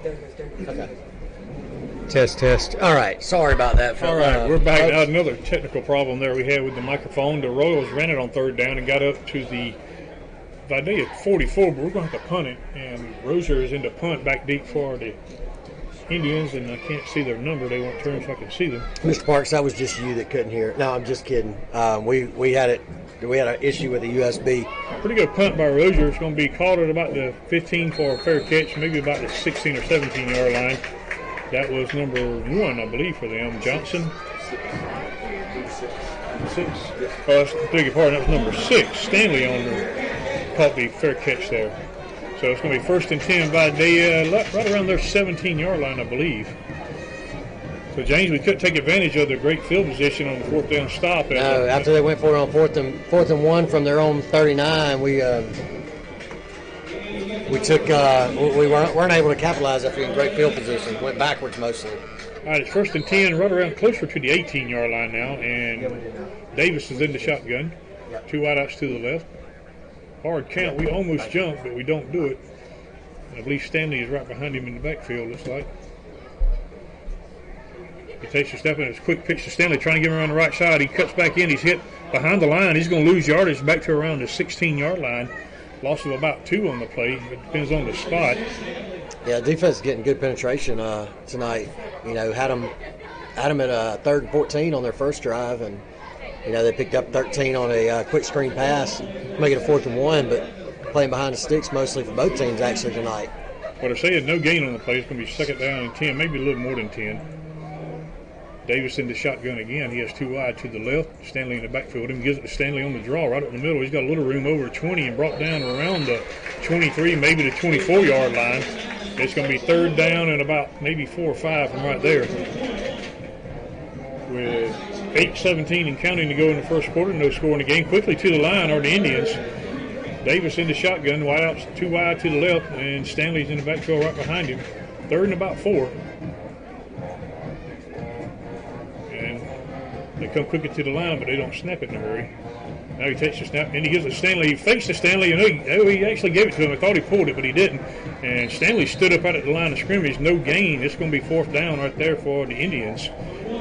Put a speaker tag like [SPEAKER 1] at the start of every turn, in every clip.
[SPEAKER 1] Okay. Test. All right. Sorry about that, Phil.
[SPEAKER 2] All right, we're back. Another technical problem there we had with the microphone. The Royals ran it on third down and got up to the Vidalia 44, but we're going to have to punt it. And Rozier is in the punt back deep for the Indians, and I can't see their number. They won't turn so I can see them.
[SPEAKER 1] Mr. Parks, that was just you that couldn't hear it. No, I'm just kidding. We had an issue with the USB.
[SPEAKER 2] Pretty good punt by Rozier. It's going to be called at about the 15 for a fair catch, maybe about the 16 or 17 yard line. That was number 1, I believe, for them. Johnson. 6. Oh, beg your pardon. That was number 6. Stanley caught the fair catch there. So it's going to be 1st and 10 by right around their 17 yard line, I believe. So, James, we couldn't take advantage of the great field position on the 4th down stop.
[SPEAKER 1] No, after they went for it on 4th and 1 from their own 39, we weren't able to capitalize after in great field position. Went backwards mostly.
[SPEAKER 2] All right, it's 1st and 10, right around closer to the 18 yard line now, and Davis is in the shotgun. 2 wideouts to the left. Hard count. We almost jumped, but we don't do it. And I believe Stanley is right behind him in the backfield, looks like. He takes a step in. It's a quick pitch to Stanley, trying to get him around the right side. He cuts back in. He's hit behind the line. He's going to lose yardage back to around the 16 yard line. Loss of about 2 on the play. It depends on the spot.
[SPEAKER 1] Yeah, defense is getting good penetration tonight. You know, had them at 3rd and 14 on their first drive, and they picked up 13 on a quick screen pass, make it a 4th and 1, but playing behind the sticks mostly for both teams actually tonight.
[SPEAKER 2] What they're saying, no gain on the play. It's going to be 2nd down and 10, maybe a little more than 10. Davis in the shotgun again. He has 2 wide to the left. Stanley in the backfield. He gives it to Stanley on the draw right up in the middle. He's got a little room over 20 and brought down around the 23, maybe the 24 yard line. It's going to be 3rd down and about maybe 4 or 5 from right there. With 8:17 and counting to go in the first quarter, no score in the game. Quickly to the line are the Indians. Davis in the shotgun, wide outs, 2 wide to the left, and Stanley's in the backfield right behind him. 3rd and about 4. And they come quickly to the line, but they don't snap it in a hurry. Now he takes the snap, and he gives it to Stanley. He fakes to Stanley, and he actually gave it to him. I thought he pulled it, but he didn't. And Stanley stood up out at the line of scrimmage. No gain. It's going to be 4th down right there for the Indians.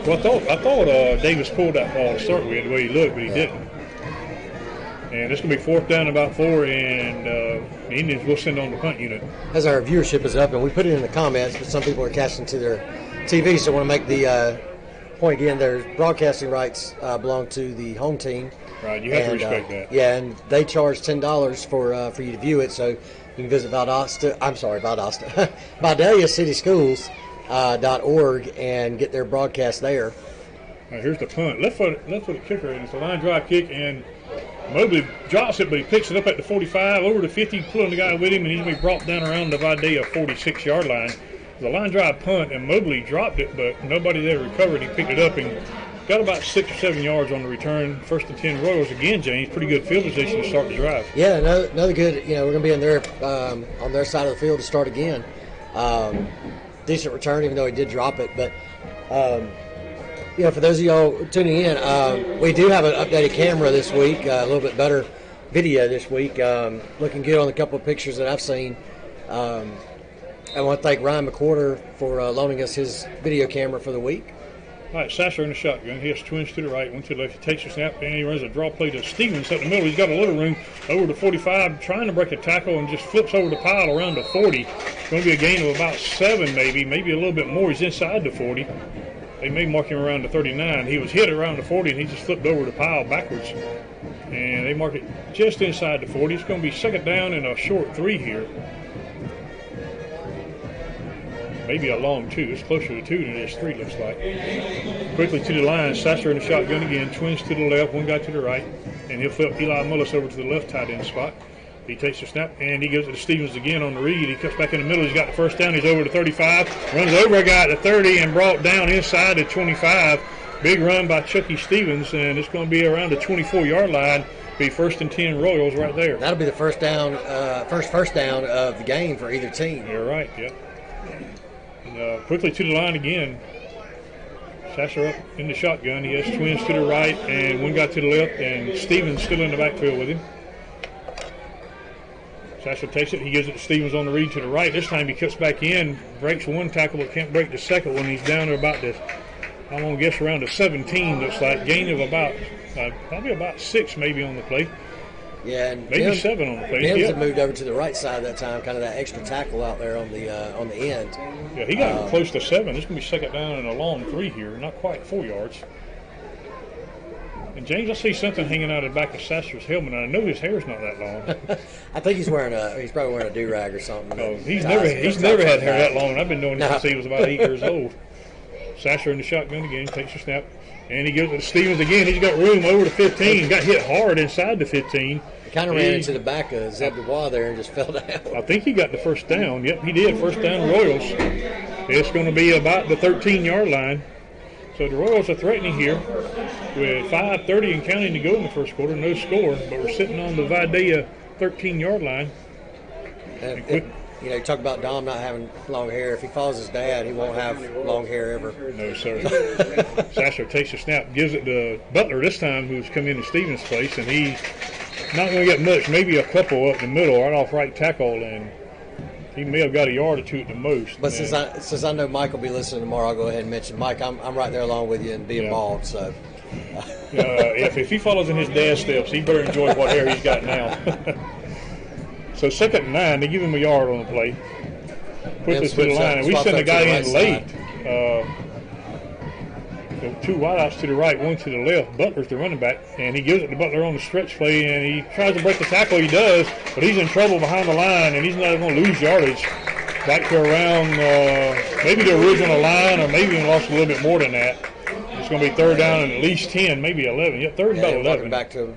[SPEAKER 2] Well, I thought Davis pulled that ball to start with, the way he looked, but he didn't. And it's going to be 4th down about 4, and the Indians will send on the punt unit.
[SPEAKER 1] As our viewership is up, and we put it in the comments, but some people are casting to their TV, so I want to make the point again. Their broadcasting rights belong to the home team.
[SPEAKER 2] Right, you have to respect that.
[SPEAKER 1] Yeah, and they charge $10 for you to view it, so you can visit Vidalia City Schools.org and get their broadcast there.
[SPEAKER 2] All right, here's the punt. Left foot kicker, and it's a line drive kick, and Mobley drops it, but he picks it up at the 45, over the 50, pulling the guy with him, and he's going to be brought down around the Vidalia 46 yard line. The line drive punt, and Mobley dropped it, but nobody there recovered. He picked it up and got about 6 or 7 yards on the return. 1st and 10 Royals again, James. Pretty good field position to start the drive.
[SPEAKER 1] Yeah, another good. We're going to be in there on their side of the field to start again. Decent return, even though he did drop it. But for those of y'all tuning in, we do have an updated camera this week. A little bit better video this week. Looking good on a couple of pictures that I've seen. I want to thank Ryan McQuarter for loaning us his video camera for the week.
[SPEAKER 2] All right, Sasser in the shotgun. He has twins to the right, one to the left. He takes a snap, and he runs a draw play to Stevens in the middle. He's got a little room over the 45, trying to break a tackle, and just flips over the pile around the 40. It's going to be a gain of about 7, maybe a little bit more. He's inside the 40. They may mark him around the 39. He was hit around the 40, and he just flipped over the pile backwards. And they mark it just inside the 40. It's going to be 2nd down and a short 3 here. Maybe a long 2. It's closer to 2 than it is 3, looks like. Quickly to the line. Sasser in the shotgun again. Twins to the left, one guy to the right. And he'll flip Eli Mullis over to the left tight end spot. He takes the snap, and he gives it to Stevens again on the read. He cuts back in the middle. He's got the 1st down. He's over to 35. Runs over a guy at the 30 and brought down inside the 25. Big run by Chucky Stevens, and it's going to be around the 24-yard line. Be 1st and 10 Royals right there.
[SPEAKER 1] That'll be the first down of the game for either team.
[SPEAKER 2] You're right, yeah. Quickly to the line again. Sasser up in the shotgun. He has twins to the right and one guy to the left, and Stevens still in the backfield with him. Sasser takes it. He gives it to Stevens on the read to the right. This time he cuts back in, breaks one tackle, but can't break the second one. He's down to about the, I'm going to guess around the 17, looks like. Gain of about, probably about 6 maybe on the play.
[SPEAKER 1] Yeah, and
[SPEAKER 2] maybe 7 on the play.
[SPEAKER 1] Mims had moved over to the right side that time, kind of that extra tackle out there on the end.
[SPEAKER 2] Yeah, he got close to 7. This is going to be second down and a long 3 here, not quite 4 yards. And James, I see something hanging out of the back of Sasser's helmet, and I know his hair's not that long.
[SPEAKER 1] I think he's probably wearing a do-rag or something.
[SPEAKER 2] Oh, he's never had hair that long. I've been knowing this since he was about 8 years old. Sasser in the shotgun again, takes a snap, and he gives it to Stevens again. He's got room over the 15. Got hit hard inside the 15.
[SPEAKER 1] He kind of ran into the back of Zeb Dubois there and just fell down.
[SPEAKER 2] I think he got the first down. Yep, he did. First down, Royals. It's going to be about the 13-yard line. So the Royals are threatening here with 5:30 and counting to go in the first quarter. No score, but we're sitting on the Vidalia 13-yard line.
[SPEAKER 1] You talk about Dom not having long hair. If he follows his dad, he won't have long hair ever.
[SPEAKER 2] No, sir. Sasser takes a snap, gives it to Butler this time, who's come into Stevens' place, and he's not going to get much, maybe a couple up the middle, right off right tackle, and he may have got a yard or two at the most.
[SPEAKER 1] But since I know Mike will be listening tomorrow, I'll go ahead and mention Mike. I'm right there along with you and be involved. So
[SPEAKER 2] if he follows in his dad's steps, he better enjoy what hair he's got now. So 2nd and 9, they give him a yard on the play. Put this to the line, and we send a guy in late. So 2 wideouts to the right, 1 to the left. Butler's the running back, and he gives it to Butler on the stretch play, and he tries to break the tackle. He does, but he's in trouble behind the line, and he's not going to lose yardage. Back to around maybe the original line, or maybe even lost a little bit more than that. It's going to be 3rd down and at least 10, maybe 11. Yeah, 3rd and about 11.
[SPEAKER 1] Back to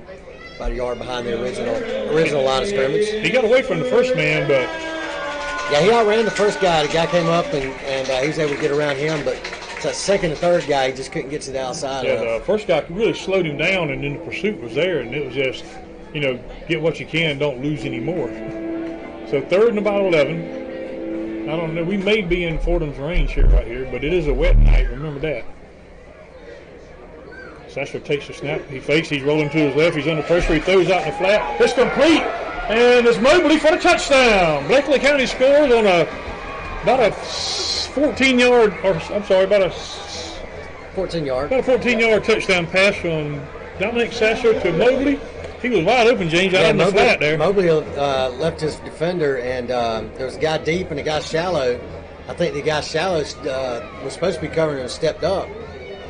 [SPEAKER 1] about a yard behind the original line of scrimmage.
[SPEAKER 2] He got away from the first man, but
[SPEAKER 1] yeah, he outran the first guy. The guy came up and he was able to get around him, but that 2nd and 3rd guy, he just couldn't get to the outside.
[SPEAKER 2] Yeah, the first guy really slowed him down, and then the pursuit was there, and it was just, get what you can, don't lose any more. So 3rd and about 11. I don't know. We may be in Fordham's range here, right here, but it is a wet night. Remember that. Sasser takes the snap. He fakes. He's rolling to his left. He's under pressure. He throws out in the flat. It's complete, and it's Mobley for the touchdown. Bleckley County scores on about a 14-yard, about a 14-yard touchdown pass from Dominic Sasser to Mobley. He was wide open, James, out in the flat there.
[SPEAKER 1] Mobley left his defender, and there was a guy deep and a guy shallow. I think the guy shallow was supposed to be covering and stepped up.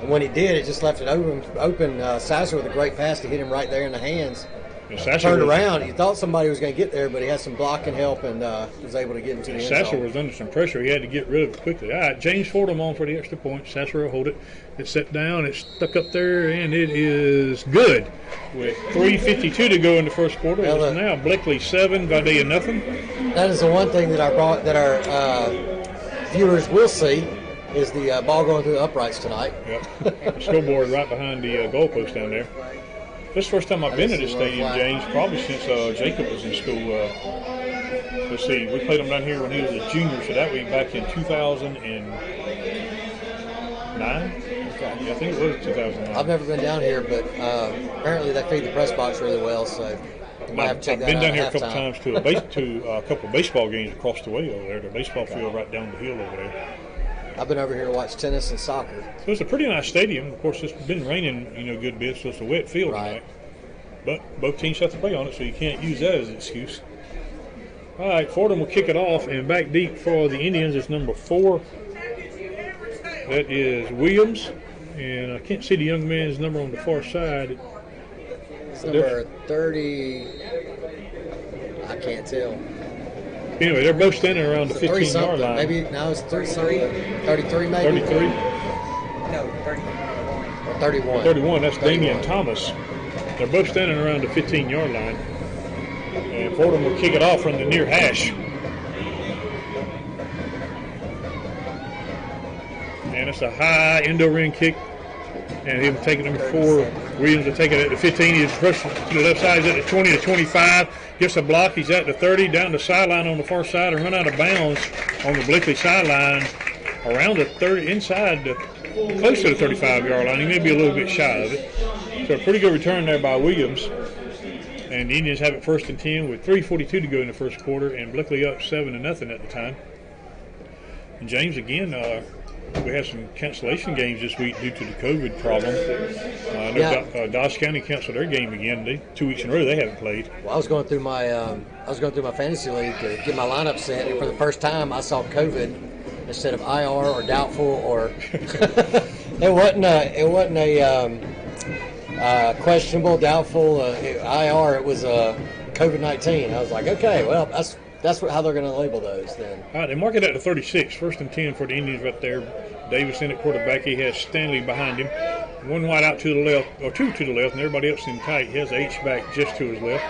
[SPEAKER 1] And when he did, it just left it open. Sasser with a great pass to hit him right there in the hands. Turned around. He thought somebody was going to get there, but he had some blocking help and was able to get into the end zone.
[SPEAKER 2] Sasser was under some pressure. He had to get rid of it quickly. All right, James Fordham on for the extra point. Sasser will hold it. It's set down. It's stuck up there, and it is good. With 3:52 to go in the first quarter. It's now Bleckley 7, Vidalia nothing.
[SPEAKER 1] That is the one thing that our viewers will see. Is the ball going through the uprights tonight.
[SPEAKER 2] Yep. The scoreboard right behind the goalpost down there. This is the first time I've been to this stadium, James, probably since Jacob was in school. Let's see, we played him down here when he was a junior, so that would be back in 2009. Okay. Yeah, I think it was 2009.
[SPEAKER 1] I've never been down here, but apparently they feed the press box really well, so I might have to check that out.
[SPEAKER 2] I've been down here a couple times to a couple of baseball games across the way over there. The baseball field right down the hill over there.
[SPEAKER 1] I've been over here to watch tennis and soccer.
[SPEAKER 2] So it's a pretty nice stadium. Of course, it's been raining, a good bit, so it's a wet field tonight. But both teams have to play on it, so you can't use that as an excuse. All right, Fordham will kick it off, and back deep for the Indians is number 4. That is Williams, and I can't see the young man's number on the far side.
[SPEAKER 1] It's number 30. I can't tell.
[SPEAKER 2] Anyway, they're both standing around the 15-yard line.
[SPEAKER 1] Maybe now it's 33 maybe.
[SPEAKER 2] 33?
[SPEAKER 1] No, 31. Or 31.
[SPEAKER 2] 31, that's Damian Thomas. They're both standing around the 15-yard line. And Fordham will kick it off from the near hash. And it's a high endo-ring kick. And he'll take it number 4. Williams will take it at the 15. He's pushed to the left side. He's at the 20 to 25. Gets a block. He's at the 30. Down the sideline on the far side and run out of bounds on the Bleckley sideline. Around the 30, inside, close to the 35-yard line. He may be a little bit shy of it. So a pretty good return there by Williams. And the Indians have it 1st and 10 with 3:42 to go in the first quarter, and Bleckley up 7-0 at the time. And James, again, we had some cancellation games this week due to the COVID problem. Dodge County canceled their game again. 2 weeks in a row they haven't played.
[SPEAKER 1] Well, I was going through my fantasy league to get my lineup set, and for the first time I saw COVID instead of IR or doubtful or it wasn't a questionable, doubtful, IR. It was COVID-19. I was like, okay, well that's how they're going to label those then.
[SPEAKER 2] All right, they mark it at the 36, 1st and 10 for the Indians right there. Davis in at quarterback. He has Stanley behind him. One wide out to the left, or two to the left, and everybody else in tight. He has H-back just to his left.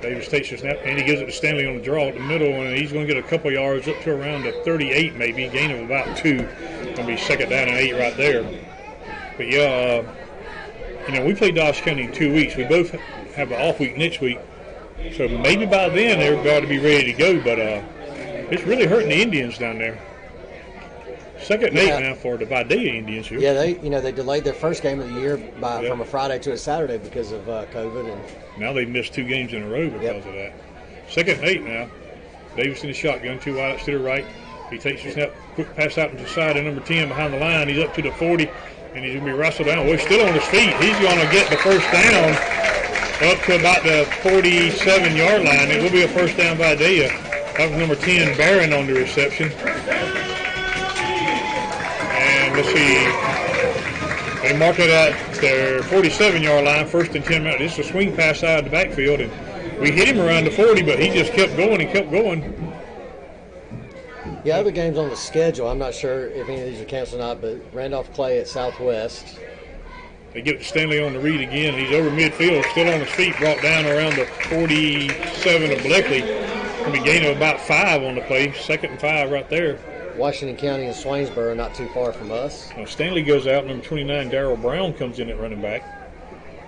[SPEAKER 2] Davis takes the snap, and he gives it to Stanley on the draw at the middle, and he's going to get a couple yards up to around the 38 maybe, gain of about 2. Going to be 2nd down and 8 right there. But, yeah, we play Dodge County in 2 weeks. We both have an off week next week. So maybe by then they're about to be ready to go, but it's really hurting the Indians down there. 2nd and 8 now for the Vidalia Indians here.
[SPEAKER 1] Yeah, they delayed their first game of the year from a Friday to a Saturday because of COVID, and
[SPEAKER 2] now they've missed 2 games in a row because of that. 2nd and 8 now. Davis in the shotgun, 2 wide outs to the right. He takes the snap, quick pass out to the side of number 10 behind the line. He's up to the 40, and he's going to be wrestled down. Well, he's still on his feet. He's going to get the first down up to about the 47-yard line. It will be a first down by Vidalia. That was number 10, Barron, on the reception. And let's see. They mark it at their 47-yard line, 1st and 10 minutes. This is a swing pass out of the backfield, and we hit him around the 40, but he just kept going and kept going.
[SPEAKER 1] Yeah, other games on the schedule, I'm not sure if any of these are canceled or not, but Randolph Clay at Southwest.
[SPEAKER 2] They give it to Stanley on the read again. He's over midfield, still on his feet, brought down around the 47 of Bleckley. Going to be gain of about 5 on the play, 2nd and 5 right there.
[SPEAKER 1] Washington County and Swainsboro, not too far from us.
[SPEAKER 2] Now Stanley goes out. Number 29, Darrell Brown, comes in at running back.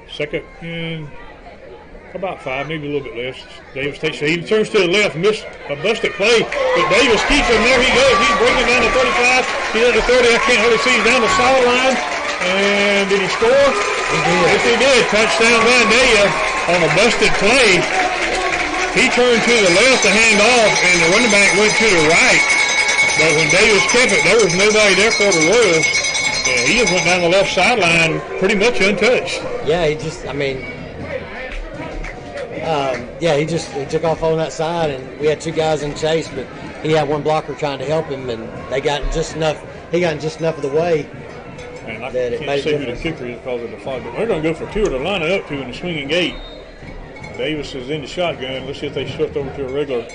[SPEAKER 2] 2nd and about 5, maybe a little bit less. Davis takes it. He turns to the left, missed a busted play, but Davis keeps him. There he goes. He's bringing down the 35. He's at the 30. I can't hardly see. He's down the sideline. And did he score?
[SPEAKER 1] He did.
[SPEAKER 2] Yes, he did. Touchdown Vidalia on a busted play. He turned to the left to hand off, and the running back went to the right. But when Davis kept it, there was nobody there for the Royals. And he just went down the left sideline pretty much untouched.
[SPEAKER 1] Yeah, he took off on that side, and we had 2 guys in chase, but he had 1 blocker trying to help him, and they got just enough. He got just enough of the way.
[SPEAKER 2] And I can't say who the kicker is because of the flag, but they're going to go for 2 to line it up to in the swinging gate. Davis is in the shotgun. Let's see if they shift over to a regular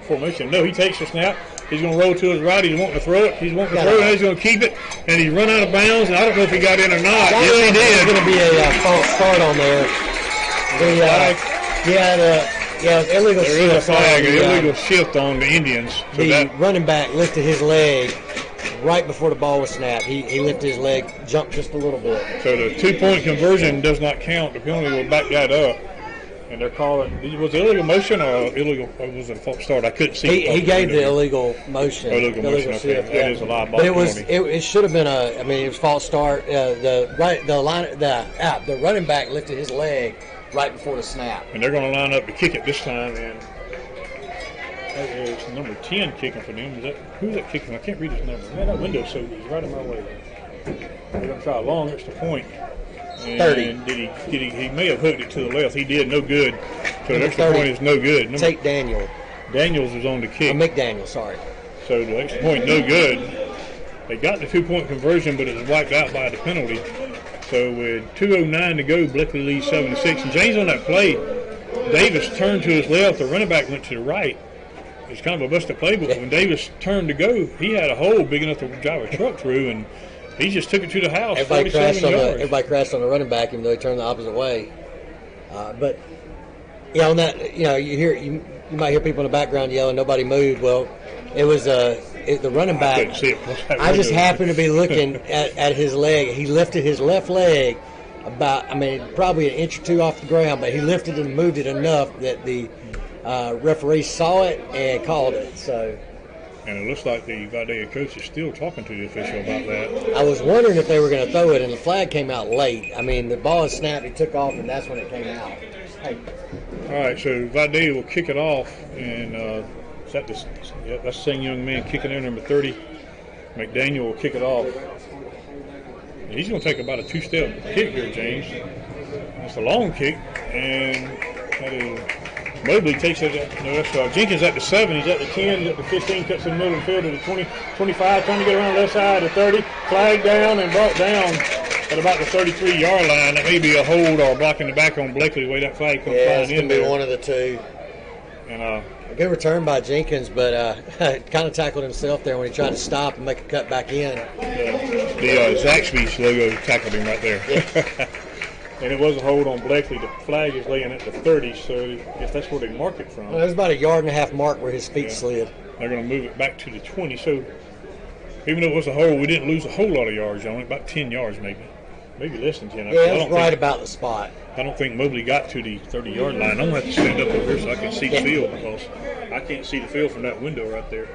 [SPEAKER 2] formation. No, he takes the snap. He's going to roll to his right. He's wanting to throw it. He's wanting to throw it, and he's going to keep it. And he's run out of bounds, and I don't know if he got in or not. Yes, he did.
[SPEAKER 1] There's going to be a false start on there. Illegal shift.
[SPEAKER 2] There is a flag, an illegal shift on the Indians. So
[SPEAKER 1] the running back lifted his leg right before the ball was snapped. He lifted his leg, jumped just a little bit.
[SPEAKER 2] So the 2-point conversion does not count. The penalty will back that up. And they're calling, was it illegal motion or was it a false start? I couldn't see.
[SPEAKER 1] He gave the illegal motion.
[SPEAKER 2] Illegal motion, okay.
[SPEAKER 1] Shift,
[SPEAKER 2] that is a live ball.
[SPEAKER 1] But it should have been it was false start. The running back lifted his leg right before the snap.
[SPEAKER 2] And they're going to line up to kick it this time, and that is number 10 kicking for them. Who's that kicking? I can't read his number. Man, that window's so he's right in my way. They're going to try a long extra point. And
[SPEAKER 1] 30.
[SPEAKER 2] He may have hooked it to the left. He did no good. So the extra point is no good.
[SPEAKER 1] Take Daniel.
[SPEAKER 2] Daniels was on the kick.
[SPEAKER 1] McDaniel, sorry.
[SPEAKER 2] So the extra point no good. They got the 2-point conversion, but it was wiped out by the penalty. So with 2:09 to go, Bleckley leads 7-6. And James on that play, Davis turned to his left. The running back went to the right. It was kind of a busted play, but when Davis turned to go, he had a hole big enough to drive a truck through, and he just took it to the house.
[SPEAKER 1] Everybody crashed on the running back, even though he turned the opposite way. But on that, you might hear people in the background yelling, "Nobody moved." Well, it was the running back.
[SPEAKER 2] I couldn't see it.
[SPEAKER 1] I just happened to be looking at his leg. He lifted his left leg probably an inch or 2 off the ground, but he lifted and moved it enough that the referee saw it and called it. So
[SPEAKER 2] And it looks like the Vidalia coach is still talking to the official about that.
[SPEAKER 1] I was wondering if they were going to throw it, and the flag came out late. I mean, the ball snapped, he took off, and that's when it came out. Hey.
[SPEAKER 2] All right, so Vidalia will kick it off, and that's the same young man kicking there, number 30. McDaniel will kick it off. And he's going to take about a two-step kick here, James. It's a long kick, and that is Mobley takes it. No, that's Jenkins at the 7. He's at the 10. He's at the 15. Cuts in the middle of the field to the 20, 25. Trying to get around the left side of the 30. Flag down and brought down at about the 33-yard line. That may be a hold or blocking the back on Bleckley the way that flag comes flying in there.
[SPEAKER 1] Yeah, it's going to be one of the two.
[SPEAKER 2] And
[SPEAKER 1] a good return by Jenkins, but kind of tackled himself there when he tried to stop and make a cut back in.
[SPEAKER 2] The Zaxby's logo tackled him right there. Yeah. And it was a hold on Bleckley. The flag is laying at the 30, so if that's where they mark it from.
[SPEAKER 1] Well, there's about a yard and a half mark where his feet slid.
[SPEAKER 2] They're going to move it back to the 20. So even though it was a hold, we didn't lose a whole lot of yards on it, about 10 yards maybe. Maybe less than 10.
[SPEAKER 1] Yeah, that's right about the spot.
[SPEAKER 2] I don't think Mobley got to the 30-yard line. I'm going to have to stand up over here so I can see the field, because I can't see the field from that window right there.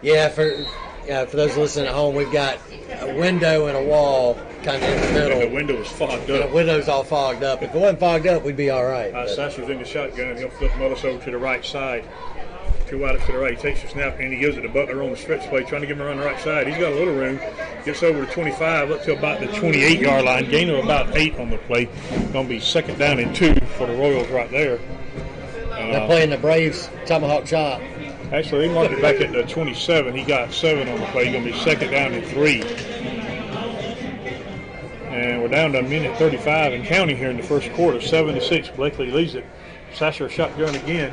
[SPEAKER 1] Yeah, for those listening at home, we've got a window and a wall kind of in the middle.
[SPEAKER 2] And the window is fogged up.
[SPEAKER 1] The window's all fogged up. If it wasn't fogged up, we'd be all right.
[SPEAKER 2] Sasser's in the shotgun, and he'll flip Mullis over to the right side. 2 wide up to the right. He takes the snap, and he gives it to Butler on the stretch play, trying to get him around the right side. He's got a little room. Gets over to 25, up to about the 28-yard line. Gain of about 8 on the play. Going to be 2nd down and 2 for the Royals right there.
[SPEAKER 1] They're playing the Braves Tomahawk Chop.
[SPEAKER 2] Actually, they marked it back at the 27. He got 7 on the play. He's going to be 2nd down and 3. And we're down to a minute 35 and counting here in the first quarter. 7-6. Bleckley leads it. Sasser shotgun again.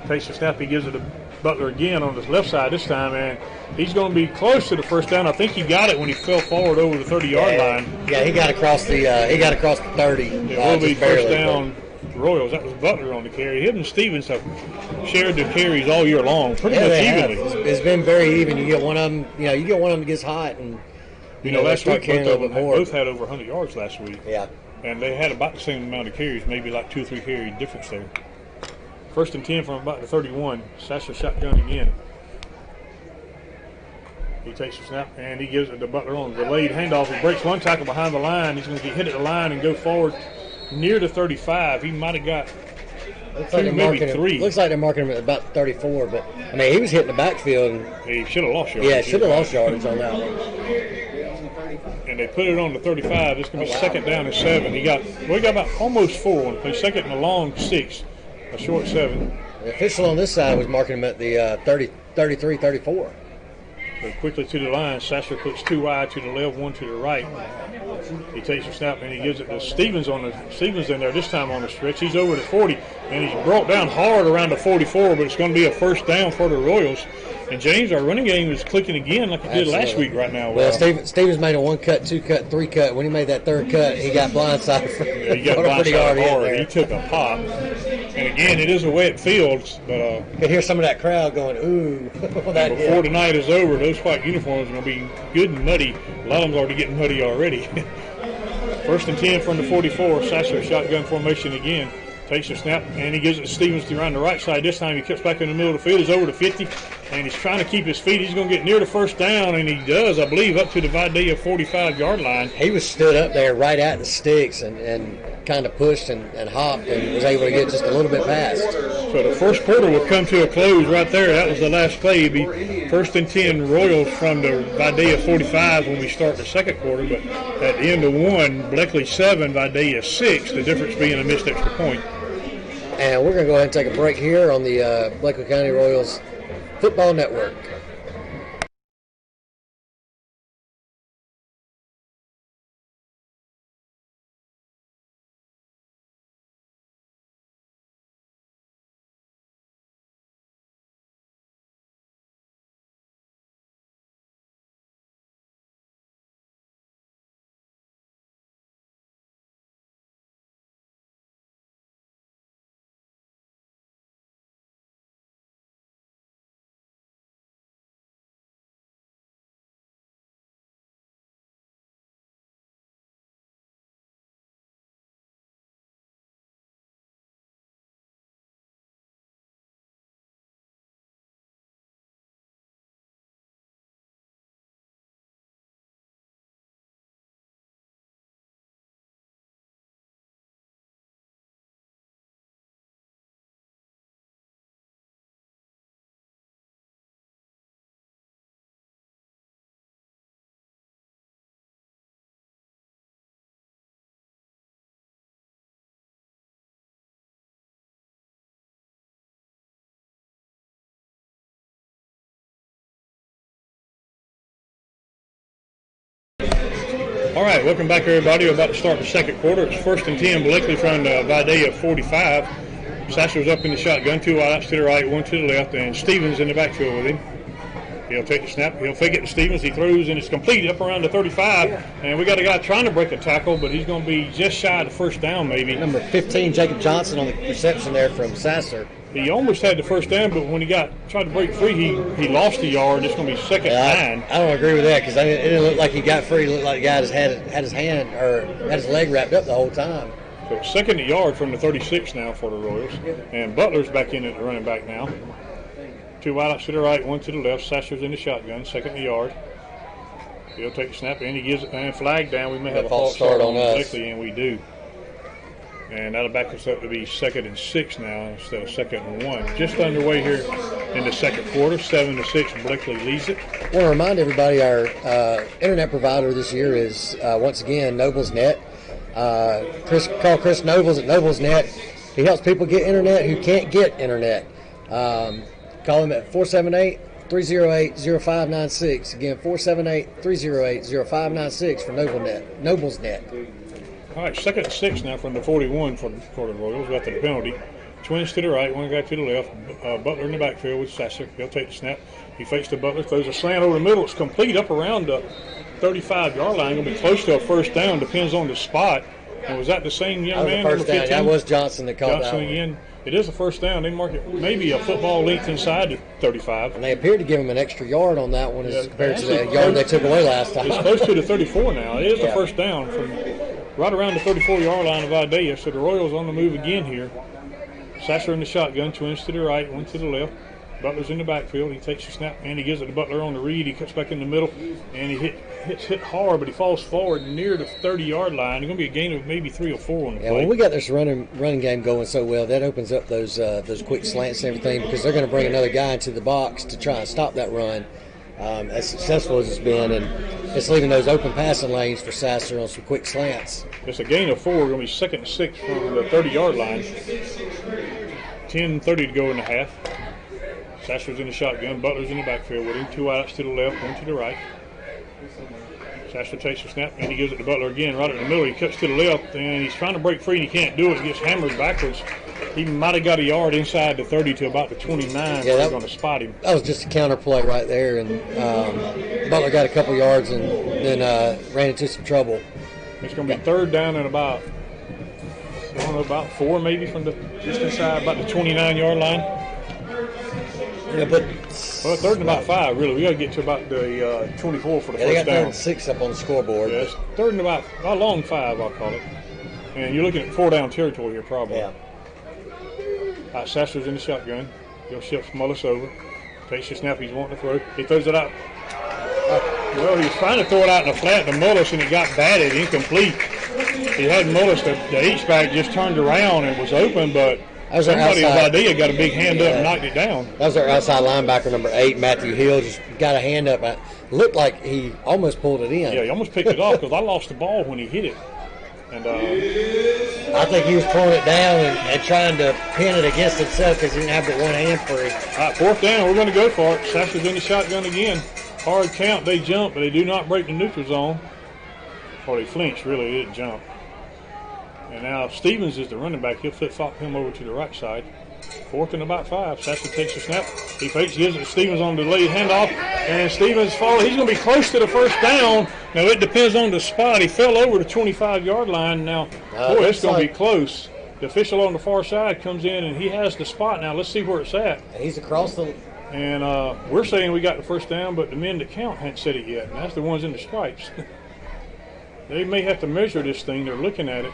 [SPEAKER 2] Takes the snap. He gives it to Butler again on his left side this time, and he's going to be close to the first down. I think he got it when he fell forward over the 30-yard line.
[SPEAKER 1] Yeah, he got across the 30.
[SPEAKER 2] It will be first down Royals. That was Butler on the carry. Him and Stevens have shared the carries all year long, pretty much evenly.
[SPEAKER 1] It's been very even. You get one of them. You get one of them that gets hot, and
[SPEAKER 2] last week both had over 100 yards last week.
[SPEAKER 1] Yeah,
[SPEAKER 2] and they had about the same amount of carries, maybe like 2 or 3 carry difference there. 1st and 10 from about the 31. Sasser shotgun again. He takes the snap, and he gives it to Butler on the delayed handoff. He breaks one tackle behind the line. He's going to get hit at the line and go forward near the 35. He might have got maybe 3.
[SPEAKER 1] Looks like they're marking him at about 34, but, I mean, he was hitting the backfield. And,
[SPEAKER 2] he should have lost yardage.
[SPEAKER 1] Yeah, should have lost yardage on that one.
[SPEAKER 2] And they put it on the 35. It's going to be 2nd down and 7. He got about almost 4 on the play. 2nd and a long 6. A short 7.
[SPEAKER 1] The official on this side was marking him at the 33, 34.
[SPEAKER 2] So quickly to the line. Sasser puts 2 wide to the left, 1 to the right. He takes a snap, and he gives it to Stevens in there this time on the stretch. He's over the 40, and he's brought down hard around the 44, but it's going to be a first down for the Royals. And James, our running game is clicking again like it did last week right now.
[SPEAKER 1] Well, Stevens made a 1 cut, 2 cut, 3 cut. When he made that 3rd cut, he got blindsided.
[SPEAKER 2] He got blindsided hard. He took a pop. And again, it is a wet field, but
[SPEAKER 1] you can hear some of that crowd going, ooh.
[SPEAKER 2] Before the night is over, those white uniforms are going to be good and muddy. A lot of them are already getting muddy already. 1st and 10 from the 44. Sasser shotgun formation again. Takes a snap, and he gives it to Stevens to around the right side. This time he cuts back in the middle of the field. He's over to 50, and he's trying to keep his feet. He's going to get near the first down, and he does, I believe, up to the Vidalia 45-yard line.
[SPEAKER 1] He was stood up there right at the sticks and kind of pushed and hopped and was able to get just a little bit past.
[SPEAKER 2] So the first quarter will come to a close right there. That was the last play. It'd be 1st and 10 Royals from the Vidalia 45 when we start the second quarter, but at the end of 1, Bleckley 7, Vidalia 6, the difference being a missed extra point.
[SPEAKER 1] And we're going to go ahead and take a break here on the Bleckley County Royals Football Network.
[SPEAKER 2] All right, welcome back, everybody. We're about to start the second quarter. It's 1st and 10. Bleckley from Vidalia 45. Sasser's up in the shotgun, 2 wideouts to the right, 1 to the left, and Stevens in the backfield with him. He'll take the snap. He'll fake it to Stevens. He throws, and it's complete up around the 35. And we got a guy trying to break a tackle, but he's going to be just shy of the first down, maybe.
[SPEAKER 1] Number 15, Jacob Johnson, on the reception there from Sasser.
[SPEAKER 2] He almost had the first down, but when he tried to break free, he lost a yard. It's going to be second and 9.
[SPEAKER 1] I don't agree with that because it didn't look like he got free. It looked like the guy just had his hand or had his leg wrapped up the whole time.
[SPEAKER 2] So second and yard from the 36 now for the Royals. And Butler's back in at the running back now. 2 wideouts to the right, 1 to the left. Sasser's in the shotgun, second and yard. He'll take the snap, and he gives it and flag down. We may have a false start on Bleckley, and we do. And that'll back us up to be 2nd and 6 now instead of 2nd and 1. Just underway here in the second quarter, 7-6. Bleckley leads it.
[SPEAKER 1] I want to remind everybody our internet provider this year is once again NoblesNet. Call Chris Nobles at NoblesNet. He helps people get internet who can't get internet. Call him at 478-308-0596. Again, 478-308-0596 for NoblesNet.
[SPEAKER 2] All right, 2nd and 6 now from the 41 for the Royals after the penalty. Twins to the right, 1 guy to the left. Butler in the backfield with Sasser. He'll take the snap. He fakes to Butler, throws a slant over the middle. It's complete up around the 35-yard line. Going to be close to a first down. Depends on the spot. And was that the same young man?
[SPEAKER 1] That was the first down. That was Johnson that called
[SPEAKER 2] Johnson again. It is a first down. They mark it maybe a football length inside the 35.
[SPEAKER 1] And they appeared to give him an extra yard on that one as compared to the yard they took away last time.
[SPEAKER 2] It's close to the 34 now. It is the first down from right around the 34-yard line of Vidalia. So the Royals on the move again here. Sasser in the shotgun, twins to the right, 1 to the left. Butler's in the backfield. He takes the snap, and he gives it to Butler on the read. He cuts back in the middle, and he hit hard, but he falls forward near the 30-yard line. It's going to be a gain of maybe 3 or 4 on the play.
[SPEAKER 1] When we got this running game going so well, that opens up those quick slants and everything because they're going to bring another guy into the box to try and stop that run. As successful as it's been, and it's leaving those open passing lanes for Sasser on some quick slants.
[SPEAKER 2] It's a gain of 4. We're going to be 2nd and 6 from the 30-yard line. 10:30 to go in the half. Sasser's in the shotgun. Butler's in the backfield with him. 2 wideouts to the left, 1 to the right. Sasser takes the snap, and he gives it to Butler again right in the middle. He cuts to the left, and he's trying to break free, and he can't do it. He gets hammered backwards. He might have got a yard inside the 30 to about the 29. Yeah, they're going to spot him.
[SPEAKER 1] That was just a counter play right there, and Butler got a couple yards and then ran into some trouble.
[SPEAKER 2] It's going to be 3rd down and about 4 maybe from just inside about the 29-yard line.
[SPEAKER 1] Yeah, but
[SPEAKER 2] 3rd and about 5, really. We got to get to about the 24 for the first down.
[SPEAKER 1] They got 3rd and 6 up on the scoreboard.
[SPEAKER 2] Yeah, it's 3rd and about a long 5, I'll call it. And you're looking at 4-down territory here, probably.
[SPEAKER 1] Yeah.
[SPEAKER 2] All right, Sasser's in the shotgun. He'll shift Mullis over. Takes the snap he's wanting to throw. He throws it out. Well, he was trying to throw it out in the flat to Mullis, and it got batted, incomplete. He had Mullis, the H-back just turned around and was open, but somebody in Vidalia got a big hand up and knocked it down.
[SPEAKER 1] That was our outside linebacker, number 8, Matthew Hill, just got a hand up. It looked like he almost pulled it in.
[SPEAKER 2] Yeah, he almost picked it off because I lost the ball when he hit it. And
[SPEAKER 1] I think he was pulling it down and trying to pin it against himself because he didn't have but one hand free.
[SPEAKER 2] All right, 4th down. We're going to go for it. Sasser's in the shotgun again. Hard count. They jump, but they do not break the neutral zone. Or they flinch, really. They didn't jump. And now Stevens is the running back. He'll flip-flop him over to the right side. 4th and about 5. Sasser takes the snap. He fakes, gives it to Stevens on the delayed handoff. And Stevens falls. He's going to be close to the first down. Now, it depends on the spot. He fell over the 25-yard line. Now, boy, it's going to be close. The official on the far side comes in, and he has the spot. Now, let's see where it's at.
[SPEAKER 1] And he's across the...
[SPEAKER 2] And we're saying we got the first down, but the men that count hadn't said it yet. And that's the ones in the stripes. They may have to measure this thing. They're looking at it.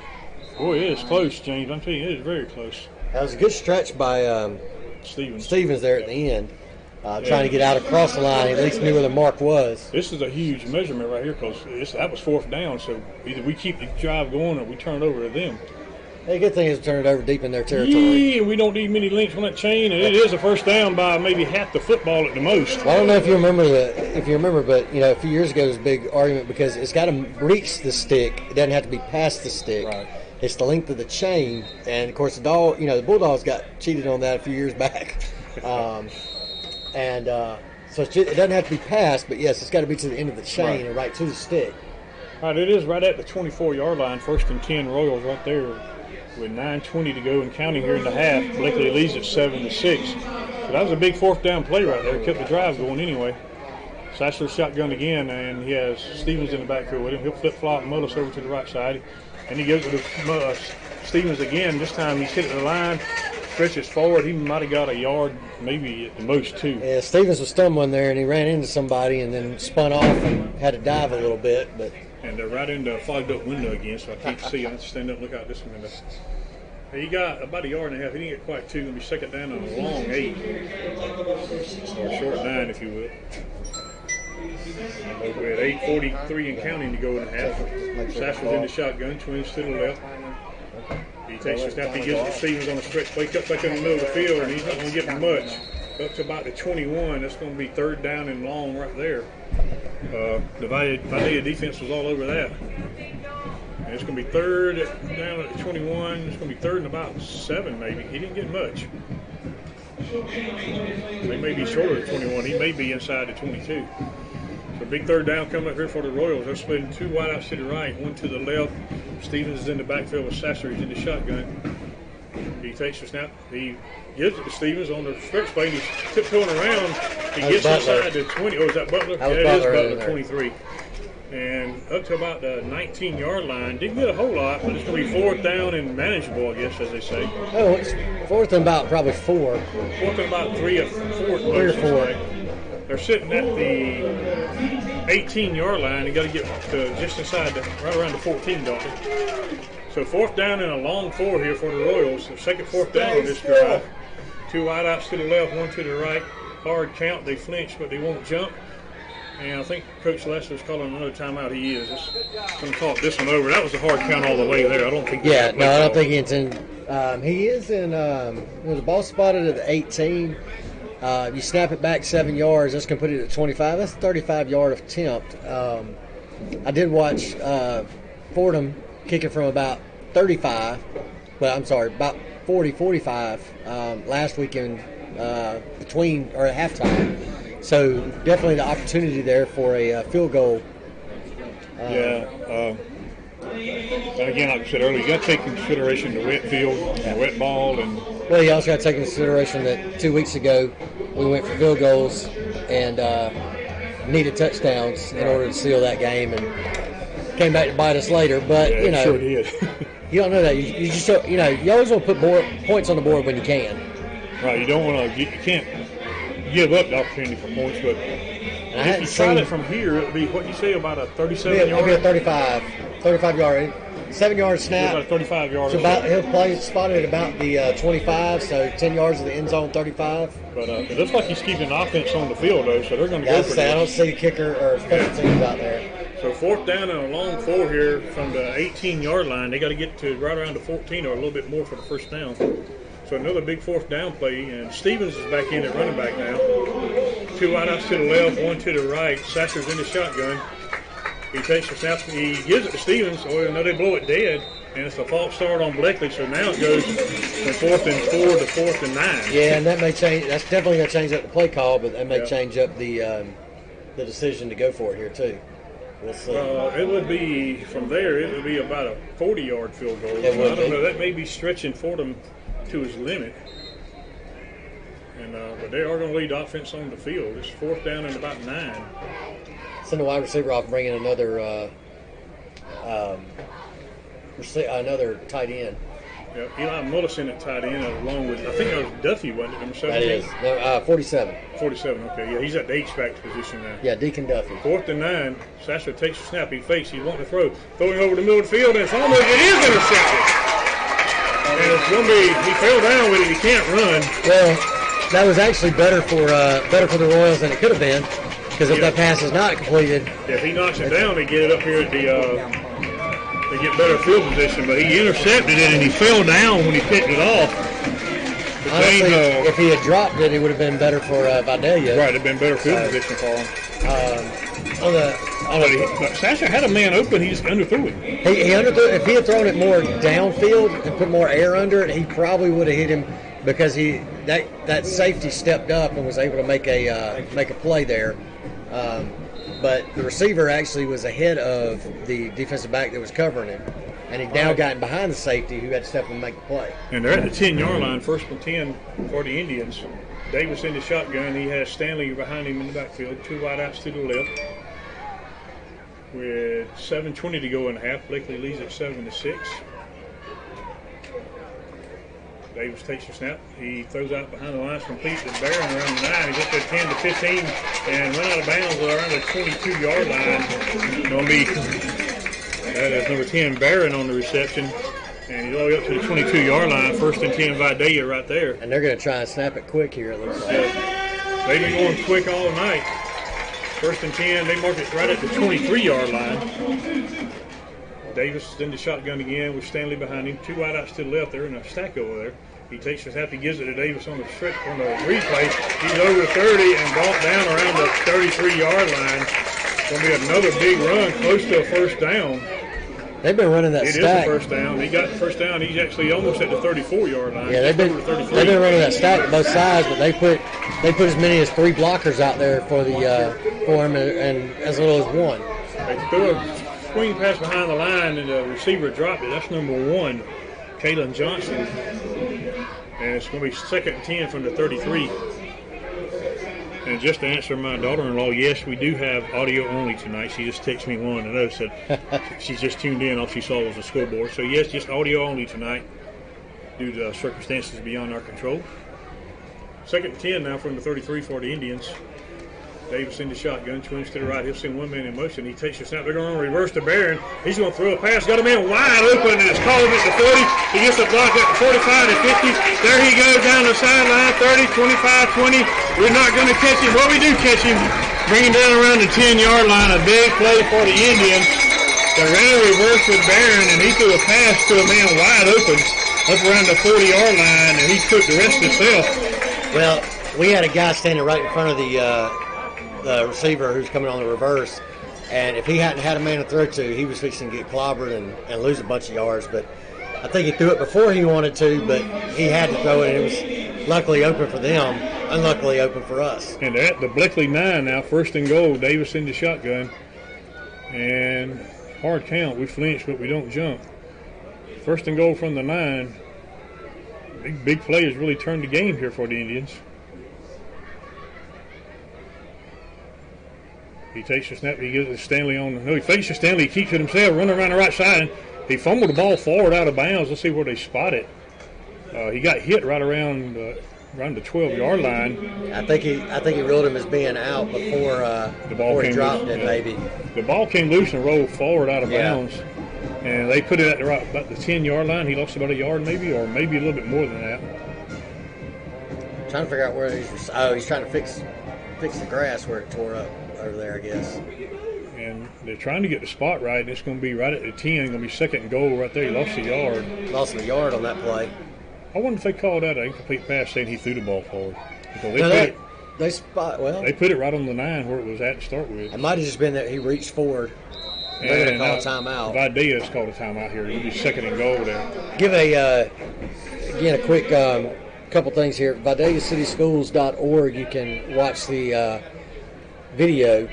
[SPEAKER 2] Boy, it is close, James. I'm telling you, it is very close.
[SPEAKER 1] That was a good stretch by Stevens there at the end, trying to get out across the line. He at least knew where the mark was.
[SPEAKER 2] This is a huge measurement right here because that was 4th down, so either we keep the drive going or we turn it over to them.
[SPEAKER 1] The good thing is to turn it over deep in their territory.
[SPEAKER 2] Yeah, we don't need many links on that chain, and it is a first down by maybe half the football at the most.
[SPEAKER 1] Well, I don't know if you remember, but a few years ago there was a big argument because it's got to reach the stick. It doesn't have to be past the stick.
[SPEAKER 2] Right.
[SPEAKER 1] It's the length of the chain, and of course the Bulldogs got cheated on that a few years back, so it doesn't have to be passed, but yes, it's got to be to the end of the chain and right to the stick.
[SPEAKER 2] All right, it is right at the 24-yard line, 1st and 10 Royals right there with 9:20 to go and counting here in the half. Bleckley leads it 7-6. So that was a big 4th down play right there. Kept the drive going anyway. Sassler shotgun again, and he has Stevens in the backfield with him. He'll flip-flop Mullis over to the right side. And he goes to Stevens again. This time he's hitting the line, stretches forward. He might have got a yard, maybe at the most 2.
[SPEAKER 1] Yeah, Stevens was stumbling there, and he ran into somebody and then spun off and had to dive a little bit.
[SPEAKER 2] And they're right into a fogged-up window again, so I can't see. I have to stand up and look out this window. He got about a yard and a half. He didn't get quite 2. Going to be 2nd down on a long 8. Or short 9, if you will. We're at 8:43 and counting to go in the half. Sasser's in the shotgun, Twins to the left. He takes a snap, he gives it to Stevens on a stretch play, cuts back in the middle of the field, and he's not going to get much. Up to about the 21, that's going to be 3rd down and long right there. The Vidalia defense was all over that. And it's going to be 3rd down at the 21. It's going to be 3rd and about 7 maybe. He didn't get much. They may be short of the 21. He may be inside the 22. So big 3rd down coming up here for the Royals. They're splitting 2 wideouts to the right, 1 to the left. Stevens is in the backfield with Sasser. He's in the shotgun. He takes the snap. He gives it to Stevens on the stretch play. He's tiptoeing around. He gets inside the 20. Oh, is that Butler? Yeah, it is Butler, 23. And up to about the 19-yard line. Didn't get a whole lot, but it's going to be 4th down and manageable, I guess, as they say.
[SPEAKER 1] Oh, it's 4th and about probably 4.
[SPEAKER 2] 4th and about 3 or 4.
[SPEAKER 1] 3 or 4.
[SPEAKER 2] They're sitting at the 18-yard line. You got to get to just inside, right around the 14, don't you? So 4th down and a long 4 here for the Royals. The second 4th down on this drive. 2 wideouts to the left, 1 to the right. Hard count. They flinch, but they won't jump. And I think Coach Lester's calling another timeout. He is. Going to talk this one over. That was a hard count all the way there. I don't think.
[SPEAKER 1] Yeah, no, I don't think he's in. He is in. There's a ball spotted at the 18. You snap it back 7 yards. That's going to put it at 25. That's a 35-yard attempt. I did watch Fordham kicking from about 35. But I'm sorry, about 40, 45 last weekend between or at halftime. So definitely the opportunity there for a field goal.
[SPEAKER 2] And again, like I said earlier, you got to take into consideration the wet field, and wet ball, and
[SPEAKER 1] well, you also got to take into consideration that 2 weeks ago we went for field goals and needed touchdowns in order to seal that game, and came back to bite us later. But
[SPEAKER 2] yeah,
[SPEAKER 1] you know,
[SPEAKER 2] sure did.
[SPEAKER 1] You don't know that. You just you always want to put points on the board when you can.
[SPEAKER 2] Right. You don't want to. You can't give up the opportunity for points, but if you tried it from here, it would be what you say about a 37 yard.
[SPEAKER 1] It'll be a 35 yard, 7-yard snap.
[SPEAKER 2] About a 35 yard.
[SPEAKER 1] So he'll play spotted at about the 25, so 10 yards of the end zone, 35.
[SPEAKER 2] But it looks like he's keeping the offense on the field though, so they're going to go for it.
[SPEAKER 1] I don't see a kicker or special teams out there.
[SPEAKER 2] So 4th down and a long 4 here from the 18-yard line. They got to get to right around the 14 or a little bit more for the 1st down. So another big 4th down play, and Stevens is back in at running back now. 2 wideouts to the left, 1 to the right. Sasser's in the shotgun. He takes the snap. He gives it to Stevens. Oh, no, they blow it dead, and it's a false start on Bleckley. So now it goes from 4th and 4 to 4th and 9.
[SPEAKER 1] Yeah, and that may change. That's definitely going to change up the play call, but that may change up the decision to go for it here too. We'll see.
[SPEAKER 2] It would be from there. It would be about a 40-yard field goal. I don't know. That may be stretching Fordham to his limit. And but they are going to lead offense on the field. It's 4th down and about 9.
[SPEAKER 1] Send the wide receiver off, bring in another tight end.
[SPEAKER 2] Yeah, Eli Mullison at tight end along with, I think that was Duffy, wasn't it, number 17?
[SPEAKER 1] That is. No, 47.
[SPEAKER 2] 47, okay. Yeah, he's at the H-back position now.
[SPEAKER 1] Yeah, Deacon Duffy.
[SPEAKER 2] 4th and 9. Sasser takes the snap. He fakes. He's wanting to throw. Throwing over the middle of the field, and it is intercepted. And it's going to be, he fell down with it. He can't run.
[SPEAKER 1] Well, that was actually better for the Royals than it could have been, because if that pass is not completed.
[SPEAKER 2] If he knocks it down, they get it up here at the they get better field position, but he intercepted it and he fell down when he picked it off.
[SPEAKER 1] Honestly, if he had dropped it, it would have been better for Vidalia.
[SPEAKER 2] Right, it'd been better field position for him. Sasser had a man open. He just underthrew it.
[SPEAKER 1] He underthrew it. If he had thrown it more downfield and put more air under it, he probably would have hit him, because that safety stepped up and was able to make a play there. but the receiver actually was ahead of the defensive back that was covering him. And he now gotten behind the safety who had to step and make the play.
[SPEAKER 2] And they're at the 10-yard line, 1st and 10 for the Indians. Davis in the shotgun. He has Stanley behind him in the backfield. 2 wideouts to the left. With 7:20 to go in the half, Bleckley leads at 7-6. Davis takes the snap. He throws out behind the lines, complete to Barron around the 9. He gets there 10 to 15 and run out of bounds around the 22-yard line. Going to be that is number 10 Barron on the reception, and he's all the way up to the 22-yard line. 1st and 10 Vidalia right there.
[SPEAKER 1] And they're going to try and snap it quick here. It looks like
[SPEAKER 2] they've been going quick all night. 1st and 10. They mark it right at the 23-yard line. Davis is in the shotgun again with Stanley behind him. 2 wideouts to the left. They're in a stack over there. He takes his half. He gives it to Davis on the stretch on the replay. He's over 30 and brought down around the 33-yard line. Going to be another big run, close to a 1st down.
[SPEAKER 1] They've been running that stack.
[SPEAKER 2] It is a 1st down. He got the 1st down. He's actually almost at the 34-yard line.
[SPEAKER 1] Yeah, they've been running that stack both sides, but they put as many as 3 blockers out there for him, and as little as 1.
[SPEAKER 2] They threw a swing pass behind the line, and the receiver dropped it. That's number 1, Kalen Johnson. And it's going to be 2nd and 10 from the 33. And just to answer my daughter-in-law, yes, we do have audio only tonight. She just texted me one, and I said she just tuned in. All she saw was the scoreboard. So, yes, just audio only tonight due to circumstances beyond our control. 2nd and 10 now from the 33 for the Indians. Davis in the shotgun, twins to the right. He'll send one man in motion. He takes the snap. They're going to reverse to Barron. He's going to throw a pass. Got a man wide open, and it's called him at the 40. He gets a block at the 45 to 50. There he goes down the sideline, 30, 25, 20. We're not going to catch him. Well, we do catch him. Bring him down around the 10-yard line. A big play for the Indians. They ran a reverse with Barron, and he threw a pass to a man wide open up around the 40-yard line, and he took the rest himself.
[SPEAKER 1] Well, we had a guy standing right in front of the receiver who's coming on the reverse, and if he hadn't had a man to throw to, he was fixing to get clobbered and lose a bunch of yards. But I think he threw it before he wanted to, but he had to throw it, and it was luckily open for them, unluckily open for us.
[SPEAKER 2] And at the Bleckley 9 now, 1st and goal. Davis in the shotgun, and hard count. We flinch, but we don't jump. 1st and goal from the 9. Big play has really turned the game here for the Indians. He takes the snap. He gives it to Stanley on. No, he fakes to Stanley. He keeps it himself, running around the right side. He fumbled the ball forward out of bounds. Let's see where they spot it. He got hit right around the 12-yard line.
[SPEAKER 1] I think he ruled him as being out before he dropped it. Maybe
[SPEAKER 2] the ball came loose and rolled forward out of bounds, and they put it at about the 10-yard line. He lost about a yard, maybe, or maybe a little bit more than that.
[SPEAKER 1] Trying to figure out where he's trying to fix the grass where it tore up over there, I guess.
[SPEAKER 2] And they're trying to get the spot right, and it's going to be right at the 10. It's going to be 2nd and goal right there. He lost a yard.
[SPEAKER 1] Lost a yard on that play.
[SPEAKER 2] I wonder if they called out an incomplete pass saying he threw the ball forward.
[SPEAKER 1] They
[SPEAKER 2] put it right on the 9 where it was at to start with.
[SPEAKER 1] It might have just been that he reached forward. They're going to call a timeout.
[SPEAKER 2] Vidalia's called a timeout here. It'll be 2nd and goal there.
[SPEAKER 1] Give a quick couple things here. VidaliaCitySchools.org. You can watch the video.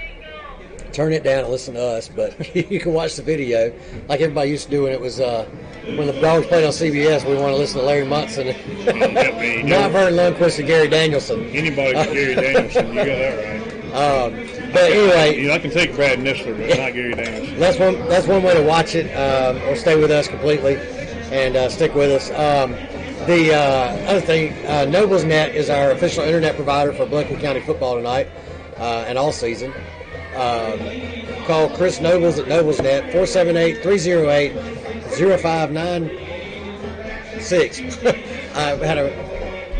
[SPEAKER 1] Turn it down and listen to us, but you can watch the video like everybody used to do when it was when the Dogs played on CBS. We want to listen to Larry Munson, not Vern Lundquist and Gary Danielson.
[SPEAKER 2] Anybody but Gary Danielson, you got that right.
[SPEAKER 1] But anyway,
[SPEAKER 2] I can take Brad Nessler, but not Gary Danielson.
[SPEAKER 1] That's one way to watch it, or stay with us completely and stick with us. The other thing, NoblesNet is our official internet provider for Bleckley County football tonight and all season. Call Chris Nobles at NoblesNet, 478-308-0596. I had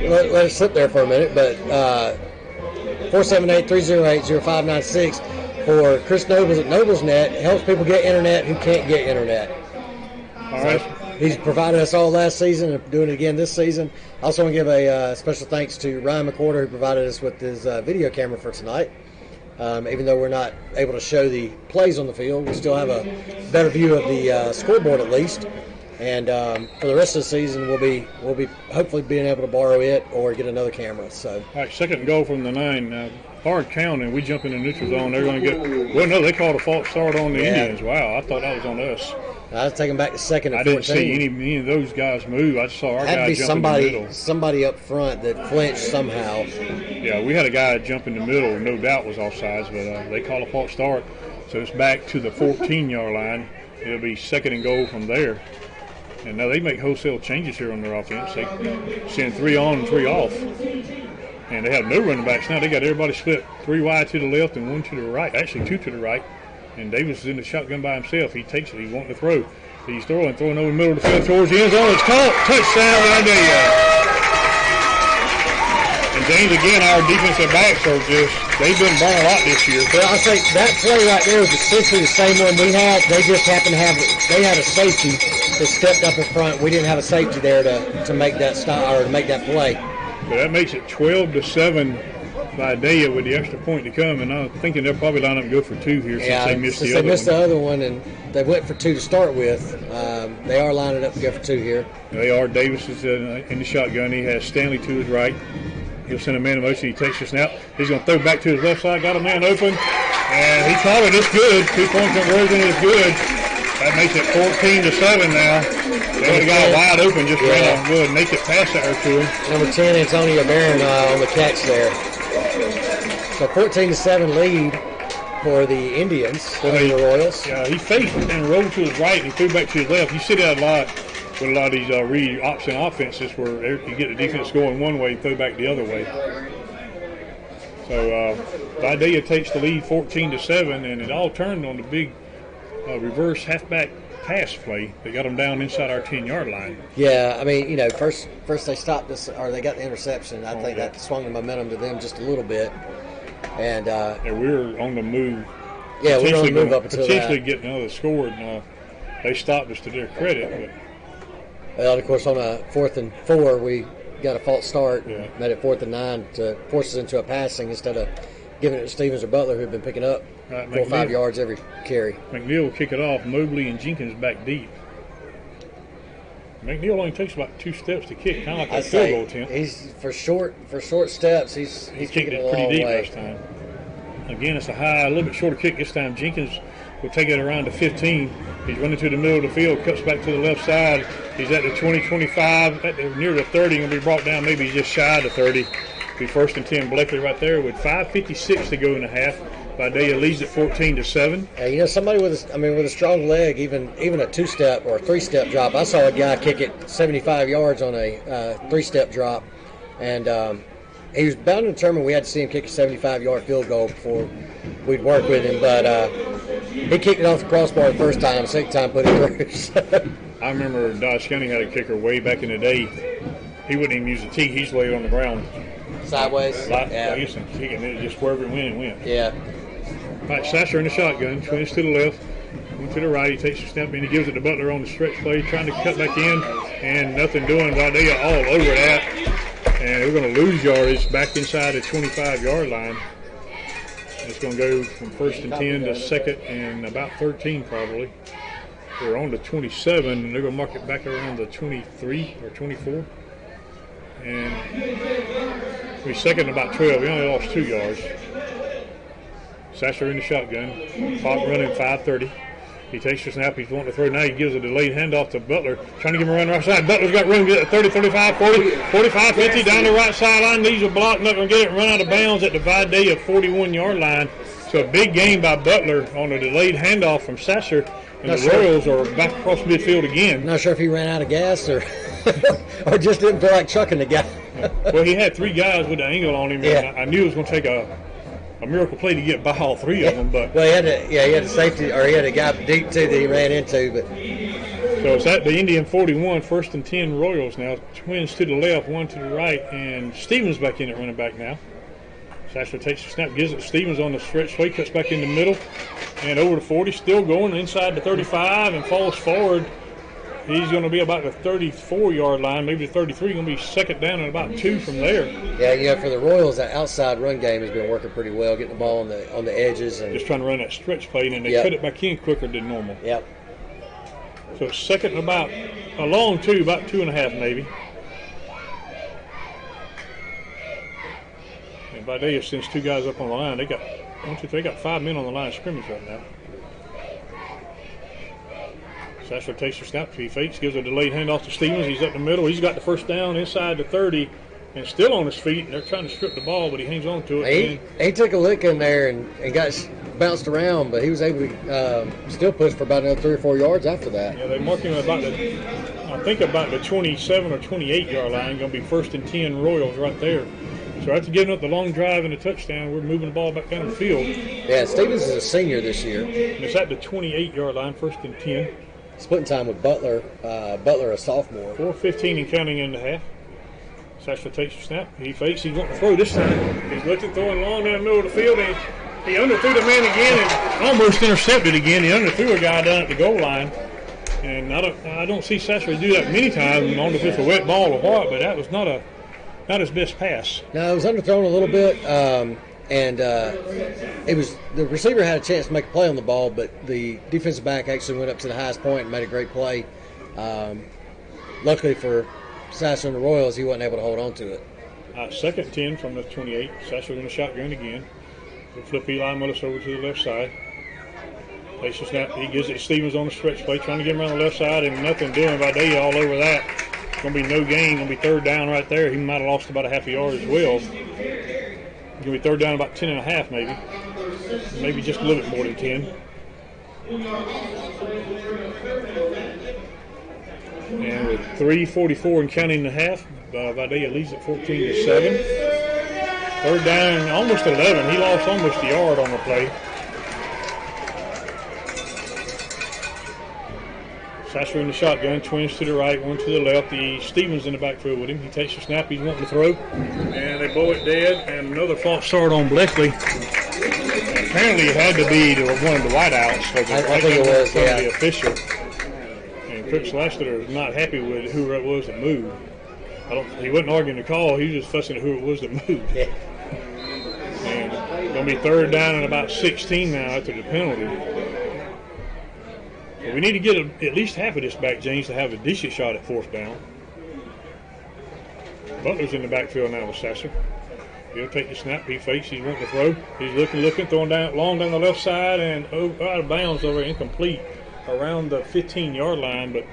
[SPEAKER 1] let it slip there for a minute, but 478-308-0596 for Chris Nobles at NoblesNet. It helps people get internet who can't get internet.
[SPEAKER 2] All right.
[SPEAKER 1] He's provided us all last season and doing it again this season. I also want to give a special thanks to Ryan McWhorter, who provided us with his video camera for tonight. Even though we're not able to show the plays on the field, we still have a better view of the scoreboard at least. And for the rest of the season, we'll be hopefully being able to borrow it or get another camera. So,
[SPEAKER 2] all right, 2nd and goal from the 9 now. hard count and we jump in the neutral zone, they're going to get. Well, no, they called a false start on the Indians. Wow, I thought that was on us.
[SPEAKER 1] I was taking back to second and
[SPEAKER 2] I
[SPEAKER 1] 14.
[SPEAKER 2] didn't see any of those guys move. I just saw our guy jump in the middle.
[SPEAKER 1] Somebody up front that flinched somehow.
[SPEAKER 2] Yeah, we had a guy jump in the middle, no doubt was offsides, but they call a false start. So it's back to the 14-yard line. It'll be second and goal from there. And now they make wholesale changes here on their offense. They send 3 on and 3 off. And they have no running backs now. They got everybody split 3 wide to the left and 1 to the right. Actually, 2 to the right. And Davis is in the shotgun by himself. He takes it. He's wanting to throw. He's throwing over the middle of the field towards the end zone. It's caught. Touchdown, Vidalia. And James, again, our defensive backs are they've been burned a lot this year.
[SPEAKER 1] Well, I think that play right there was essentially the same one we had. They just happened to they had a safety that stepped up in front. We didn't have a safety there to make that stop or to make that play.
[SPEAKER 2] So that makes it 12-7 Vidalia with the extra point to come, and I'm thinking they'll probably line up and go for 2 here since they missed the
[SPEAKER 1] other one, and they went for 2 to start with. They are lining up to go for 2 here.
[SPEAKER 2] They are. Davis is in the shotgun. He has Stanley to his right. He'll send a man in motion. He takes the snap. He's going to throw back to his left side. Got a man open, and he caught it. It's good. 2-point conversion is good. That makes it 14-7 now. The guy wide open just ran on good. Make it pass there to him.
[SPEAKER 1] Number 10, Antonio Barron on the catch there. So 14-7 lead for the Indians, for the Royals.
[SPEAKER 2] Yeah, he faked and rolled to his right and he threw back to his left. You see that a lot with a lot of these read option offenses where you get the defense going one way and throw back the other way. So Vidalia takes the lead 14-7, and it all turned on the big reverse halfback pass play that got them down inside our 10-yard line.
[SPEAKER 1] Yeah, I mean, first they stopped this, or they got the interception. I think that swung the momentum to them just a little bit. And
[SPEAKER 2] we were on the move.
[SPEAKER 1] Yeah, we were on the move up until
[SPEAKER 2] potentially getting another score, and they stopped us to their credit. But
[SPEAKER 1] well, of course, on a 4th and 4, we got a false start. Yeah. Made it 4th and 9 to force us into a passing instead of giving it to Stevens or Butler, who've been picking up 4 or 5 yards every carry.
[SPEAKER 2] McNeil will kick it off. Mobley and Jenkins back deep. McNeil only takes about 2 steps to kick, kind of like a field goal attempt.
[SPEAKER 1] He's for short steps. He's
[SPEAKER 2] kicked it pretty deep last time. Again, it's a little bit shorter kick this time. Jenkins will take it around to 15. He's running to the middle of the field, cuts back to the left side. He's at the 20, 25, near the 30. Going to be brought down maybe just shy of the 30. Be 1st and 10. Bleckley right there with 5:56 to go in the half. Vidalia leads at 14-7.
[SPEAKER 1] Yeah, somebody with a strong leg, even a 2-step or a 3-step drop. I saw a guy kick it 75 yards on a 3-step drop, and he was bound and determined we had to see him kick a 75-yard field goal before we'd work with him. But he kicked it off the crossbar the first time, second time put it through.
[SPEAKER 2] I remember Dodge County had a kicker way back in the day. He wouldn't even use the tee. He's laid on the ground.
[SPEAKER 1] Sideways?
[SPEAKER 2] Yeah. Kicking it just wherever it went.
[SPEAKER 1] Yeah.
[SPEAKER 2] All right, Sasser in the shotgun, twins to the left, one to the right. He takes a step in, he gives it to Butler on the stretch play, trying to cut back in, and nothing doing. Vidalia all over that, and we're going to lose yardage back inside the 25-yard line. It's going to go from 1st and 10 to 2nd and about 13 probably. We're on to 27, and they're going to mark it back around the 23 or 24. And we're 2nd and about 12. We only lost 2 yards. Sasser in the shotgun. Clock running 5:30. He takes the snap. He's wanting to throw. Now he gives a delayed handoff to Butler. Trying to give him a run right side. Butler's got room to get 30, 35, 40, 45, 50 down the right sideline. These are blocked. Not going to get it. Run out of bounds at the Vidalia 41-yard line. So a big gain by Butler on a delayed handoff from Sasser. And the Royals are back across midfield again.
[SPEAKER 1] Not sure if he ran out of gas or or just didn't feel like chucking the guy.
[SPEAKER 2] Well, he had 3 guys with the angle on him. Yeah. And I knew it was going to take a miracle play to get by all 3 of them, but
[SPEAKER 1] well, he had a safety, or he had a guy deep too that he ran into. But
[SPEAKER 2] so it's at the Indian 41, 1st and 10 Royals now. Twins to the left, 1 to the right, and Stevens back in at running back now. Sasser takes the snap, gives it to Stevens on the stretch play, cuts back in the middle, and over to 40, still going inside the 35 and falls forward. He's going to be about the 34-yard line, maybe the 33. Going to be 2nd down and about 2 from there.
[SPEAKER 1] Yeah, for the Royals, that outside run game has been working pretty well, getting the ball on the edges and
[SPEAKER 2] just trying to run that stretch play, and they cut it back in quicker than normal.
[SPEAKER 1] Yep.
[SPEAKER 2] So it's 2nd and about a long 2, about 2.5 maybe. And Vidalia sends 2 guys up on the line. They got 5 men on the line of scrimmage right now. Sasser takes the snap. He fakes, gives a delayed handoff to Stevens. He's up the middle. He's got the first down inside the 30 and still on his feet. And they're trying to strip the ball, but he hangs on to it.
[SPEAKER 1] He took a lick in there and got bounced around, but he was able to still push for about another 3 or 4 yards after that.
[SPEAKER 2] Yeah, they mark him about the 27 or 28 yard line. Going to be 1st and 10 Royals right there. So after giving up the long drive and the touchdown, we're moving the ball back down the field.
[SPEAKER 1] Yeah, Stevens is a senior this year.
[SPEAKER 2] And it's at the 28 yard line, 1st and 10.
[SPEAKER 1] Splitting time with Butler. Butler, a sophomore.
[SPEAKER 2] 4:15 and counting in the half. Sasser takes the snap. He fakes. He's going to throw this time. He's looking, throwing long down the middle of the field. And he underthrew the man again and almost intercepted again. He underthrew a guy down at the goal line. And I don't see Sasser do that many times. I don't know if it's a wet ball or what, but that was not his best pass.
[SPEAKER 1] No, it was underthrown a little bit. It was the receiver had a chance to make a play on the ball, but the defensive back actually went up to the highest point and made a great play. Luckily for Sasser and the Royals, he wasn't able to hold on to it.
[SPEAKER 2] 2nd and 10 from the 28. Sasser in the shotgun again. He'll flip Eli Mullis over to the left side. Takes the snap. He gives it to Stevens on the stretch play, trying to get him around the left side, and nothing doing. Vidalia all over that. It's going to be no gain. Going to be 3rd down right there. He might have lost about a half a yard as well. It's going to be 3rd down about 10 and a half maybe. Maybe just a little bit more than 10. And with 3:44 and counting the half, Vidalia leads at 14-7. 3rd down, almost 11. He lost almost a yard on the play. Sasser in the shotgun, twins to the right, one to the left. The Stevens in the backfield with him. He takes the snap. He's wanting to throw. And they blow it dead. And another false start on Bleckley. Apparently it had to be one of the wideouts.
[SPEAKER 1] I think it was, yeah.
[SPEAKER 2] The official. And Coach Lassiter was not happy with who it was that moved. He wasn't arguing the call. He was just fussing at who it was that moved.
[SPEAKER 1] Yeah.
[SPEAKER 2] And going to be 3rd down and about 16 now after the penalty. But we need to get at least half of this back, James, to have a decent shot at 4th down. Butler's in the backfield now with Sasser. He'll take the snap. He fakes. He's wanting to throw. He's looking, throwing long down the left side and out of bounds over incomplete around the 15-yard line. But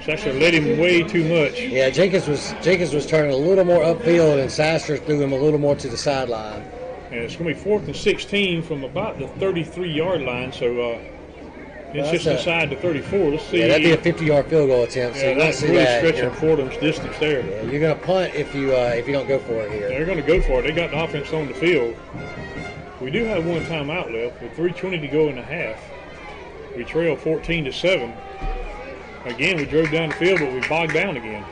[SPEAKER 2] Sasser led him way too much.
[SPEAKER 1] Yeah, Jenkins was turning a little more upfield, and Sasser threw him a little more to the sideline.
[SPEAKER 2] And it's going to be 4th and 16 from about the 33-yard line. So it's just inside the 34. Let's see.
[SPEAKER 1] Yeah, that'd be a 50-yard field goal attempt. So
[SPEAKER 2] yeah,
[SPEAKER 1] you
[SPEAKER 2] that's
[SPEAKER 1] see
[SPEAKER 2] really
[SPEAKER 1] that,
[SPEAKER 2] stretching Fordham's distance there.
[SPEAKER 1] Yeah, you're going to punt if you don't go for it here.
[SPEAKER 2] They're going to go for it. They got the offense on the field. We do have one timeout left with 3:20 to go in the half. We trail 14-7. Again, we drove down the field, but we bogged down again.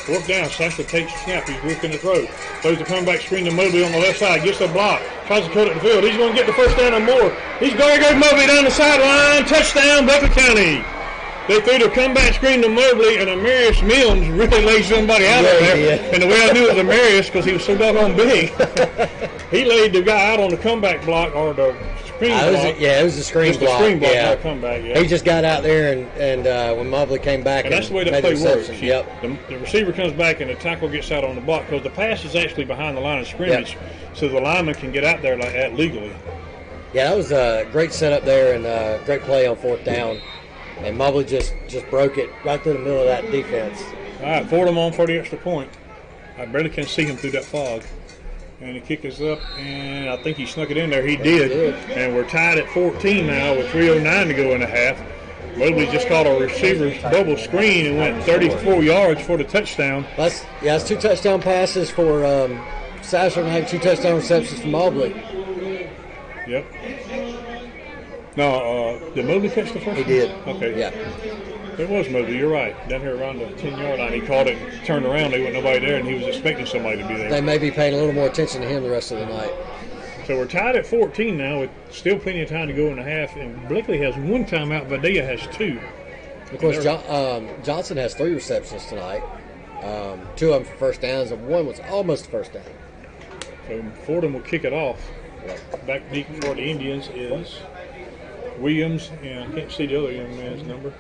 [SPEAKER 2] 4th down, Sasser takes the snap. He's looking to throw. Throws the comeback screen to Mobley on the left side. Gets the block. Tries to cut it the field. He's going to get the 1st down and more. He's going to go Mobley down the sideline. Touchdown, Bleckley County. They threw the comeback screen to Mobley, and Amarius Mills really laid somebody out there.
[SPEAKER 1] Yeah.
[SPEAKER 2] And the way I knew it was Amarius because he was so doggone big. He laid the guy out on the comeback block or the screen block.
[SPEAKER 1] It was a screen block.
[SPEAKER 2] Screen block,
[SPEAKER 1] yeah.
[SPEAKER 2] not comeback. Yeah.
[SPEAKER 1] He just got out there, and when Mobley came back,
[SPEAKER 2] and that's the way that
[SPEAKER 1] made
[SPEAKER 2] play
[SPEAKER 1] the
[SPEAKER 2] works.
[SPEAKER 1] Yep.
[SPEAKER 2] The receiver comes back, and the tackle gets out on the block because the pass is actually behind the line of scrimmage, so the lineman can get out there like that legally.
[SPEAKER 1] Yeah, that was a great setup there and a great play on 4th down. And Mobley just broke it right through the middle of that defense.
[SPEAKER 2] All right, Fordham on for the extra point. I barely can see him through that fog. And the kick is up, and I think he snuck it in there. He did. And we're tied at 14 now with 3:09 to go in the half. Mobley just caught a receiver's double screen and went 34 yards for the touchdown.
[SPEAKER 1] That's 2 touchdown passes for Sasser, and had 2 touchdown receptions for Mobley.
[SPEAKER 2] Yep. No, did Mobley catch the first?
[SPEAKER 1] He did.
[SPEAKER 2] Okay.
[SPEAKER 1] Yeah.
[SPEAKER 2] It was Mobley. You're right. Down here around the 10-yard line, he caught it, turned around, there wasn't nobody there, and he was expecting somebody to be there.
[SPEAKER 1] They may be paying a little more attention to him the rest of the night.
[SPEAKER 2] So we're tied at 14 now with still plenty of time to go in the half, and Bleckley has 1 timeout. Vidalia has 2.
[SPEAKER 1] Of course, Johnson has 3 receptions tonight. 2 of them for 1st downs, and 1 was almost a 1st down.
[SPEAKER 2] So Fordham will kick it off. Back deep for the Indians is Williams, and I can't see the other young man's number.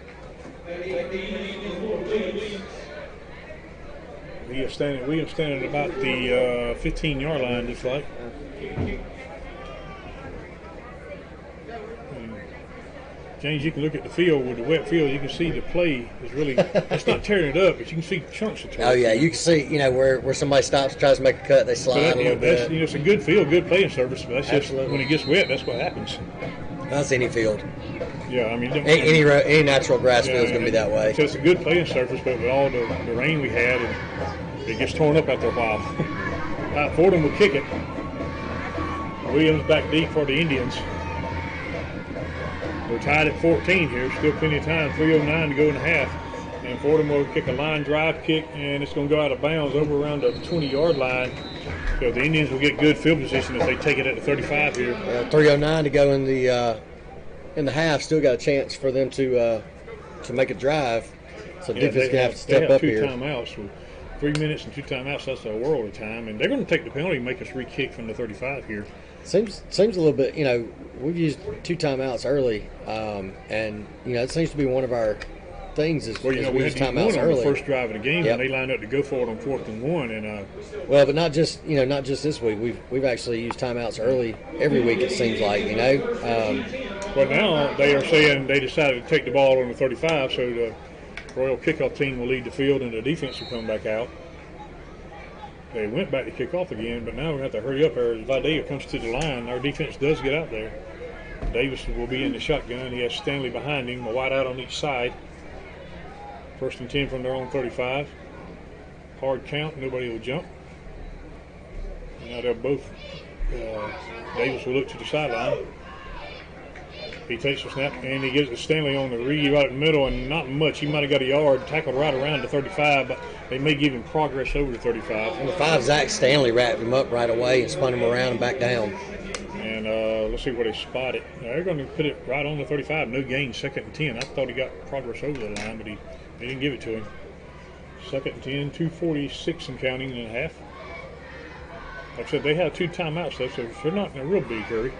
[SPEAKER 2] Williams standing at about the 15-yard line, looks like. James, you can look at the field with the wet field. You can see the play is really, it's not tearing it up, but you can see chunks of it.
[SPEAKER 1] Oh, yeah. You can see, where somebody stops, tries to make a cut, they slide a little bit.
[SPEAKER 2] It's a good field, good playing surface, but that's just when it gets wet, that's what happens.
[SPEAKER 1] That's any field.
[SPEAKER 2] Yeah, I mean,
[SPEAKER 1] any natural grass field is going to be that way.
[SPEAKER 2] So it's a good playing surface, but with all the rain we had, it gets torn up after a while. Fordham will kick it. Williams back deep for the Indians. We're tied at 14 here, still plenty of time, 3:09 to go in the half. And Fordham will kick a line drive kick, and it's going to go out of bounds over around the 20-yard line. So the Indians will get good field position if they take it at the 35 here.
[SPEAKER 1] 3:09 to go in the half. Still got a chance for them to make a drive. So defense going to have to step up here.
[SPEAKER 2] They have 2 timeouts. So 3 minutes and 2 timeouts, that's a world of time. And they're going to take the penalty and make us re-kick from the 35 here.
[SPEAKER 1] Seems a little bit, we've used 2 timeouts early, and, it seems to be one of our things is we use timeouts early.
[SPEAKER 2] On the first drive of the game, and they lined up to go for it on 4th and 1. And
[SPEAKER 1] well, but not just this week. We've actually used timeouts early every week. It seems like,
[SPEAKER 2] Well, now they are saying they decided to take the ball on the 35, so the Royal kickoff team will lead the field, and the defense will come back out. They went back to kick off again, but now we're going to have to hurry up. As Vidalia comes to the line, our defense does get out there. Davis will be in the shotgun. He has Stanley behind him, a wide out on each side. 1st and 10 from their own 35. Hard count, nobody will jump. Now they're both, Davis will look to the sideline. He takes the snap, and he gives it to Stanley on the read right in the middle, and not much. He might have got a yard, tackled right around the 35, but they may give him progress over the 35.
[SPEAKER 1] On the 5, Zach Stanley wrapped him up right away and spun him around and back down.
[SPEAKER 2] And let's see where they spot it. Now, they're going to put it right on the 35. No gain, 2nd and 10. I thought he got progress over the line, but he didn't give it to him. 2nd and 10, 2:46 and counting in a half. Like I said, they have 2 timeouts, though, so they're not in a real big hurry.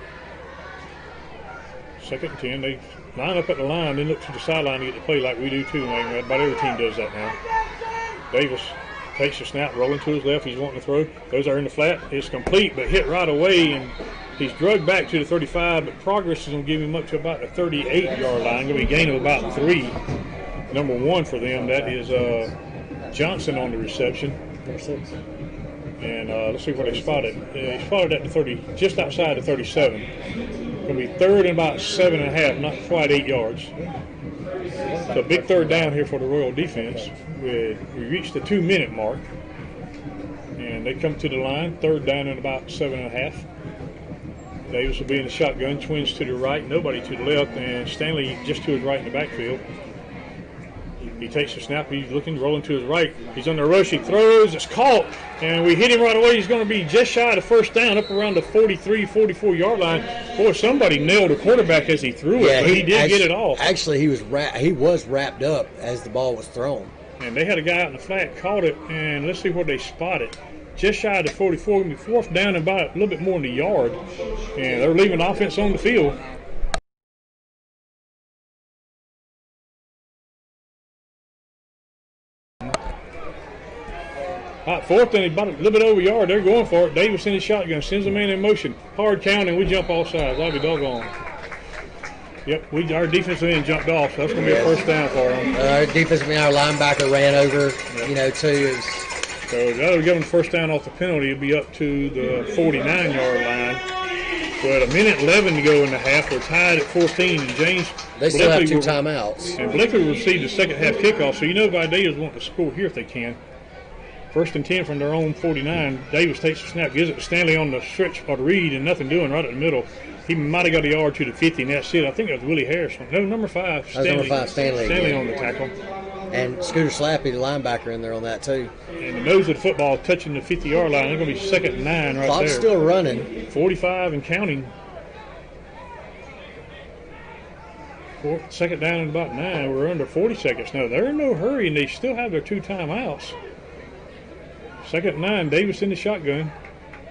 [SPEAKER 2] 2nd and 10. They line up at the line, then look to the sideline to get the play like we do too. About every team does that now. Davis takes the snap, rolling to his left. He's wanting to throw. Those are in the flat. It's complete, but hit right away, and he's drugged back to the 35, but progress is going to give him up to about the 38-yard line. Going to be a gain of about 3. Number 1 for them, that is Johnson on the reception.
[SPEAKER 1] Number 6. And
[SPEAKER 2] let's see where they spotted. He spotted at the 30, just outside the 37. Going to be 3rd and about 7.5, not quite 8 yards. So a big 3rd down here for the Royal defense. We reached the 2-minute mark, and they come to the line. 3rd down and about 7.5. Davis will be in the shotgun. Twins to the right, nobody to the left, and Stanley just to his right in the backfield. He takes the snap. He's looking, rolling to his right. He's on the rush. He throws. It's caught. And we hit him right away. He's going to be just shy of the 1st down, up around the 43, 44-yard line. Boy, somebody nailed the quarterback as he threw it, but he did get it off.
[SPEAKER 1] Actually, he was wrapped up as the ball was thrown.
[SPEAKER 2] And they had a guy out in the flat, caught it, and let's see where they spot it. Just shy of the 44, going to be 4th down and about a little bit more than a yard. And they're leaving the offense on the field. All right, 4th and about a little bit over a yard. They're going for it. Davis in his shotgun, sends a man in motion. Hard count, and we jump off sides. I'll be doggone. Yep, our defensive end jumped off, so that's going to be a 1st down for them.
[SPEAKER 1] Our defensive end, our linebacker ran over, too.
[SPEAKER 2] So that'll give them 1st down off the penalty. It'll be up to the 49-yard line. But a minute 11 to go in the half. We're tied at 14, and James.
[SPEAKER 1] They still have 2 timeouts.
[SPEAKER 2] And Bleckley will receive the 2nd half kickoff, so Vidalia's wanting to score here if they can. 1st and 10 from their own 49. Davis takes the snap, gives it to Stanley on the stretch or the read, and nothing doing right in the middle. He might have got a yard to the 50, and that's it. I think that was Willie Harris. No, number 5, Stanley.
[SPEAKER 1] Number 5, Stanley.
[SPEAKER 2] Stanley on the tackle.
[SPEAKER 1] And Scooter Slappy, the linebacker, in there on that, too.
[SPEAKER 2] And the nose of the football touching the 50-yard line. They're going to be 2nd and 9 right
[SPEAKER 1] Clock's
[SPEAKER 2] there.
[SPEAKER 1] Still running.
[SPEAKER 2] 45 and counting. 2nd down and about 9. We're under 40 seconds now. They're in no hurry, and they still have their 2 timeouts. 2nd and 9, Davis in the shotgun.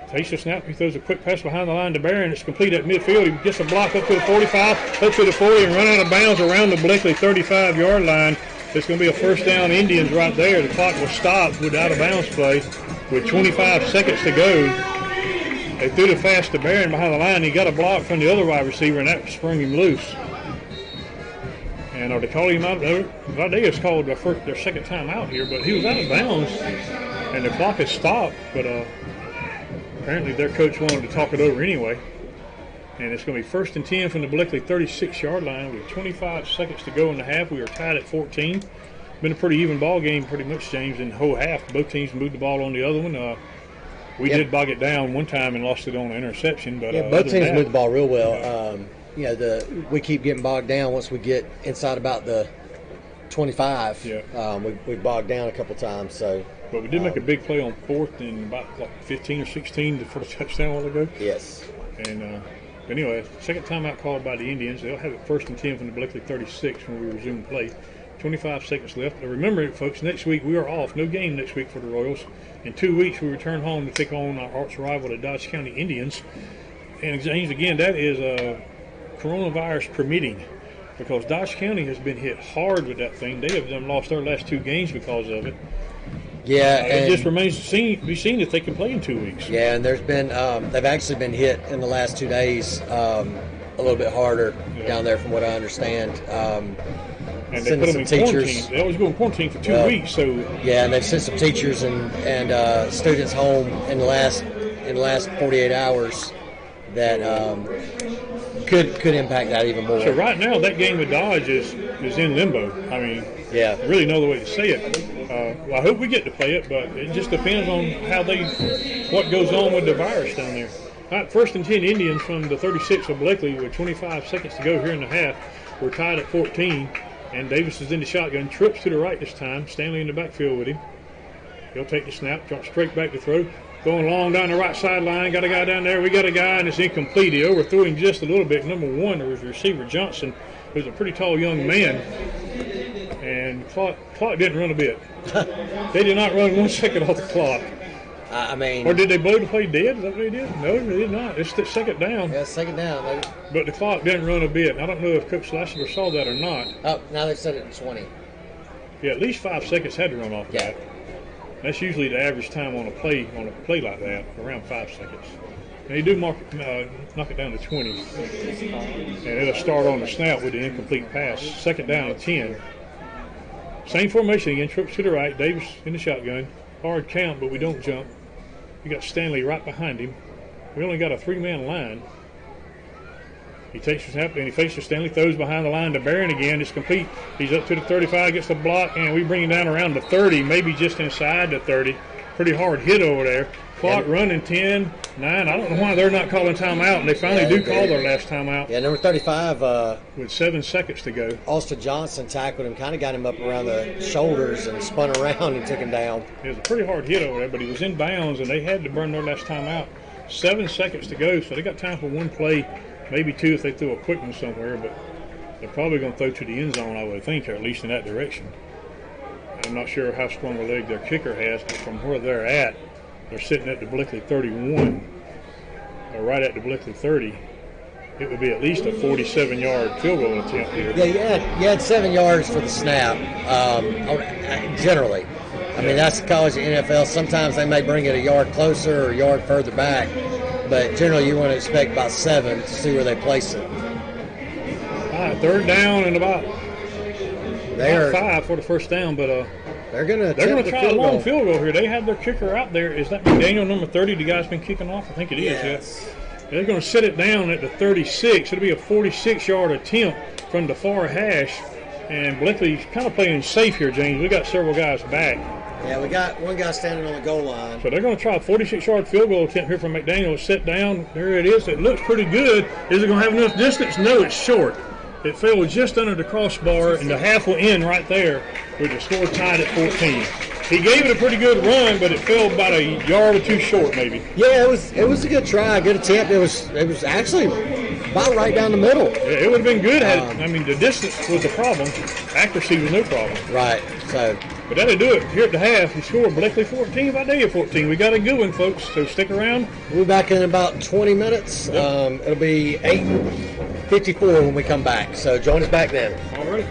[SPEAKER 2] Takes the snap. He throws a quick pass behind the line to Barron. It's complete at midfield. He gets a block up to the 45, up to the 40, and run out of bounds around the Bleckley 35-yard line. It's going to be a first down Indians right there. The clock will stop with out of bounds play with 25 seconds to go. They threw the pass to Barron behind the line. He got a block from the other wide receiver, and that sprung him loose. And they called him out. Vidalia's called their second time out here, but he was out of bounds, and the clock has stopped. But apparently their coach wanted to talk it over anyway. And it's going to be first and 10 from the Bleckley 36-yard line with 25 seconds to go in the half. We are tied at 14. Been a pretty even ball game pretty much, James, in the whole half. Both teams moved the ball on the other one. We did bog it down one time and lost it on an interception. But
[SPEAKER 1] both teams moved the ball real well. We keep getting bogged down once we get inside about the 25. We bogged down a couple times.
[SPEAKER 2] But we did make a big play on fourth and about 15 or 16 for the touchdown a while ago.
[SPEAKER 1] Yes.
[SPEAKER 2] And anyway, second timeout called by the Indians. They'll have it first and 10 from the Bleckley 36 when we resume play. 25 seconds left. Now remember, folks, next week we are off. No game next week for the Royals. In 2 weeks we return home to take on our arch rival, the Dodge County Indians. And James, again, that is coronavirus permitting, because Dodge County has been hit hard with that thing. They have lost their last 2 games because of it.
[SPEAKER 1] Yeah,
[SPEAKER 2] it just remains to be seen if they can play in 2 weeks.
[SPEAKER 1] Yeah, and there's been they've actually been hit in the last 2 days a little bit harder down there, from what I understand.
[SPEAKER 2] And they put them in quarantine. They always go in quarantine for 2 weeks. So
[SPEAKER 1] yeah, and they've sent some teachers and students home in the last 48 hours. That could impact that even more.
[SPEAKER 2] So right now, that game with Dodge is in limbo. I mean, really no other way to say it. I hope we get to play it, but it just depends on what goes on with the virus down there. All right, first and 10 Indians from the 36 of Bleckley with 25 seconds to go here in the half. We're tied at 14, and Davis is in the shotgun. Trips to the right this time. Stanley in the backfield with him. He'll take the snap, drop straight back to throw. Going long down the right sideline. Got a guy down there. We got a guy, and it's incomplete. He overthrew him just a little bit. Number 1, there was receiver Johnson, who's a pretty tall young man. And clock didn't run a bit. They did not run 1 second off the clock. Or did they blow the play dead? Is that what they did? No, they did not. It's the second down.
[SPEAKER 1] Yeah, second down.
[SPEAKER 2] But the clock didn't run a bit. I don't know if Coach Lassiter saw that or not.
[SPEAKER 1] Oh, now they've set it at 20.
[SPEAKER 2] Yeah, at least 5 seconds had to run off that. That's usually the average time on a play like that, around 5 seconds. And they do knock it down to 20. And it'll start on the snap with the incomplete pass. Second down and 10. Same formation again, trips to the right. Davis in the shotgun. Hard count, but we don't jump. We got Stanley right behind him. We only got a 3-man line. He takes the snap and he faces Stanley, throws behind the line to Barron again. It's complete. He's up to the 35, gets the block, and we bring him down around the 30, maybe just inside the 30. Pretty hard hit over there. Clock running 10, 9. I don't know why they're not calling timeout, and they finally do call their last timeout.
[SPEAKER 1] Yeah, number 35.
[SPEAKER 2] With 7 seconds to go.
[SPEAKER 1] Austin Johnson tackled him, kind of got him up around the shoulders and spun around and took him down.
[SPEAKER 2] It was a pretty hard hit over there, but he was in bounds, and they had to burn their last timeout. 7 seconds to go, so they got time for 1 play. Maybe 2 if they threw a quick one somewhere, but they're probably going to throw to the end zone, I would think, or at least in that direction. I'm not sure how strong a leg their kicker has, but from where they're at, they're sitting at the Bleckley 31, or right at the Bleckley 30. It would be at least a 47-yard field goal attempt here.
[SPEAKER 1] Yeah, you had 7 yards for the snap, generally. I mean, that's college and NFL. Sometimes they may bring it a yard closer or a yard further back, but generally you want to expect about 7 to see where they place it.
[SPEAKER 2] All right, third down and about 5 for the first down, but
[SPEAKER 1] they're going to
[SPEAKER 2] try a long field goal here. They have their kicker out there. Is that McDaniel, number 30, the guy's been kicking off? I think it is, yes. They're going to set it down at the 36. It'll be a 46-yard attempt from the far hash, and Bleckley's kind of playing safe here, James. We got several guys back.
[SPEAKER 1] Yeah, we got one guy standing on the goal line.
[SPEAKER 2] So they're going to try a 46-yard field goal attempt here from McDaniel. It's set down. There it is. It looks pretty good. Is it going to have enough distance? No, it's short. It fell just under the crossbar, and the half will end right there with the score tied at 14. He gave it a pretty good run, but it fell about a yard or 2 short, maybe.
[SPEAKER 1] Yeah, it was a good try, a good attempt. It was actually about right down the middle.
[SPEAKER 2] Yeah, it would have been good. The distance was the problem. Accuracy was no problem.
[SPEAKER 1] Right. So.
[SPEAKER 2] But that'll do it here at the half. We scored Bleckley 14, Vidalia 14. We got a good one, folks. So stick around.
[SPEAKER 1] We'll be back in about 20 minutes. Yep. It'll be 8:54 when we come back. So join us back then.
[SPEAKER 2] All right.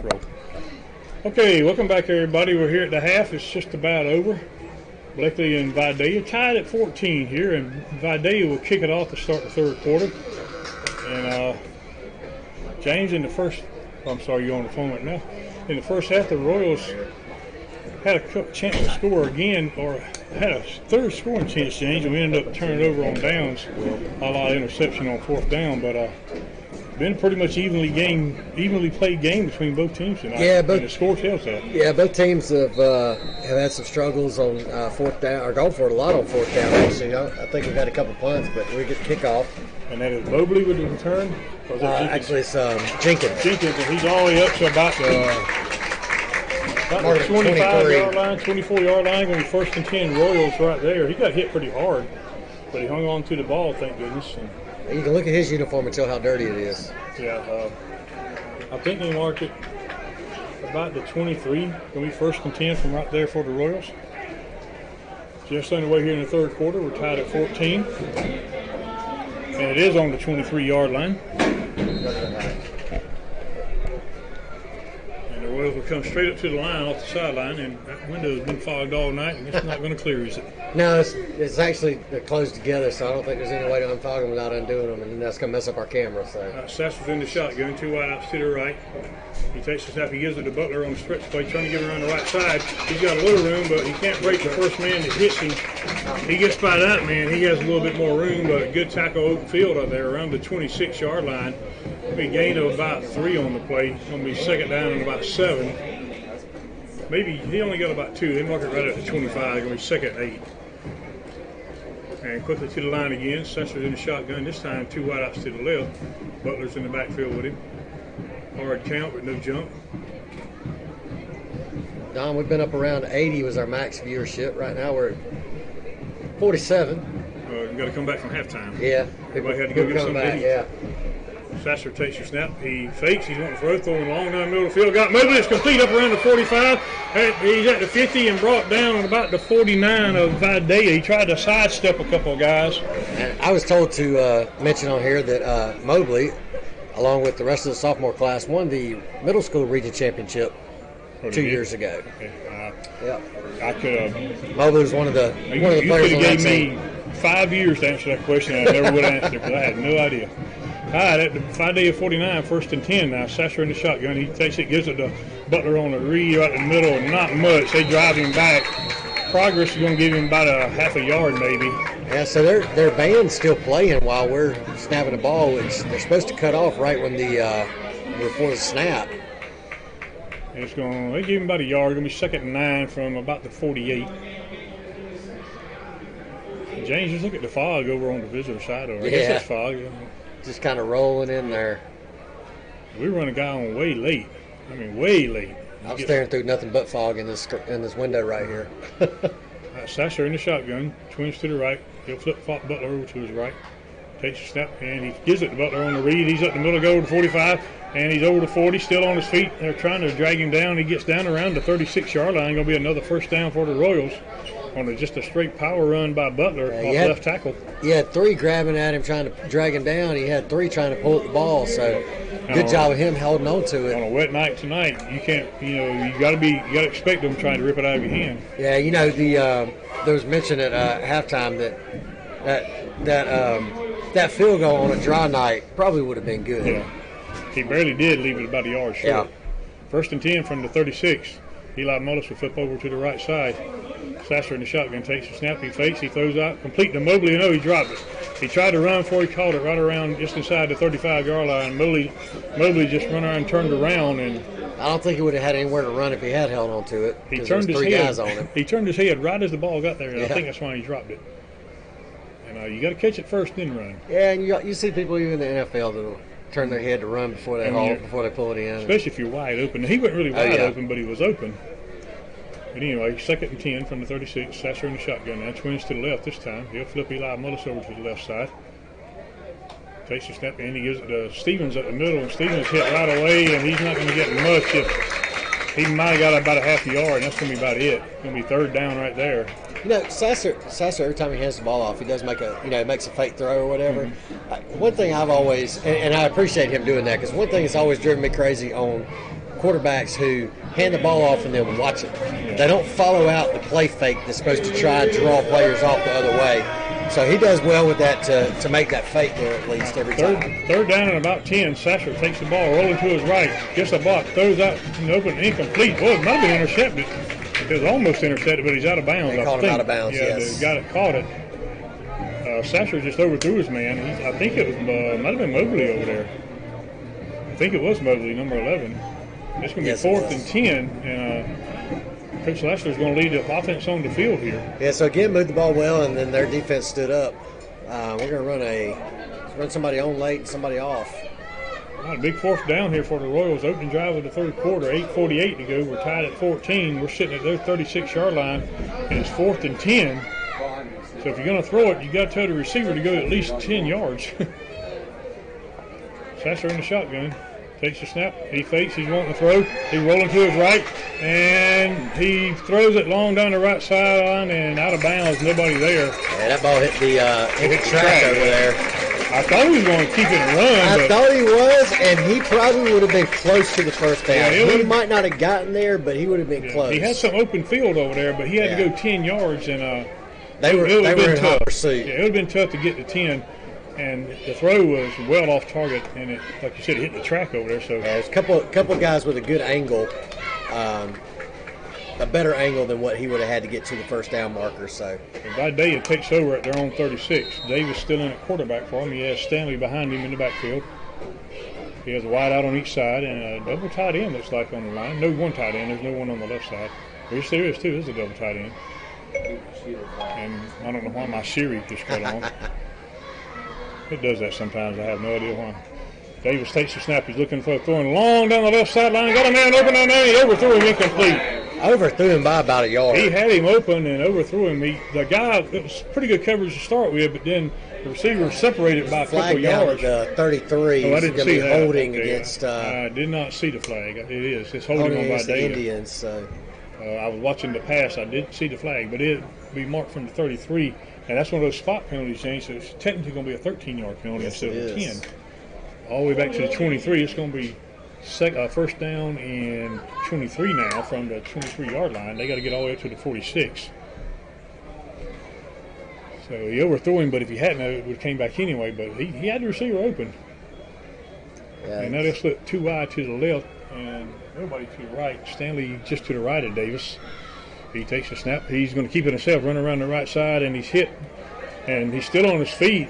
[SPEAKER 2] throw. Okay, welcome back, everybody. We're here at the half. It's just about over. Bleckley and Vidalia tied at 14 here, and Vidalia will kick it off to start the third quarter. And James, in the first, I'm sorry, you're on the phone right now. In the first half, the Royals had a chance to score again, or had a third scoring chance, James, and we ended up turning it over on downs, a lot of interception on fourth down, but been pretty much evenly played game between both teams tonight.
[SPEAKER 1] Yeah,
[SPEAKER 2] and the score tells that.
[SPEAKER 1] Yeah, both teams have had some struggles on fourth down, or gone for it a lot on fourth down. Actually, I think we've had a couple punts, but we get kickoff.
[SPEAKER 2] And that is Mobley with the return.
[SPEAKER 1] Actually, it's Jenkins.
[SPEAKER 2] Jenkins, and he's all the way up to about the 25-yard line, 24-yard line. Going to be first and 10. Royals right there. He got hit pretty hard, but he hung on to the ball, thank goodness. And
[SPEAKER 1] you can look at his uniform and tell how dirty it is.
[SPEAKER 2] Yeah, I think they marked it about the 23. Going to be first and 10 from right there for the Royals. Just underway here in the third quarter. We're tied at 14. And it is on the 23-yard line. And the Royals will come straight up to the line off the sideline, and that window's been fogged all night, and it's not going to clear, is it?
[SPEAKER 1] No, it's actually closed together, so I don't think there's any way to unfog them without undoing them, and that's going to mess up our camera. So
[SPEAKER 2] Sasser's in the shotgun, two wide outs to the right. He takes the snap, he gives it to Butler on the stretch play, trying to get around the right side. He's got a little room, but he can't break the first man that hits him. He gets by that man, he has a little bit more room, but a good tackle open field out there around the 26-yard line. It'll be a gain of about 3 on the play. It's going to be second down and about 7. Maybe he only got about 2. They mark it right at the 25. It's going to be second and 8. And quickly to the line again. Sasser's in the shotgun. This time, 2 wideouts to the left. Butler's in the backfield with him. Hard count with no jump.
[SPEAKER 1] Don, we've been up around 80 was our max viewership. Right now we're at 47.
[SPEAKER 2] We've got to come back from halftime.
[SPEAKER 1] Yeah.
[SPEAKER 2] Everybody had to go get something to eat.
[SPEAKER 1] Yeah.
[SPEAKER 2] Sasser takes your snap. He fakes. He's wanting to throw, throwing long down the middle of the field. Got Mobley. It's complete up around the 45. He's at the 50 and brought down at about the 49 of Vidalia. He tried to sidestep a couple of guys.
[SPEAKER 1] And I was told to mention on here that Mobley, along with the rest of the sophomore class, won the middle school region championship 2 years ago.
[SPEAKER 2] Okay.
[SPEAKER 1] Yeah.
[SPEAKER 2] I could have.
[SPEAKER 1] Mobley was one of the players on that team.
[SPEAKER 2] You could have gave me 5 years to answer that question. I never would have answered it because I had no idea. All right, at the Vidalia 49, first and 10 now. Sasser in the shotgun. He takes it, gives it to Butler on the read right in the middle. Not much. They drive him back. Progress is going to give him about a half a yard maybe.
[SPEAKER 1] Yeah, so their band's still playing while we're snapping the ball, which they're supposed to cut off right when before the snap.
[SPEAKER 2] It's going. They give him about a yard. It's going to be second and 9 from about the 48. James, just look at the fog over on the visitor side. I guess that's fog.
[SPEAKER 1] Just kind of rolling in there.
[SPEAKER 2] We run a guy on way late. I mean, way late.
[SPEAKER 1] I'm staring through nothing but fog in this window right here.
[SPEAKER 2] Sasser in the shotgun, twins to the right. He'll flip Butler over to his right. Takes a snap, and he gives it to Butler on the read. He's up the middle, go to 45, and he's over to 40, still on his feet. They're trying to drag him down. He gets down around the 36-yard line. Going to be another first down for the Royals on just a straight power run by Butler off left tackle.
[SPEAKER 1] He had 3 grabbing at him, trying to drag him down. He had 3 trying to pull up the ball. So good job of him holding on to it.
[SPEAKER 2] On a wet night tonight, you can't. You got to expect them trying to rip it out of your hand.
[SPEAKER 1] Yeah, there was mention at halftime that field goal on a dry night probably would have been good.
[SPEAKER 2] Yeah, he barely did leave it about a yard short.
[SPEAKER 1] Yeah.
[SPEAKER 2] First and 10 from the 36. Eli Mullis will flip over to the right side. Sasser in the shotgun takes the snap. He fakes. He throws out complete to Mobley. No, he dropped it. He tried to run for. He caught it right around just inside the 35-yard line. Mobley just run around and turned around, and
[SPEAKER 1] I don't think he would have had anywhere to run if he had held on to it.
[SPEAKER 2] He turned his
[SPEAKER 1] 3
[SPEAKER 2] head.
[SPEAKER 1] guys on him.
[SPEAKER 2] He turned his head right as the ball got there, and I think that's why he dropped it. And you got to catch it first, then run.
[SPEAKER 1] Yeah, and you see people even in the NFL that'll turn their head to run before they pull it in.
[SPEAKER 2] Especially if you're wide open. He wasn't really wide open, but he was open. But anyway, second and 10 from the 36. Sasser in the shotgun now. Twins to the left this time. He'll flip Eli Mullis over to the left side. Takes a step in. He gives it to Stevens at the middle. And Stevens hit right away, and he's not going to get much. He might have got about a half a yard, and that's going to be about it. It's going to be third down right there.
[SPEAKER 1] Sasser, every time he hands the ball off, he does makes a fake throw or whatever. One thing I've always, and I appreciate him doing that, because one thing that's always driven me crazy on quarterbacks who hand the ball off and then watch it. They don't follow out the play fake that's supposed to try and draw players off the other way. So he does well with that to make that fake there at least every time.
[SPEAKER 2] Third down and about 10. Sasser takes the ball, rolling to his right, gets a block, throws out in the open, incomplete. Well, it might have been intercepted. It was almost intercepted, but he's out of bounds.
[SPEAKER 1] They called him out of bounds,
[SPEAKER 2] yeah,
[SPEAKER 1] yes.
[SPEAKER 2] The guy that caught it. Sasser just overthrew his man. I think it was might have been Mobley over there. I think it was Mobley, number 11. It's going to be 4th and 10, and Coach Lashler's going to lead the offense on the field here.
[SPEAKER 1] Yeah, so again, moved the ball well, and then their defense stood up. We're going to run somebody on late and somebody off.
[SPEAKER 2] A big 4th down here for the Royals. Opening drive of the third quarter, 8:48 to go. We're tied at 14. We're sitting at their 36-yard line, and it's 4th and 10. So if you're going to throw it, you got to tell the receiver to go at least 10 yards. Sasser in the shotgun. Takes the snap. He fakes. He's wanting to throw. He's rolling to his right, and he throws it long down the right sideline and out of bounds. Nobody there.
[SPEAKER 1] Yeah, that ball hit the track over there.
[SPEAKER 2] I thought he was going to keep it and run.
[SPEAKER 1] I thought he was, and he probably would have been close to the first down.
[SPEAKER 2] Yeah,
[SPEAKER 1] he might not have gotten there, but he would have been close.
[SPEAKER 2] He had some open field over there, but he had to go 10 yards, and
[SPEAKER 1] they were in hot pursuit.
[SPEAKER 2] Yeah, it would have been tough to get to 10. And the throw was well off target, and it, like you said, it hit the track over there. So
[SPEAKER 1] there's a couple of guys with a good angle, a better angle than what he would have had to get to the first down marker. So
[SPEAKER 2] Vidalia takes over at their own 36. Davis still in at quarterback for him. He has Stanley behind him in the backfield. He has a wide out on each side and a double tight end looks like on the line. No one tight end. There's no one on the left side. Yes, there is too. There's a double tight end. And I don't know why my Siri just cut on. It does that sometimes. I have no idea why. Davis takes the snap. He's looking for a throwing long down the left sideline. Got a man open on there. He overthrew him incomplete.
[SPEAKER 1] Overthrew him by about a yard.
[SPEAKER 2] He had him open and overthrew him. The guy, it was pretty good coverage to start with, but then the receiver separated by a couple yards.
[SPEAKER 1] Flag down 33.
[SPEAKER 2] Oh, I didn't see that.
[SPEAKER 1] Holding against.
[SPEAKER 2] I did not see the flag. It is. It's holding on by
[SPEAKER 1] the Indians. So.
[SPEAKER 2] I was watching the pass. I didn't see the flag, but it be marked from the 33. And that's one of those spot penalties, James. So it's technically going to be a 13-yard penalty instead of a 10. All the way back to the 23. It's going to be first down and 23 now from the 23-yard line. They got to get all the way up to the 46. So he overthrew him, but if he hadn't, it would have came back anyway. But he had the receiver open. Yeah, and now they slip too wide to the left and nobody to the right. Stanley just to the right of Davis. He takes a snap. He's going to keep it himself, run around the right side, and he's hit. And he's still on his feet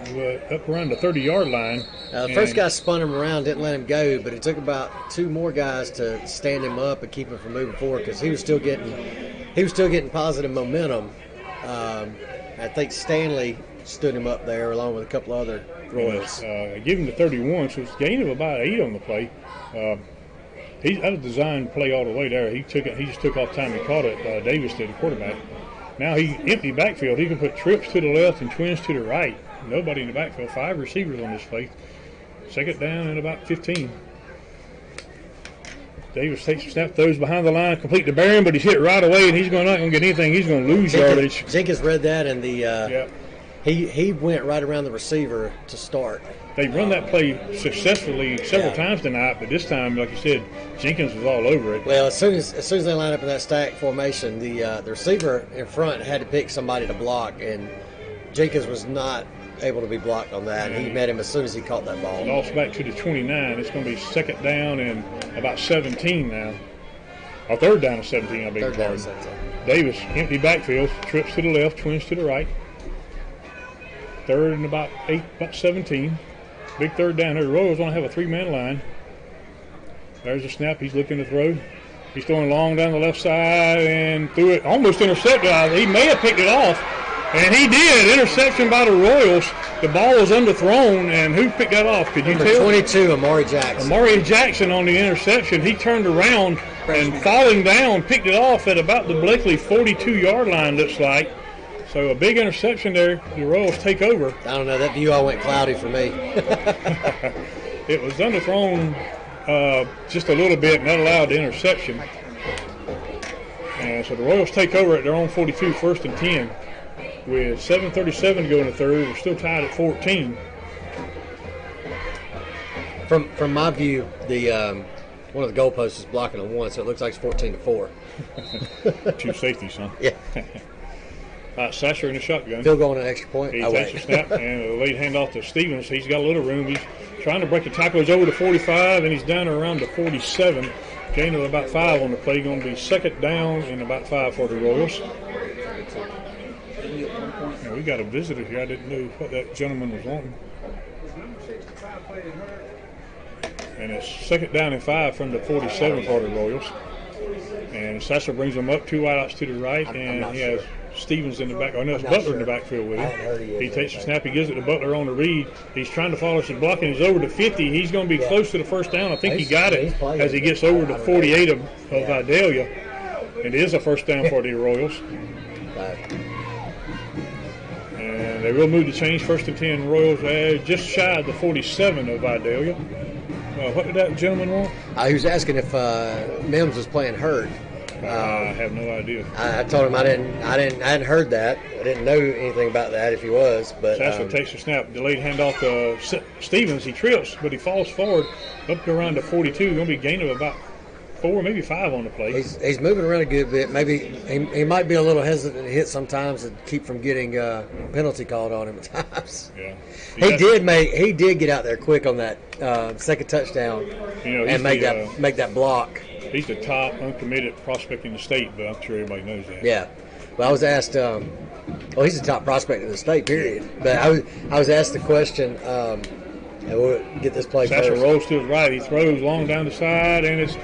[SPEAKER 2] up around the 30-yard line.
[SPEAKER 1] The first guy spun him around, didn't let him go, but it took about 2 more guys to stand him up and keep him from moving forward because he was still getting positive momentum. I think Stanley stood him up there along with a couple other Royals.
[SPEAKER 2] Give him the 31, so it's a gain of about 8 on the play. He's out of design play all the way there. He just took off time. He caught it. Davis did, the quarterback. Now he empty backfield. He can put trips to the left and twins to the right. Nobody in the backfield. 5 receivers on this play. Second down and about 15. Davis takes a snap, throws behind the line, complete to Barron, but he's hit right away, and he's not going to get anything. He's going to lose yardage.
[SPEAKER 1] Jenkins read that, and he went right around the receiver to start.
[SPEAKER 2] They run that play successfully several times tonight, but this time, like you said, Jenkins was all over it.
[SPEAKER 1] Well, as soon as they line up in that stack formation, the receiver in front had to pick somebody to block, and Jenkins was not able to be blocked on that. And he met him as soon as he caught that ball.
[SPEAKER 2] Lost back to the 29. It's going to be second down and about 17 now. Or third down and 17, I beg your pardon. Davis, empty backfield, trips to the left, twins to the right. Third and about 17. Big third down here. The Royals want to have a 3-man line. There's a snap. He's looking to throw. He's throwing long down the left side and threw it. Almost intercepted. He may have picked it off. And he did. Interception by the Royals. The ball was underthrown. And who picked that off? Could you tell?
[SPEAKER 1] Number 22, Amari Jackson.
[SPEAKER 2] Amari Jackson on the interception. He turned around and falling down, picked it off at about the Bleckley 42-yard line, looks like. So a big interception there. The Royals take over.
[SPEAKER 1] I don't know. That view all went cloudy for me.
[SPEAKER 2] It was underthrown just a little bit, and that allowed the interception. And so the Royals take over at their own 42, first and 10. With 7:37 to go in the third, we're still tied at 14.
[SPEAKER 1] From my view, the one of the goalposts is blocking on one, so it looks like it's 14-4.
[SPEAKER 2] 2 safeties, huh?
[SPEAKER 1] Yeah.
[SPEAKER 2] Sasser in the shotgun.
[SPEAKER 1] Still going an extra point.
[SPEAKER 2] He takes a snap and a late handoff to Stevens. He's got a little room. He's trying to break the tackle. He's over to 45, and he's down around to 47. Gain of about 5 on the play. Going to be second down and about 5 for the Royals. Now, we got a visitor here. I didn't know what that gentleman was wanting. And it's second down and 5 from the 47 for the Royals. And Sasser brings them up, 2 wideouts to the right, and he has Stevens in the back. Oh, no, it's Butler in the backfield with him. He takes the snap. He gives it to Butler on the read. He's trying to follow some blocking. He's over to 50. He's going to be close to the first down. I think he got it as he gets over to 48 of Vidalia. It is a first down for the Royals. And they will move the change. First and 10 Royals just shy of the 47 of Vidalia. What did that gentleman want?
[SPEAKER 1] He was asking if Mims was playing hurt.
[SPEAKER 2] I have no idea.
[SPEAKER 1] I told him I hadn't heard that. I didn't know anything about that if he was. But
[SPEAKER 2] Sasser takes a snap, delayed handoff to Stevens. He trips, but he falls forward up to around the 42. Going to be a gain of about 4, maybe 5 on the play.
[SPEAKER 1] He's moving around a good bit. Maybe he might be a little hesitant to hit sometimes and keep from getting penalty called on him at times.
[SPEAKER 2] Yeah,
[SPEAKER 1] he did get out there quick on that second touchdown and make that block.
[SPEAKER 2] He's the top uncommitted prospect in the state, but I'm sure everybody knows that.
[SPEAKER 1] Yeah. Well, I was asked. He's the top prospect in the state, period. But I was asked the question. And we'll get this play
[SPEAKER 2] Sasser
[SPEAKER 1] first.
[SPEAKER 2] rolls to his right. He throws long down the side, and it's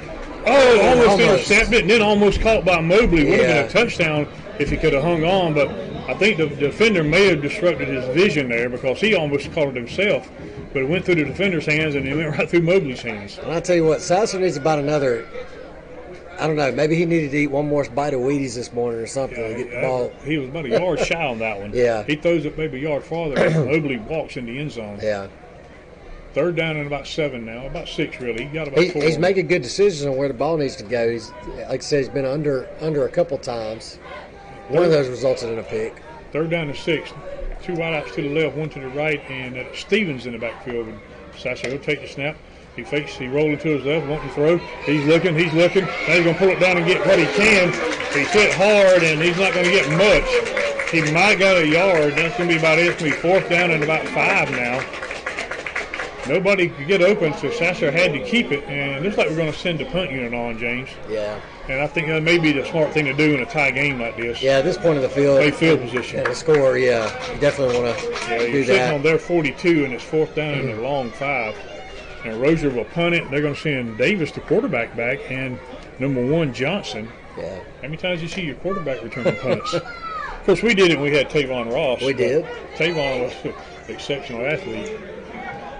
[SPEAKER 2] almost intercepted, and then almost caught by Mobley. Would have been a touchdown if he could have hung on, but I think the defender may have disrupted his vision there because he almost caught it himself. But it went through the defender's hands, and it went right through Mobley's hands.
[SPEAKER 1] And I'll tell you what, Sasser needs about another, I don't know, maybe he needed to eat one more bite of Wheaties this morning or something to get the ball.
[SPEAKER 2] He was about a yard shy on that one.
[SPEAKER 1] Yeah.
[SPEAKER 2] He throws it maybe a yard farther, and Mobley walks in the end zone.
[SPEAKER 1] Yeah.
[SPEAKER 2] Third down and about 7 now, about 6 really. He got about 4.
[SPEAKER 1] He's making good decisions on where the ball needs to go. He's, like I said, he's been under a couple times. One of those resulted in a pick.
[SPEAKER 2] Third down and 6. 2 wideouts to the left, 1 to the right, and Stevens in the backfield. Sasser will take the snap. He fakes, he rolling to his left, wanting to throw. He's looking. Now he's going to pull it down and get what he can. He's hit hard, and he's not going to get much. He might got a yard. That's going to be about it. It's going to be 4th down and about 5 now. Nobody could get open, so Sasser had to keep it. And it looks like we're going to send the punt unit on, James.
[SPEAKER 1] Yeah.
[SPEAKER 2] And I think that may be the smart thing to do in a tie game like this.
[SPEAKER 1] Yeah, at this point of the field.
[SPEAKER 2] Play field position.
[SPEAKER 1] And the score, yeah. You definitely want to do that.
[SPEAKER 2] You're sitting on their 42, and it's 4th down and a long 5. And Rozier will punt it. They're going to send Davis, the quarterback, back, and number 1, Johnson.
[SPEAKER 1] Yeah.
[SPEAKER 2] How many times you see your quarterback returning punts? Of course, we did it when we had Tavon Ross.
[SPEAKER 1] We did.
[SPEAKER 2] Tavon was an exceptional athlete.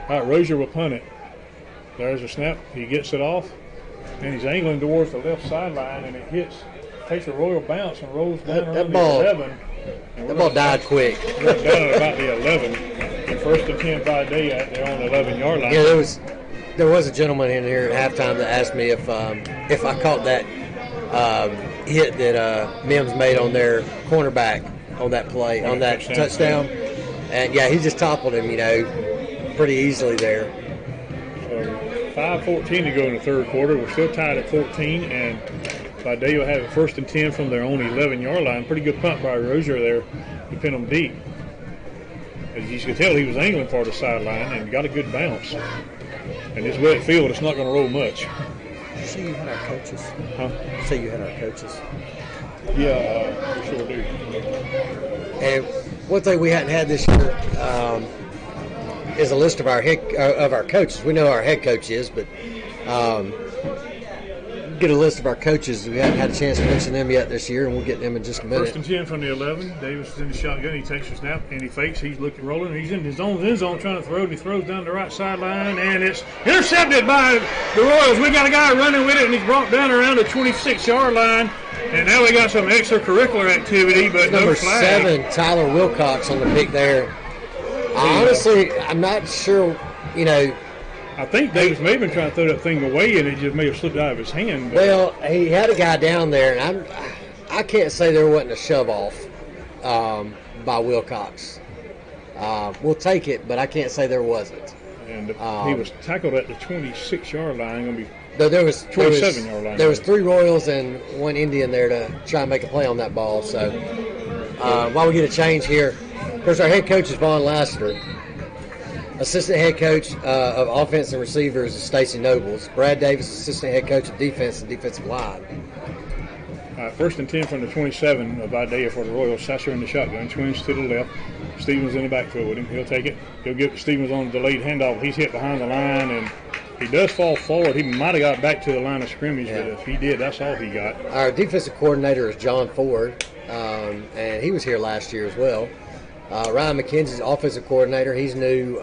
[SPEAKER 2] All right, Rozier will punt it. There's a snap. He gets it off, and he's angling towards the left sideline, and it takes a royal bounce and rolls down around the 11.
[SPEAKER 1] That ball died quick.
[SPEAKER 2] We're down at about the 11. And 1st and 10 by day at their own 11-yard line.
[SPEAKER 1] Yeah, there was a gentleman in here at halftime that asked me if I caught that hit that Mims made on their cornerback on that play, on that touchdown. And, yeah, he just toppled him, pretty easily there.
[SPEAKER 2] So 5:14 to go in the third quarter. We're still tied at 14, and Vidalia will have it 1st and 10 from their own 11-yard line. Pretty good punt by Rozier there to pin them deep. As you can tell, he was angling for the sideline and got a good bounce. And this wet field, it's not going to roll much.
[SPEAKER 1] Did you say you had our coaches?
[SPEAKER 2] Huh?
[SPEAKER 1] You say you had our coaches?
[SPEAKER 2] Yeah, we sure do.
[SPEAKER 1] And one thing we hadn't had this year is a list of our coaches. We know who our head coach is, but get a list of our coaches. We haven't had a chance to mention them yet this year, and we'll get them in just a minute.
[SPEAKER 2] 1st and 10 from the 11. Davis is in the shotgun. He takes a snap, and he fakes. He's looking, rolling. He's in his own end zone trying to throw, and he throws down the right sideline, and it's intercepted by the Royals. We got a guy running with it, and he's brought down around the 26-yard line. And now we got some extracurricular activity, but
[SPEAKER 1] number
[SPEAKER 2] no flag.
[SPEAKER 1] 7, Tyler Wilcox on the pick there. Honestly, I'm not sure,
[SPEAKER 2] I think Davis may have been trying to throw that thing away, and it just may have slipped out of his hand.
[SPEAKER 1] Well, he had a guy down there, and I can't say there wasn't a shove-off by Wilcox. We'll take it, but I can't say there wasn't.
[SPEAKER 2] And he was tackled at the 26-yard line. Going to be
[SPEAKER 1] There was
[SPEAKER 2] 27-yard line.
[SPEAKER 1] There was 3 Royals and 1 Indian there to try and make a play on that ball. So while we get a change here, of course, our head coach is Vaughn Lassiter. Assistant head coach of offense and receivers is Stacy Nobles. Brad Davis, assistant head coach of defense and defensive line.
[SPEAKER 2] First and 10 from the 27 of Vidalia for the Royals. Sasser in the shotgun, twins to the left. Stevens in the backfield with him. He'll take it. He'll give it to Stevens on the delayed handoff. He's hit behind the line, and he does fall forward. He might have got back to the line of scrimmage, but if he did, that's all he got.
[SPEAKER 1] Our defensive coordinator is John Ford, and he was here last year as well. Ryan McKenzie's offensive coordinator. He's new.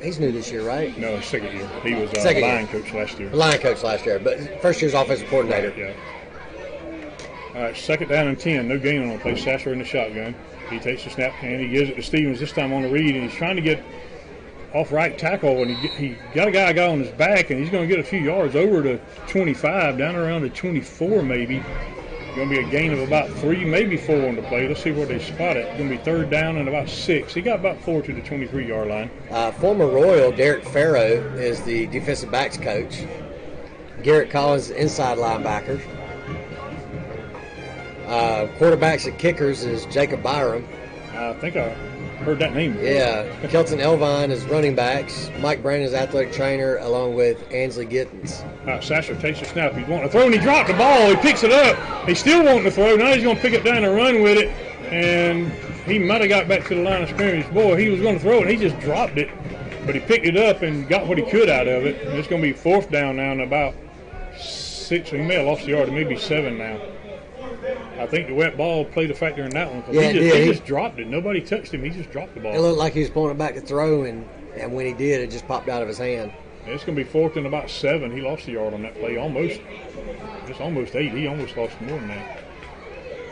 [SPEAKER 1] He's new this year, right?
[SPEAKER 2] No, second year. He was line coach last year.
[SPEAKER 1] Line coach last year, but first year's offensive coordinator.
[SPEAKER 2] Right, yeah. All right, second down and 10. No gain on the play. Sasser in the shotgun. He takes the snap and he gives it to Stevens, this time on the read, and he's trying to get off right tackle, and he got a guy on his back, and he's going to get a few yards over to 25, down around the 24 maybe. Going to be a gain of about 3, maybe 4 on the play. Let's see where they spot it. Going to be third down and about 6. He got about 4 to the 23-yard line.
[SPEAKER 1] Former Royal Derek Farrow is the defensive backs coach. Garrett Collins, inside linebacker. Quarterbacks and kickers is Jacob Byram.
[SPEAKER 2] I think I heard that name before.
[SPEAKER 1] Yeah. Kelton Elvine is running backs. Mike Brandon is athletic trainer, along with Ansley Gittens.
[SPEAKER 2] Sasser takes the snap. He's wanting to throw, and he dropped the ball. He picks it up. He's still wanting to throw. Now he's going to pick it down and run with it. And he might have got back to the line of scrimmage. Boy, he was going to throw it, and he just dropped it. But he picked it up and got what he could out of it. And it's going to be fourth down now and about 6. He may have lost the yard. Maybe 7 now. I think the wet ball played a factor in that one.
[SPEAKER 1] Yeah,
[SPEAKER 2] he just dropped it. Nobody touched him. He just dropped the ball.
[SPEAKER 1] It looked like he was pulling it back to throw, and when he did, it just popped out of his hand.
[SPEAKER 2] It's going to be fourth and about 7. He lost the yard on that play. Just almost 8. He almost lost more than that.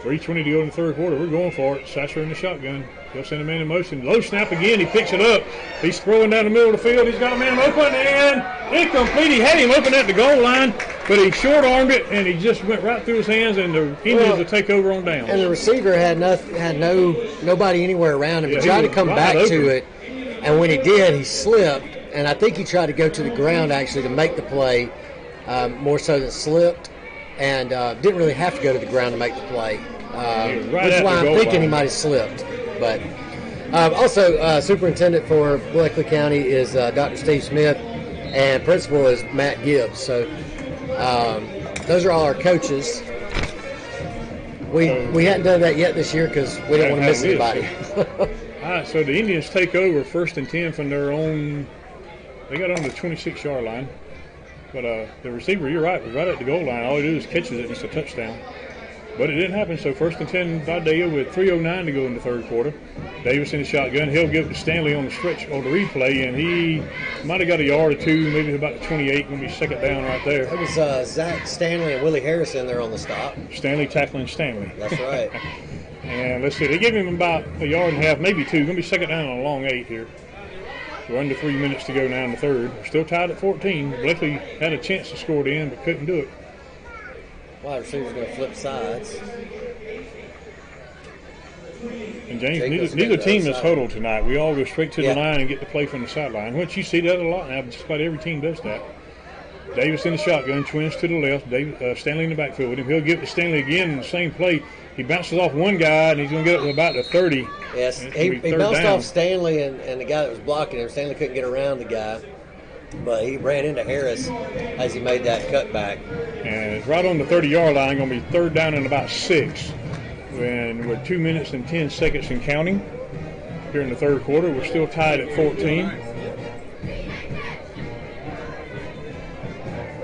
[SPEAKER 2] 3:20 to go in the third quarter. We're going for it. Sasser in the shotgun. He'll send a man in motion. Low snap again. He picks it up. He's throwing down the middle of the field. He's got a man open, and incomplete. He had him open at the goal line, but he short-armed it, and he just went right through his hands, and the Indians will take over on down.
[SPEAKER 1] And the receiver had nobody anywhere around him. He tried to come back to it, and when he did, he slipped, and I think he tried to go to the ground, actually, to make the play, more so than slipped, and didn't really have to go to the ground to make the play. Which is why I'm thinking he might have slipped. But also, superintendent for Bleckley County is Dr. Steve Smith, and principal is Matt Gibbs. So those are all our coaches. We hadn't done that yet this year because we didn't want to miss anybody.
[SPEAKER 2] All right, so the Indians take over first and 10 from their own. They got on the 26-yard line. But the receiver, you're right, was right at the goal line. All he do is catches it, and it's a touchdown. But it didn't happen, so first and 10 Vidalia with 3:09 to go in the third quarter. Davis in the shotgun. He'll give it to Stanley on the stretch on the replay, and he might have got a yard or 2, maybe about the 28. Going to be second down right there.
[SPEAKER 1] It was Zach Stanley and Willie Harrison there on the stop.
[SPEAKER 2] Stanley tackling Stanley.
[SPEAKER 1] That's right.
[SPEAKER 2] And let's see, they give him about a yard and a half, maybe 2. Going to be second down on a long 8 here. We're under 3 minutes to go now in the third. We're still tied at 14. Bleckley had a chance to score it in, but couldn't do it.
[SPEAKER 1] Wide receiver's going to flip sides.
[SPEAKER 2] And James, neither team is huddled tonight. We all go straight to the line and get to play from the sideline, which you see that a lot now. Just about every team does that. Davis in the shotgun, twins to the left. Stanley in the backfield with him. He'll give it to Stanley again in the same play. He bounces off one guy, and he's going to get up to about the 30.
[SPEAKER 1] Yes, he bounced off Stanley and the guy that was blocking him. Stanley couldn't get around the guy, but he ran into Harris as he made that cutback.
[SPEAKER 2] And it's right on the 30-yard line. Going to be third down and about 6. And we're 2 minutes and 10 seconds and counting here in the third quarter. We're still tied at 14.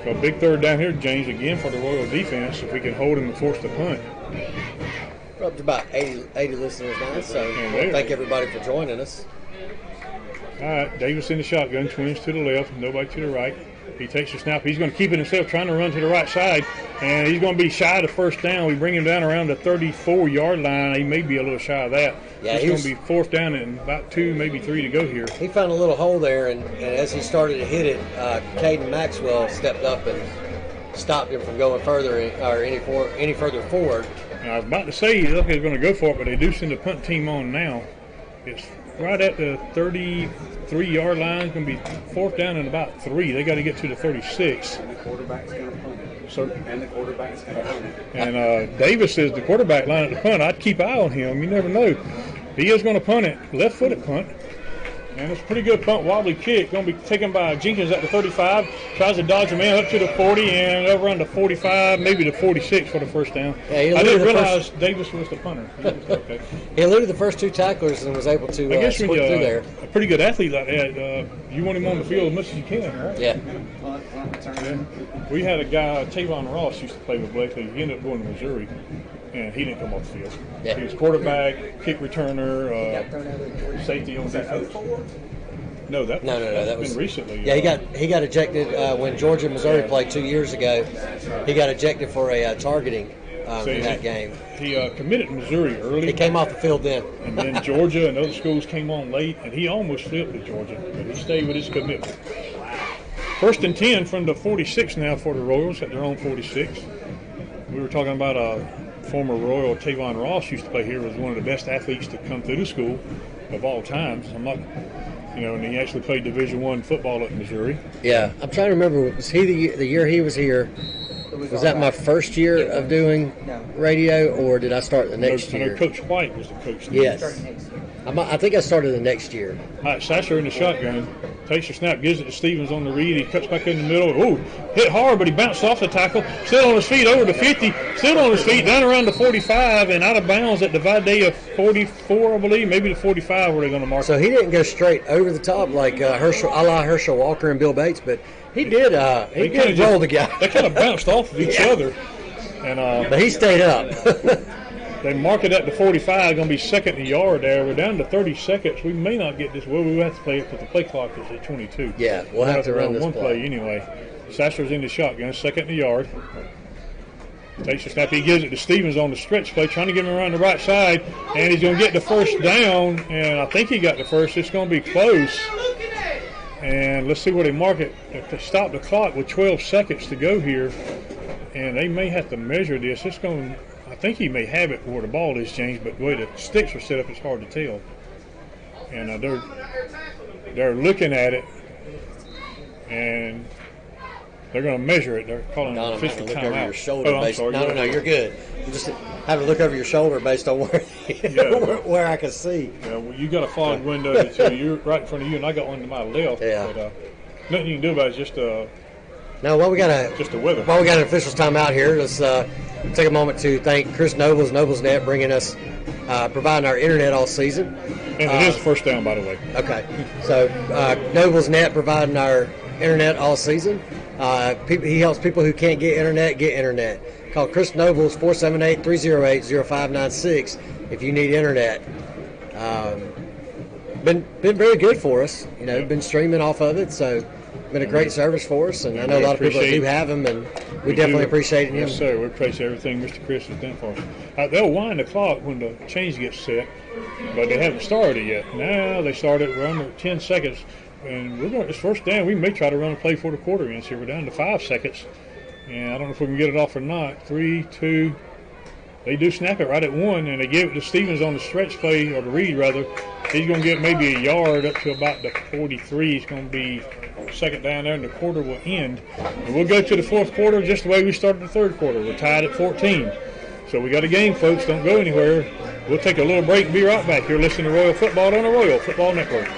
[SPEAKER 2] So a big third down here, James, again for the Royal defense, if we can hold him and force the punt.
[SPEAKER 1] We're up to about 80 listeners now, so thank everybody for joining us.
[SPEAKER 2] All right, Davis in the shotgun, twins to the left, nobody to the right. He takes the snap. He's going to keep it himself, trying to run to the right side, and he's going to be shy of the first down. We bring him down around the 34-yard line. He may be a little shy of that. Yeah, it's going to be fourth down and about 2, maybe 3 to go here.
[SPEAKER 1] He found a little hole there, and as he started to hit it, Caden Maxwell stepped up and stopped him from going further or any further forward.
[SPEAKER 2] And I was about to say, look, he's going to go for it, but they do send the punt team on now. It's right at the 33-yard line. It's going to be 4th down and about 3. They got to get to the 36.
[SPEAKER 3] And the quarterback's going to punt it.
[SPEAKER 2] So,
[SPEAKER 3] And the quarterback's going to punt it.
[SPEAKER 2] and Davis is the quarterback line at the punt. I'd keep an eye on him. You never know. He is going to punt it. Left-footed punt. And it's a pretty good punt, wobbly kick. Going to be taken by Jenkins at the 35. Tries to dodge a man up to the 40 and over on the 45, maybe the 46 for the first down.
[SPEAKER 1] Yeah,
[SPEAKER 2] I didn't realize Davis was the punter. Okay.
[SPEAKER 1] He eluded the first 2 tacklers and was able to
[SPEAKER 2] I guess when
[SPEAKER 1] squeak
[SPEAKER 2] you're
[SPEAKER 1] through there.
[SPEAKER 2] a pretty good athlete like that, you want him on the field as much as you can, right?
[SPEAKER 1] Yeah.
[SPEAKER 3] Punt return.
[SPEAKER 2] We had a guy, Tavon Ross, used to play with Bleckley. He ended up going to Missouri, and he didn't come off the field.
[SPEAKER 1] Yeah.
[SPEAKER 2] He was quarterback, kick returner, safety on defense. No, that
[SPEAKER 1] was
[SPEAKER 2] been recently.
[SPEAKER 1] Yeah, he got ejected when Georgia and Missouri played 2 years ago. He got ejected for a targeting in that game.
[SPEAKER 2] He committed to Missouri early.
[SPEAKER 1] He came off the field then.
[SPEAKER 2] And then Georgia and other schools came on late, and he almost flipped to Georgia, but he stayed with his commitment. 1st and 10 from the 46 now for the Royals at their own 46. We were talking about a former Royal, Tavon Ross, used to play here, was one of the best athletes to come through the school of all times. I'm not, and he actually played Division I football at Missouri.
[SPEAKER 1] Yeah, I'm trying to remember. Was he the year he was here? Was that my first year of doing radio, or did I start the next
[SPEAKER 2] I know
[SPEAKER 1] year?
[SPEAKER 2] Coach White was the coach.
[SPEAKER 1] Yes. I think I started the next year.
[SPEAKER 2] All right, Sasser in the shotgun. Takes the snap, gives it to Stevens on the read. He cuts back in the middle. Oh, hit hard, but he bounced off the tackle. Still on his feet over the 50. Still on his feet, down around the 45, and out of bounds at the Vidalia 44, I believe. Maybe the 45 where they're going to mark.
[SPEAKER 1] So he didn't go straight over the top like Herschel, a la Herschel Walker and Bill Bates, but he did. He did roll the guy.
[SPEAKER 2] They kind of bounced off of each other. And
[SPEAKER 1] but he stayed up.
[SPEAKER 2] they mark it at the 45, going to be 2nd and yard there. We're down to 30 seconds. We may not get this. Well, we have to play it because the play clock is at 22.
[SPEAKER 1] Yeah, we'll have to run this
[SPEAKER 2] one play anyway. Sasser's in the shotgun, 2nd and yard. Takes the snap. He gives it to Stevens on the stretch play, trying to get him around the right side, and he's going to get the first down, and I think he got the first. It's going to be close. And let's see where they mark it. If they stop the clock with 12 seconds to go here, and they may have to measure this. It's going. I think he may have it where the ball is, James, but the way the sticks are set up, it's hard to tell. And they're looking at it, and they're going to measure it. They're calling an official
[SPEAKER 1] look
[SPEAKER 2] timeout.
[SPEAKER 1] over your shoulder.
[SPEAKER 2] Oh, I'm sorry.
[SPEAKER 1] No, you're good. You just have to look over your shoulder based on where I can see.
[SPEAKER 2] Yeah, well, you got a fog window, so you're right in front of you, and I got one to my left.
[SPEAKER 1] Yeah.
[SPEAKER 2] But nothing you can do about it. It's just
[SPEAKER 1] No, well, we got
[SPEAKER 2] just the weather.
[SPEAKER 1] While we got an official's time out here, let's take a moment to thank Chris Nobles, NoblesNet, bringing us, providing our internet all season.
[SPEAKER 2] And it is first down, by the way.
[SPEAKER 1] Okay, so NoblesNet providing our internet all season. He helps people who can't get internet. Call Chris Nobles 478-308-0596 if you need internet. Been very good for us. Been streaming off of it, so been a great service for us. And I know a lot of people that do have them, and we definitely appreciate him.
[SPEAKER 2] Yes, sir. We appreciate everything Mr. Chris has done for us. They'll wind the clock when the change gets set, but they haven't started it yet. Now they started. We're under 10 seconds. And we're going this first down. We may try to run a play for the quarter ends here. We're down to 5 seconds. And I don't know if we can get it off or not. 3, 2. They do snap it right at 1, and they give it to Stevens on the stretch play, or the read rather. He's going to get maybe a yard up to about the 43. It's going to be 2nd down there, and the quarter will end. And we'll go to the 4th quarter just the way we started the 3rd quarter. We're tied at 14. So we got a game, folks. Don't go anywhere. We'll take a little break and be right back. You're listening to Royal Football on the Royal Football Network.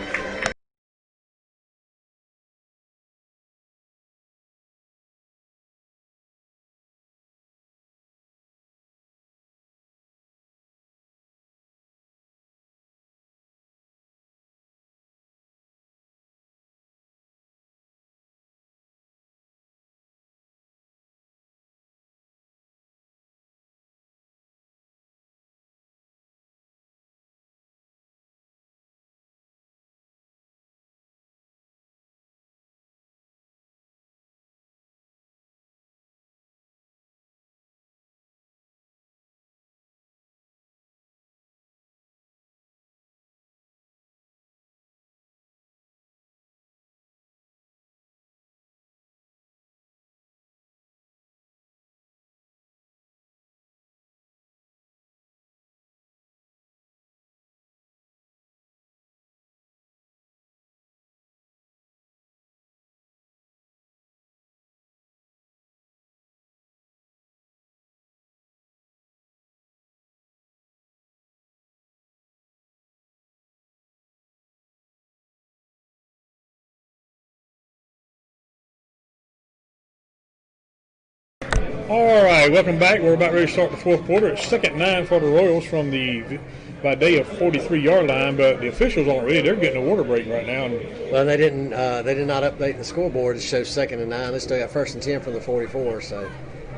[SPEAKER 2] All right, welcome back. We're about ready to start the fourth quarter. It's 2nd and 9 for the Royals from the Vidalia 43-yard line, but the officials aren't ready. They're getting a water break right now.
[SPEAKER 1] Well, they did not update the scoreboard to show 2nd and 9. They still got 1st and 10 from the 44. So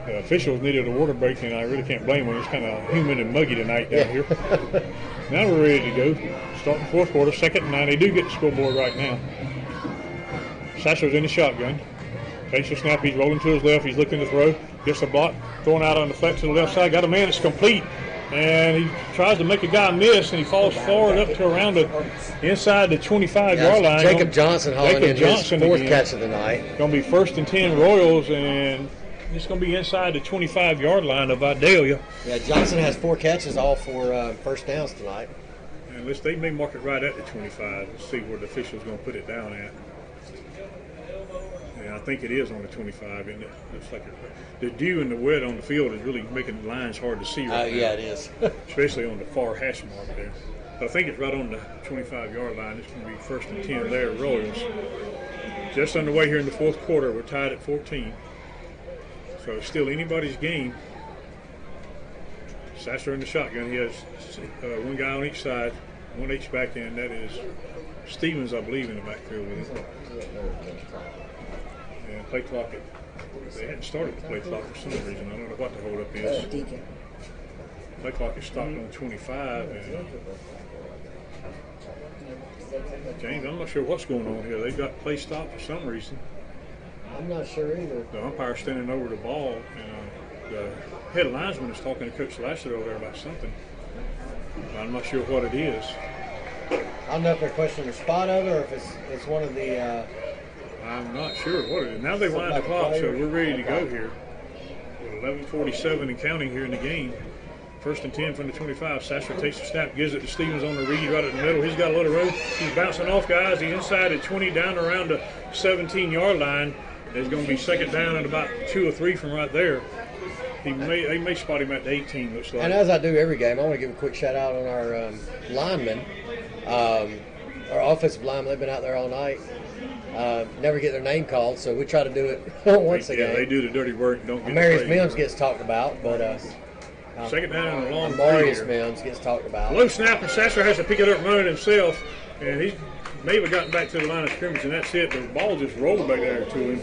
[SPEAKER 2] the officials needed a water break, and I really can't blame them. It's kind of humid and muggy tonight down here. Now we're ready to go. Starting the fourth quarter, 2nd and 9. They do get the scoreboard right now. Sasser's in the shotgun. Takes the snap. He's rolling to his left. He's looking to throw. Gets the block. Throwing out on the flex to the left side. Got a man that's complete. And he tries to make a guy miss, and he falls forward up to around the inside the 25-yard line.
[SPEAKER 1] Jacob Johnson hauling in his fourth catch of the night.
[SPEAKER 2] Going to be 1st and 10 Royals, and it's going to be inside the 25-yard line of Vidalia.
[SPEAKER 1] Yeah, Johnson has 4 catches, all for first downs tonight.
[SPEAKER 2] And they may mark it right at the 25. Let's see where the official's going to put it down at. And I think it is on the 25, and it looks like the dew and the wet on the field is really making the lines hard to see right now.
[SPEAKER 1] Yeah, it is.
[SPEAKER 2] Especially on the far hash mark there. But I think it's right on the 25-yard line. It's going to be 1st and 10 there, Royals. Just underway here in the fourth quarter. We're tied at 14. So it's still anybody's game. Sasser in the shotgun. He has one guy on each side, one each back end. That is Stevens, I believe, in the backfield with him. And play clock they hadn't started the play clock for some reason. I don't know what the hold up is. Play clock is stopped on 25. And James, I'm not sure what's going on here. They've got play stop for some reason.
[SPEAKER 1] I'm not sure either.
[SPEAKER 2] The umpire's standing over the ball, and the head linesman is talking to Coach Lasseter over there about something. I'm not sure what it is.
[SPEAKER 1] I don't know if they're questioning the spot of it or if it's one of the.
[SPEAKER 2] I'm not sure what it is. Now they wind the clock, so we're ready to go here. With 11:47 and counting here in the game. 1st and 10 from the 25. Sasser takes the snap, gives it to Stevens on the read right at the middle. He's got a lot of room. He's bouncing off guys. He's inside at 20, down around the 17-yard line. There's going to be 2nd down and about 2 or 3 from right there. They may spot him at the 18, looks like.
[SPEAKER 1] And as I do every game, I want to give a quick shout out on our linemen. Our offensive linemen, they've been out there all night. Never get their name called, so we try to do it once a game.
[SPEAKER 2] Yeah, they do the dirty work. Don't get
[SPEAKER 1] Marius Mims gets talked about, but
[SPEAKER 2] 2nd down and a long
[SPEAKER 1] Marius Mims gets talked about.
[SPEAKER 2] Low snap, and Sasser has to pick it up and run it himself, and he's maybe gotten back to the line of scrimmage, and that's it. The ball just rolled back there to him,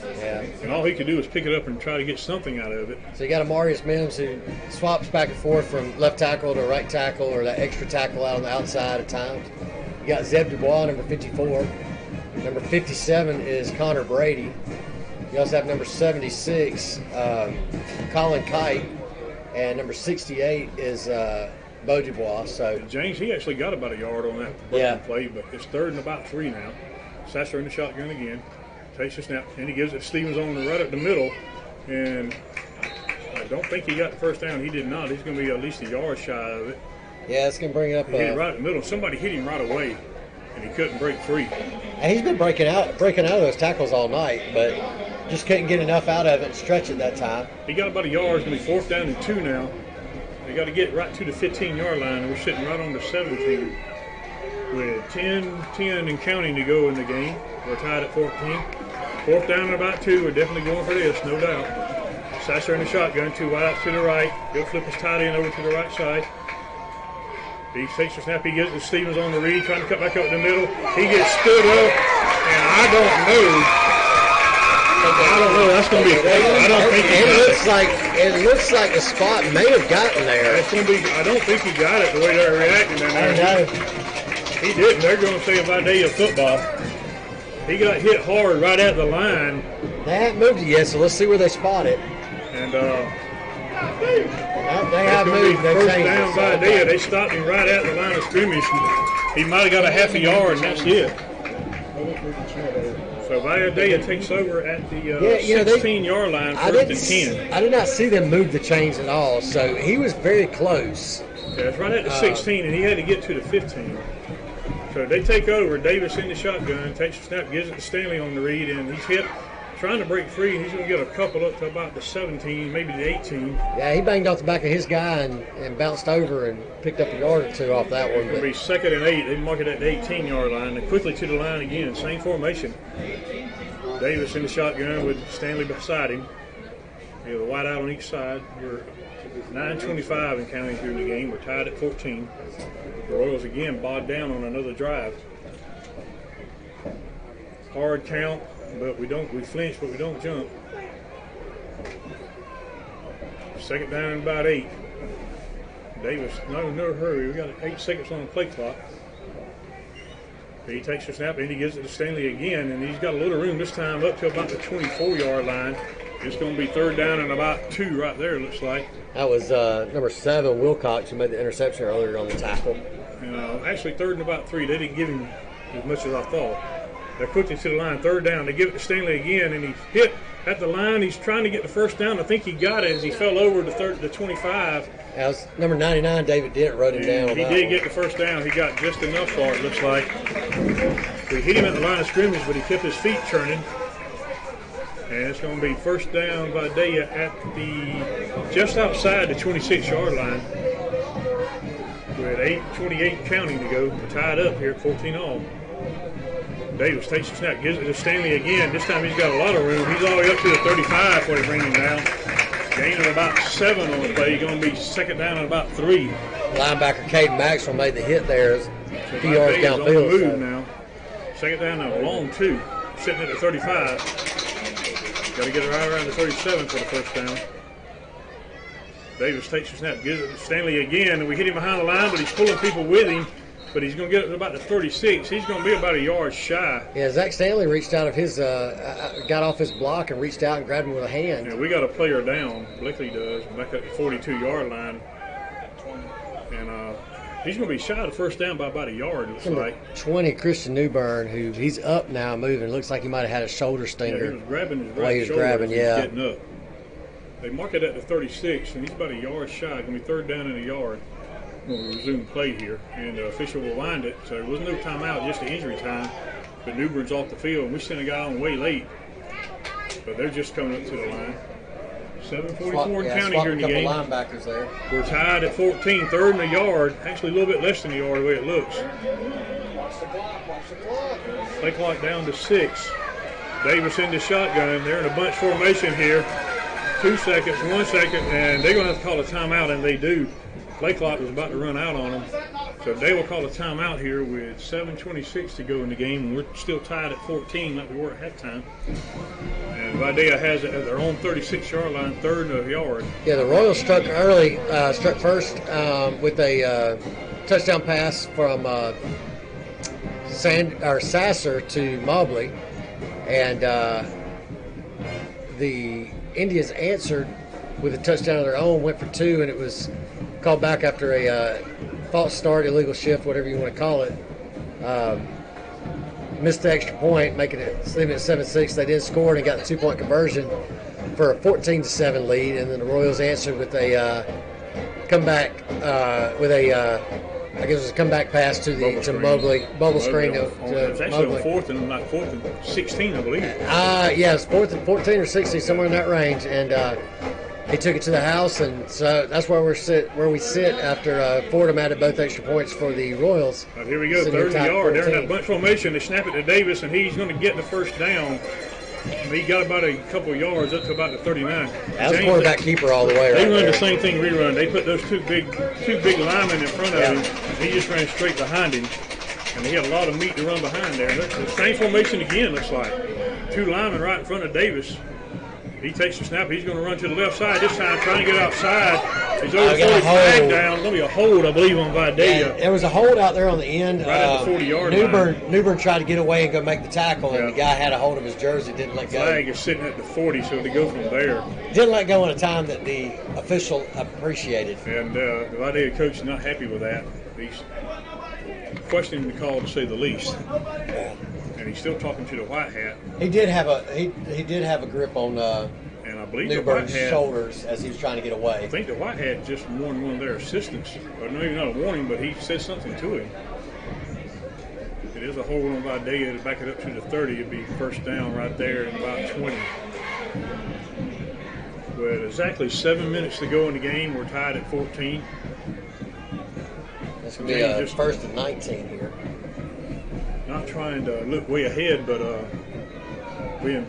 [SPEAKER 2] and all he could do was pick it up and try to get something out of it.
[SPEAKER 1] So you got a Marius Mims who swaps back and forth from left tackle to right tackle, or that extra tackle out on the outside at times. You got Zeb Dubois, number 54. Number 57 is Connor Brady. You also have number 76, Colin Kite, and number 68 is Bo Dubois. So
[SPEAKER 2] James, he actually got about a yard on that play, but it's 3rd and about 3 now. Sasser in the shotgun again, takes the snap, and he gives it to Stevens on the right up the middle, and I don't think he got the 1st down. He did not. He's going to be at least a yard shy of it.
[SPEAKER 1] Yeah, it's going to bring it up.
[SPEAKER 2] He hit it right in the middle. Somebody hit him right away, and he couldn't break free.
[SPEAKER 1] And he's been breaking out of those tackles all night, but just couldn't get enough out of it and stretch it that time.
[SPEAKER 2] He got about a yard. It's going to be 4th down and 2 now. They got to get right to the 15-yard line, and we're sitting right on the 17 with 10 and counting to go in the game. We're tied at 14. 4th down and about 2. We're definitely going for this, no doubt. Sasser in the shotgun, 2 wide out to the right. He'll flip his tight end over to the right side. He takes the snap. He gets it to Stevens on the read, trying to cut back up the middle. He gets stood up, and I don't know. That's going to be. I don't think
[SPEAKER 1] it looks like the spot may have gotten there.
[SPEAKER 2] It's going to be. I don't think he got it the way they're reacting.
[SPEAKER 1] I know.
[SPEAKER 2] He didn't. They're going to say about day of football. He got hit hard right at the line.
[SPEAKER 1] They haven't moved it yet, so let's see where they spot it.
[SPEAKER 2] And
[SPEAKER 1] they have moved. They
[SPEAKER 2] 1st
[SPEAKER 1] changed
[SPEAKER 2] down by Vidalia. They stopped him right at the line of scrimmage. He might have got a half a yard, and that's it. So Vidalia takes over at the 16-yard line, 1st and 10.
[SPEAKER 1] I did not see them move the chains at all, so he was very close.
[SPEAKER 2] Yeah, it's right at the 16, and he had to get to the 15. So they take over. Davis in the shotgun, takes the snap, gives it to Stanley on the read, and he's hit, trying to break free, and he's going to get a couple up to about the 17, maybe the 18.
[SPEAKER 1] Yeah, he banged off the back of his guy and bounced over and picked up a yard or 2 off that one.
[SPEAKER 2] It's going to be 2nd and 8. They mark it at the 18-yard line. And quickly to the line again, same formation. Davis in the shotgun with Stanley beside him. We have a white out on each side. We're 9:25 and counting through the game. We're tied at 14. The Royals again bogged down on another drive. Hard count, but we flinch, but we don't jump. Second down and about 8. Davis, no hurry. We got 8 seconds on the play clock. He takes the snap and he gives it to Stanley again, and he's got a little room this time up to about the 24-yard line. It's going to be third down and about 2 right there, it looks like.
[SPEAKER 1] That was number 7, Wilcox, who made the interception earlier on the tackle.
[SPEAKER 2] Actually, third and about 3. They didn't give him as much as I thought. They're quickly to the line, third down. They give it to Stanley again, and he's hit at the line. He's trying to get the first down. I think he got it as he fell over the 25.
[SPEAKER 1] That was number 99, David Dent, wrote him down.
[SPEAKER 2] He did get the first down. He got just enough for it, looks like. We hit him at the line of scrimmage, but he kept his feet turning. And it's going to be first down by Vidalia at just outside the 26-yard line. With 8:28 counting to go. We're tied up here at 14-all. Davis takes the snap, gives it to Stanley again. This time he's got a lot of room. He's all the way up to the 35 before they bring him down. Gain of about 7 on the play. Going to be second down and about 3.
[SPEAKER 1] Linebacker Caden Maxwell made the hit there.
[SPEAKER 2] So
[SPEAKER 1] a few yards downfield.
[SPEAKER 2] On the move now. Second down and a long 2. Sitting at the 35. Got to get it right around the 37 for the first down. Davis takes the snap, gives it to Stanley again, and we hit him behind the line, but he's pulling people with him. But he's going to get it to about the 36. He's going to be about a yard shy.
[SPEAKER 1] Yeah, Zach Stanley reached out of his, got off his block and reached out and grabbed him with a hand.
[SPEAKER 2] Yeah, we got a player down. Bleckley does, back at the 42-yard line. And he's going to be shy of the first down by about a yard, it looks like.
[SPEAKER 1] 20, Christian Newburn, who he's up now moving. Looks like he might have had a shoulder stinger.
[SPEAKER 2] Yeah, he was grabbing his
[SPEAKER 1] right
[SPEAKER 2] right shoulder as he was
[SPEAKER 1] yeah.
[SPEAKER 2] getting up. They mark it at the 36, and he's about a yard shy. Going to be third down and a yard. When we resume play here, and the official will wind it. So there was no timeout, just the injury time. But Newburn's off the field, and we sent a guy on way late. But they're just coming up to the line. 7:44 and counting here in the game.
[SPEAKER 1] Linebackers there.
[SPEAKER 2] We're tied at 14, third and a yard. Actually, a little bit less than a yard the way it looks. Play clock down to 6. Davis in the shotgun. They're in a bunch formation here. 2 seconds, 1 second, and they're going to have to call a timeout, and they do. Play clock was about to run out on them. So they will call a timeout here with 7:26 to go in the game. And we're still tied at 14 like we were at halftime. And Vidalia has it at their own 36-yard line, third and a yard.
[SPEAKER 1] Yeah, the Royals struck early, struck first with a touchdown pass from Sasser to Mobley. And the Indians answered with a touchdown of their own, went for 2, and it was called back after a false start, illegal shift, whatever you want to call it. Missed the extra point, making it leaving it 7-6. They did score and got the 2-point conversion for a 14-7 lead, and then the Royals answered with a comeback I guess it was a comeback pass to Mobley, bubble screen to
[SPEAKER 2] It's actually on fourth and 16, I believe.
[SPEAKER 1] Yeah, it's 4th and 14 or 16, somewhere in that range, and he took it to the house, and so that's where we sit after Fordham added both extra points for the Royals.
[SPEAKER 2] Right, here we go, third and yard. They're in that bunch formation. They snap it to Davis, and he's going to get the first down. He got about a couple of yards up to about the 39.
[SPEAKER 1] That's quarterback keeper all the way.
[SPEAKER 2] They
[SPEAKER 1] run
[SPEAKER 2] the same thing we run. They put those two big linemen in front of him. He just ran straight behind him, and he had a lot of meat to run behind there. The same formation again, looks like. 2 linemen right in front of Davis. He takes the snap. He's going to run to the left side this time, trying to get outside. He's over 40 flag down. Going to be a hold, I believe, on Vidalia.
[SPEAKER 1] There was a hold out there on the end.
[SPEAKER 2] Right at the 40-yard line.
[SPEAKER 1] Newburn tried to get away and go make the tackle, and the guy had a hold of his jersey, didn't let go.
[SPEAKER 2] The flag is sitting at the 40, so they go from there.
[SPEAKER 1] Didn't let go in a time that the official appreciated.
[SPEAKER 2] And the Vidalia coach is not happy with that. He's questioning the call, to say the least. And he's still talking to the white hat.
[SPEAKER 1] He did have a grip on
[SPEAKER 2] and I believe
[SPEAKER 1] Newburn's shoulders as he was trying to get away.
[SPEAKER 2] I think the white hat just warned one of their assistants, or maybe not a warning, but he said something to him. It is a hold on Vidalia to back it up to the 30. It'd be first down right there in about 20. With exactly 7 minutes to go in the game, we're tied at 14.
[SPEAKER 1] That's going to be first and 19 here.
[SPEAKER 2] Not trying to look way ahead, but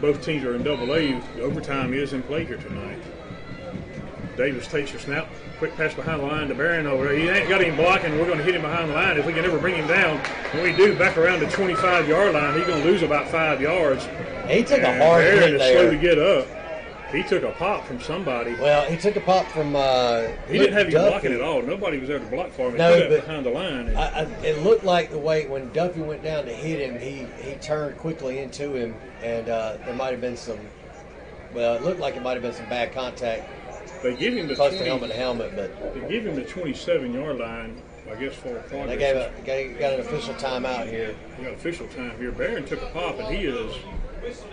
[SPEAKER 2] both teams are in Double-A. Overtime is in play here tonight. Davis takes the snap. Quick pass behind the line to Barron over there. He ain't got him blocking. We're going to hit him behind the line. If we can ever bring him down, when we do, back around the 25-yard line, he's going to lose about 5 yards.
[SPEAKER 1] He took a hard
[SPEAKER 2] Barron
[SPEAKER 1] hit
[SPEAKER 2] is
[SPEAKER 1] there.
[SPEAKER 2] slow to get up. He took a pop from somebody.
[SPEAKER 1] Well, he took a pop from
[SPEAKER 2] He didn't have him
[SPEAKER 1] Duffy.
[SPEAKER 2] blocking at all. Nobody was there to block for him. He
[SPEAKER 1] No,
[SPEAKER 2] put it
[SPEAKER 1] but
[SPEAKER 2] behind the line.
[SPEAKER 1] it looked like the way when Duffy went down to hit him, he turned quickly into him, and there might have been some. Well, it looked like it might have been some bad contact.
[SPEAKER 2] They give him the
[SPEAKER 1] Close
[SPEAKER 2] 20,
[SPEAKER 1] to helmet to helmet, but
[SPEAKER 2] they give him the 27-yard line, I guess, for progress.
[SPEAKER 1] they got an official timeout here.
[SPEAKER 2] We got official time here. Barron took a pop, and he is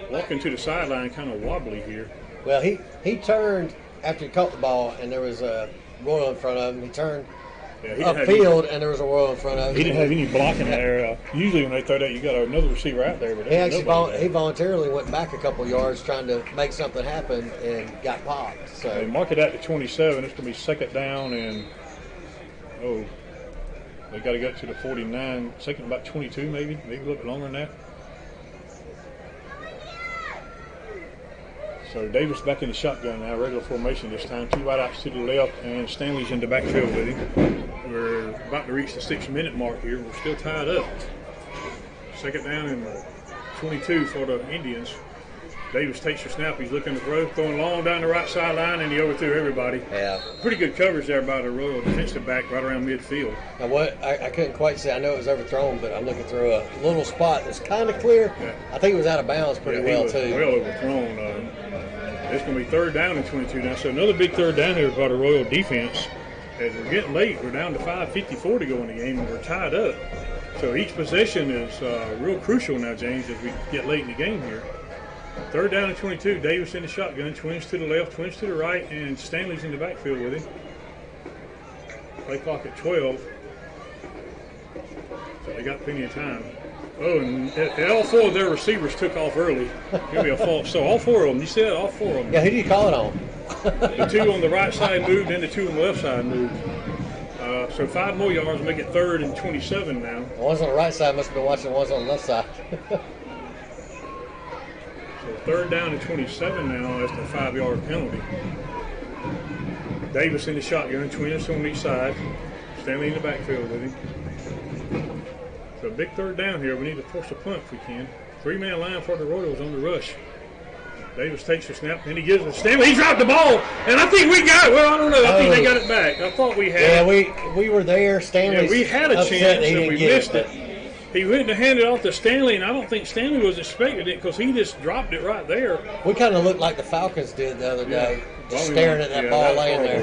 [SPEAKER 2] walking to the sideline, kind of wobbly here.
[SPEAKER 1] Well, he turned after he caught the ball, and there was a Royal in front of him. He turned upfield, and there was a Royal in front of him.
[SPEAKER 2] He didn't have any blocking there. Usually when they throw that, you got another receiver out there. But
[SPEAKER 1] He actually he voluntarily went back a couple yards trying to make something happen and got popped.
[SPEAKER 2] They
[SPEAKER 1] So
[SPEAKER 2] mark it out to 27. It's going to be second down, and they got to get to the 49. Second about 22, maybe a little bit longer than that. So Davis back in the shotgun now, regular formation this time. 2 wideouts to the left, and Stanley's in the backfield with him. We're about to reach the 6-minute mark here. We're still tied up. Second down and 22 for the Indians. Davis takes the snap. He's looking to throw, throwing long down the right sideline, and he overthrew everybody.
[SPEAKER 1] yeah.
[SPEAKER 2] Pretty good coverage there by the Royal defensive back right around midfield.
[SPEAKER 1] Now what I couldn't quite say. I know it was overthrown, but I'm looking through a little spot that's kind of clear.
[SPEAKER 2] Yeah.
[SPEAKER 1] I think it was out of bounds pretty
[SPEAKER 2] He
[SPEAKER 1] well
[SPEAKER 2] was
[SPEAKER 1] too.
[SPEAKER 2] well overthrown. It's going to be third down and 22 now. So another big third down here by the Royal defense. As we're getting late, we're down to 5:54 to go in the game, and we're tied up. So each possession is real crucial now, James, as we get late in the game here. Third down and 22. Davis in the shotgun. Twins to the left, twins to the right, and Stanley's in the backfield with him. Play clock at 12. So they got plenty of time. Oh, and all 4 of their receivers took off early. Give me a fault. So all 4 of them. You said all 4 of them.
[SPEAKER 1] Yeah, who do you call it on?
[SPEAKER 2] The 2 on the right side moved, and the 2 on the left side moved. So 5 more yards, make it third and 27 now.
[SPEAKER 1] The ones on the right side must have been watching the ones on the left side.
[SPEAKER 2] So third down and 27 now. That's the 5-yard penalty. Davis in the shotgun, twins on each side. Stanley in the backfield with him. So a big third down here. We need to force a punt if we can. 3-man line for the Royals on the rush. Davis takes the snap, and he gives it to Stanley. He dropped the ball, and I think we got it. Well, I don't know. I think they got it back. I thought we had it.
[SPEAKER 1] Yeah, we were there. Stanley.
[SPEAKER 2] Yeah, we had a chance, and we missed it. He went to hand it off to Stanley, and I don't think Stanley was expecting it because he just dropped it right there.
[SPEAKER 1] We kind of looked like the Falcons did the other day, just staring at that ball laying there.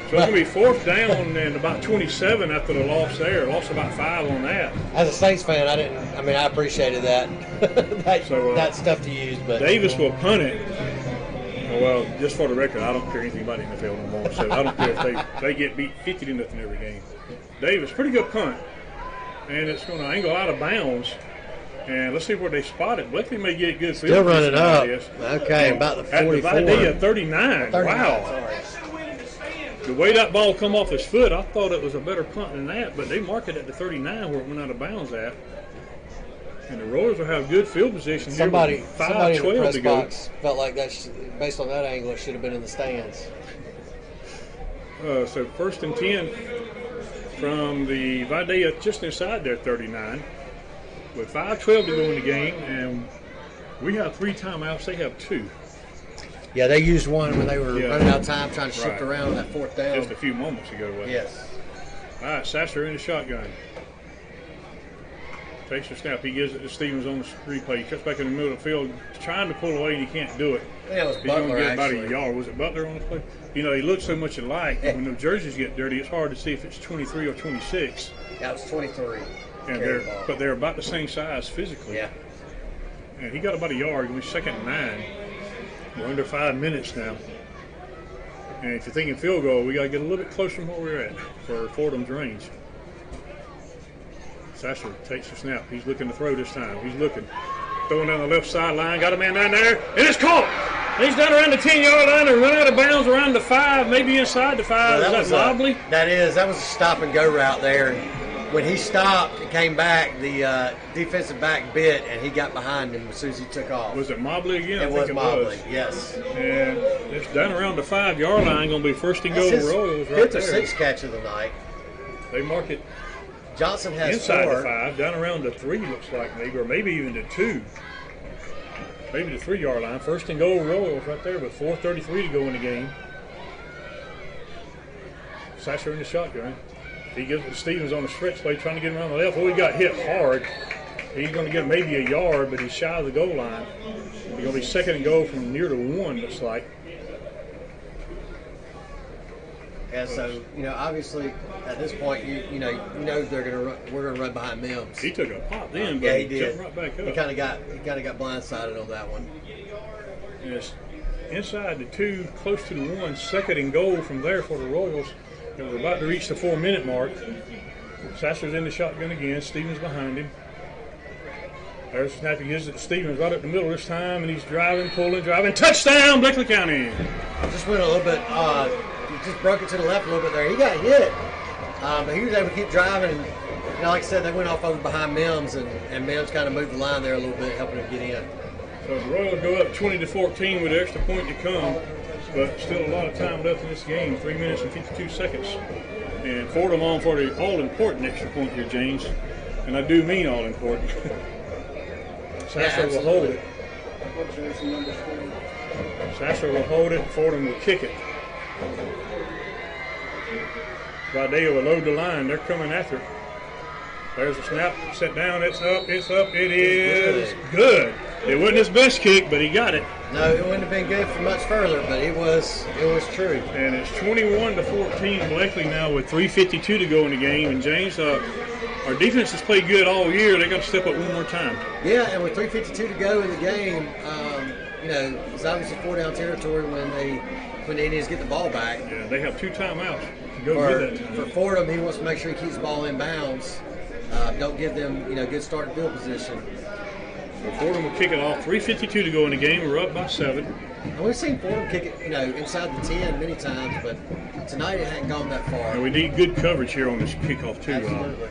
[SPEAKER 2] So it's going to be fourth down and about 27 after the loss there. Lost about 5 on that.
[SPEAKER 1] As a Saints fan, I appreciated that. that stuff to use. But
[SPEAKER 2] Davis will punt it. Well, just for the record, I don't care anything about the NFL no more. So I don't care if they get beat 50-0 every game. Davis, pretty good punt. And it's going to angle out of bounds. And let's see where they spot it. Bleckley may get good field.
[SPEAKER 1] Still running up.
[SPEAKER 2] I
[SPEAKER 1] Okay, about the 44.
[SPEAKER 2] At the Vidalia 39.
[SPEAKER 1] 39.
[SPEAKER 2] Wow.
[SPEAKER 1] Sorry.
[SPEAKER 2] The way that ball come off his foot, I thought it was a better punt than that, but they mark it at the 39 where it went out of bounds at. And the Royals will have good field position here.
[SPEAKER 1] Somebody in the
[SPEAKER 2] 5:12
[SPEAKER 1] press
[SPEAKER 2] to go.
[SPEAKER 1] box felt like that, based on that angle, it should have been in the stands.
[SPEAKER 2] So first and 10 from the Vidalia just inside their 39 with 5:12 to go in the game, and we have 3 timeouts. They have 2.
[SPEAKER 1] Yeah, they used one when they were running out of time trying to shift
[SPEAKER 2] Right.
[SPEAKER 1] around on that fourth down.
[SPEAKER 2] Just a few moments ago. Wasn't it?
[SPEAKER 1] Yes.
[SPEAKER 2] All right, Sasser in the shotgun. Takes the snap. He gives it to Stevens on the replay. He cuts back in the middle of the field, trying to pull away, and he can't do it.
[SPEAKER 1] Yeah, it was
[SPEAKER 2] He's going
[SPEAKER 1] Butler,
[SPEAKER 2] to get about
[SPEAKER 1] actually.
[SPEAKER 2] a yard. Was it Butler on the play? You know, they look so much alike. When the jerseys get dirty, it's hard to see if it's 23 or 26.
[SPEAKER 1] That was 23.
[SPEAKER 2] And they're about the same size physically.
[SPEAKER 1] Yeah.
[SPEAKER 2] And he got about a yard. We're second and 9. We're under 5 minutes now. And if you're thinking field goal, we got to get a little bit closer from where we're at for Fordham's range. Sasser takes the snap. He's looking to throw this time. He's looking. Throwing down the left sideline. Got a man down there. And it's caught. He's down around the 10-yard line and run out of bounds around the 5, maybe inside the 5.
[SPEAKER 1] Well,
[SPEAKER 2] Is that Mobley?
[SPEAKER 1] That was a stop-and-go route there. When he stopped and came back, the defensive back bit, and he got behind him as soon as he took off.
[SPEAKER 2] Was it Mobley again?
[SPEAKER 1] It
[SPEAKER 2] I think
[SPEAKER 1] was Mobley, yes.
[SPEAKER 2] And it's down around the 5-yard line, going to be first and goal.
[SPEAKER 1] That's his
[SPEAKER 2] Royals right
[SPEAKER 1] fifth or
[SPEAKER 2] there.
[SPEAKER 1] sixth catch of the night.
[SPEAKER 2] They mark it
[SPEAKER 1] Johnson has
[SPEAKER 2] inside
[SPEAKER 1] 4.
[SPEAKER 2] the 5, down around the 3 looks like maybe, or maybe even the 2. Maybe the 3-yard line. First and goal Royals right there with 4:33 to go in the game. Sasser in the shotgun. He gives it to Stevens on the stretch play, trying to get him around the left. Oh, he got hit hard. He's going to get maybe a yard, but he's shy of the goal line. He's going to be second and goal from near to 1, looks like.
[SPEAKER 1] Yeah, so obviously at this point, you know we're gonna run behind Mims.
[SPEAKER 2] He took a pop then, but
[SPEAKER 1] Yeah, he
[SPEAKER 2] he
[SPEAKER 1] did.
[SPEAKER 2] jumped right back up.
[SPEAKER 1] He kind of got blindsided on that one.
[SPEAKER 2] Yes, inside the 2, close to the 1, second and goal from there for the Royals. And we're about to reach the 4-minute mark. Sasser's in the shotgun again. Stevens behind him. There's a snap. He gives it to Stevens right up the middle this time, and he's driving, pulling, driving. Touchdown, Bleckley County.
[SPEAKER 1] Just went a little bit. He just broke it to the left a little bit there. He got hit, but he was able to keep driving. And like I said, they went off over behind Mims, and Mims kind of moved the line there a little bit, helping him get in.
[SPEAKER 2] So the Royals go up 20-14 with an extra point to come, but still a lot of time left in this game. 3 minutes and 52 seconds. And Fordham on for the all-important extra point here, James. And I do mean all-important. Sasser will hold it. Sasser will hold it. Fordham will kick it. Vidalia will load the line. They're coming after it. There's a snap. Set down. It's up. It's up. It is good. It wasn't his best kick, but he got it.
[SPEAKER 1] No, it wouldn't have been good for much further, but it was true.
[SPEAKER 2] And it's 21-14 Bleckley now with 3:52 to go in the game. And James, our defense has played good all year. They got to step up one more time.
[SPEAKER 1] Yeah, and with 3:52 to go in the game, it's obviously 4-down territory when the Indians get the ball back.
[SPEAKER 2] Yeah, they have 2 timeouts to go with that.
[SPEAKER 1] For Fordham, he wants to make sure he keeps the ball in bounds. Don't give them, good starting field position.
[SPEAKER 2] So Fordham will kick it off. 3:52 to go in the game. We're up by 7.
[SPEAKER 1] And we've seen Fordham kick it, inside the 10 many times, but tonight it hadn't gone that far.
[SPEAKER 2] And we need good coverage here on this kickoff too.
[SPEAKER 1] Absolutely.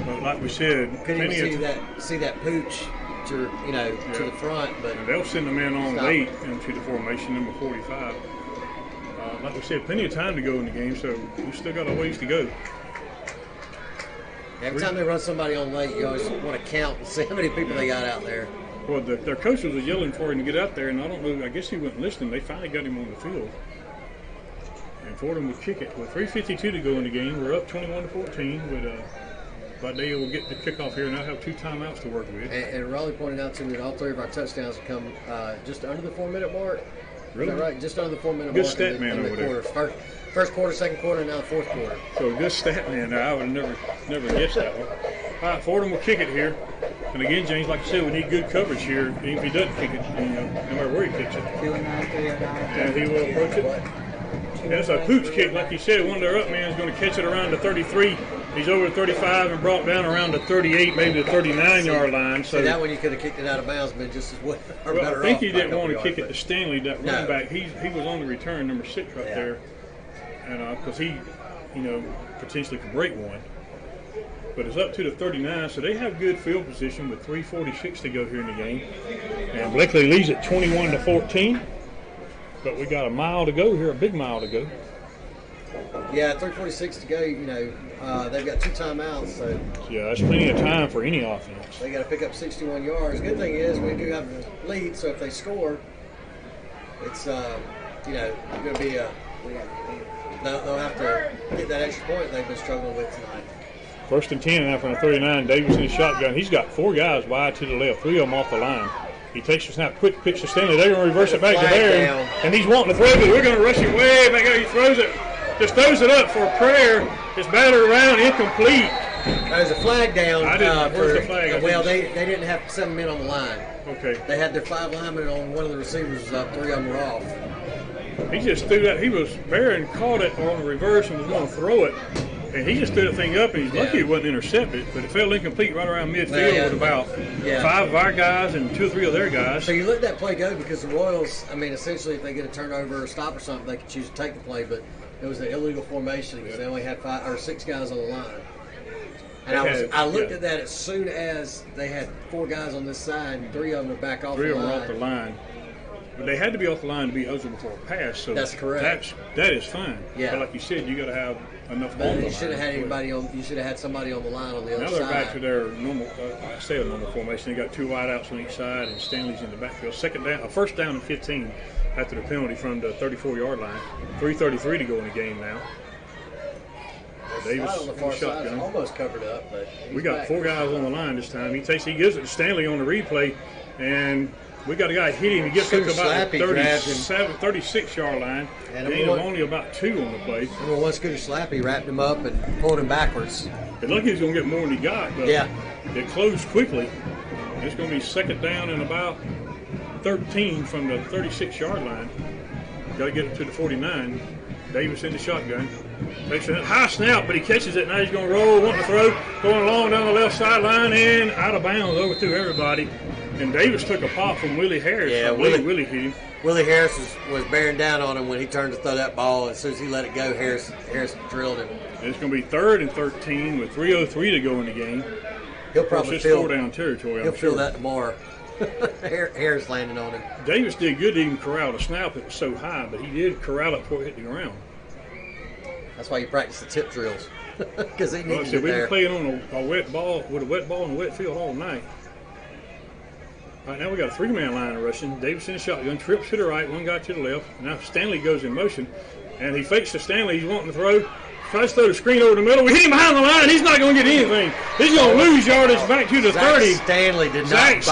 [SPEAKER 2] But like we said,
[SPEAKER 1] Couldn't even see that pooch to the front, but
[SPEAKER 2] they'll send the man on late into the formation, number 45. Like we said, plenty of time to go in the game, so we've still got a ways to go.
[SPEAKER 1] Every time they run somebody on late, you always want to count and see how many people they got out there.
[SPEAKER 2] Well, their coach was yelling for him to get out there, and I don't know, I guess he wasn't listening. They finally got him on the field. And Fordham will kick it. With 3:52 to go in the game, we're up 21-14 with Vidalia will get the kickoff here and now have 2 timeouts to work with.
[SPEAKER 1] And Raleigh pointed out to me that all 3 of our touchdowns have come just under the 4-minute mark.
[SPEAKER 2] Really?
[SPEAKER 1] Is that right? Just under the 4-minute mark.
[SPEAKER 2] Good stat man over there.
[SPEAKER 1] First quarter, second quarter, and now the fourth quarter.
[SPEAKER 2] So a good stat man there. I would have never guessed that one. All right, Fordham will kick it here. And again, James, like I said, we need good coverage here. Even if he doesn't kick it, no matter where he kicks it. And he will approach it. And it's a pooch kick, like you said. One of their up men is going to catch it around the 33. He's over the 35 and brought down around the 38, maybe the 39-yard line. So
[SPEAKER 1] that one you could have kicked it out of bounds, but just as well.
[SPEAKER 2] Well, I think he didn't want to kick it to Stanley, that running back. He was on the return, number 6 right there. And because he, potentially could break one. But it's up to the 39, so they have good field position with 3:46 to go here in the game. And Bleckley leads at 21-14. But we got a mile to go here, a big mile to go.
[SPEAKER 1] Yeah, 3:46 to go. They've got 2 timeouts, so
[SPEAKER 2] yeah, that's plenty of time for any offense.
[SPEAKER 1] They got to pick up 61 yards. Good thing is we do have the lead, so if they score, it's going to be they'll have to get that extra point they've been struggling with tonight.
[SPEAKER 2] First and 10 now from the 39. Davis in the shotgun. He's got 4 guys wide to the left, 3 of them off the line. He takes the snap, quick pitch to Stanley. They're going to reverse it back to there. And he's wanting to throw it. We're going to rush it way back out. He throws it, just throws it up for a prayer. It's battered around, incomplete.
[SPEAKER 1] There's a flag down.
[SPEAKER 2] Where's the flag?
[SPEAKER 1] Well, they didn't have 7 men on the line.
[SPEAKER 2] Okay.
[SPEAKER 1] They had their 5 linemen on. One of the receivers was up. 3 of them were off.
[SPEAKER 2] He just threw that. He was Barron caught it on the reverse and was going to throw it. And he just threw the thing up, and he's lucky it wasn't intercepted, but it fell incomplete right around midfield with about 5 of our guys and 2 or 3 of their guys.
[SPEAKER 1] So you let that play go because the Royals, essentially if they get a turnover or stop or something, they could choose to take the play, but it was an illegal formation because they only had 5 or 6 guys on the line. And I looked at that as soon as they had 4 guys on this side, and 3 of them are back off the line.
[SPEAKER 2] 3 of them are off the line. But they had to be off the line to be eligible for a pass. So
[SPEAKER 1] that's correct.
[SPEAKER 2] That is fine.
[SPEAKER 1] Yeah.
[SPEAKER 2] But like you said, you got to have enough.
[SPEAKER 1] But you should have had You should have had somebody on the line on the other side.
[SPEAKER 2] Now they're back to their normal. I say a normal formation. They got 2 wideouts on each side, and Stanley's in the backfield. First down and 15 after the penalty from the 34-yard line. 3:33 to go in the game now.
[SPEAKER 1] Davis on the far side is almost covered up, but
[SPEAKER 2] we got 4 guys on the line this time. He gives it to Stanley on the replay, and we got a guy hit him. He gets up to about the 36-yard line. And gain of only about 2 on the play.
[SPEAKER 1] Number 1 Scooter Slappy wrapped him up and pulled him backwards.
[SPEAKER 2] It looked like he was going to get more than he got, but it closed quickly. It's going to be 2nd down and about 13 from the 36-yard line. Got to get it to the 49. Davis in the shotgun. Takes a high snap, but he catches it. Now he's going to roll, wanting to throw, going along down the left sideline and out of bounds, overthrew everybody. And Davis took a pop from Willie Harris.
[SPEAKER 1] Yeah,
[SPEAKER 2] Willie hit him.
[SPEAKER 1] Willie Harris was bearing down on him when he turned to throw that ball. As soon as he let it go, Harris drilled him.
[SPEAKER 2] It's going to be 3rd and 13 with 3:03 to go in the game.
[SPEAKER 1] He'll probably feel
[SPEAKER 2] 4-down territory.
[SPEAKER 1] He'll feel that tomorrow. Harris landing on him.
[SPEAKER 2] Davis did good to even corral the snap. It was so high, but he did corral it before it hit the ground.
[SPEAKER 1] That's why you practice the tip drills, because he needs it
[SPEAKER 2] we've
[SPEAKER 1] there.
[SPEAKER 2] been playing on a wet ball with a wet ball in a wet field all night. All right, now we got a 3-man line rushing. Davis in the shotgun, trips to the right, 1 guy to the left. Now Stanley goes in motion, and he fakes to Stanley. He's wanting to throw. Tries to throw the screen over the middle. We hit him behind the line. He's not going to get anything. He's going to lose yardage back to the 30.
[SPEAKER 1] Stanley did
[SPEAKER 2] not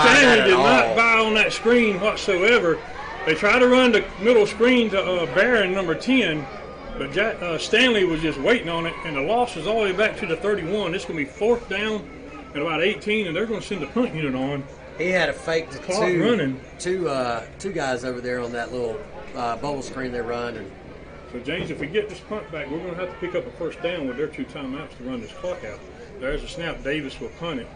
[SPEAKER 2] buy on that screen whatsoever. They tried to run the middle screen to Barron, number 10, but Stanley was just waiting on it, and the loss is all the way back to the 31. It's going to be 4th down and about 18, and they're going to send the punt unit on.
[SPEAKER 1] He had a fake to two guys over there on that little bubble screen they run. And
[SPEAKER 2] so, James, if we get this punt back, we're going to have to pick up a 1st down with their 2 timeouts to run this clock out. There's a snap. Davis will punt it.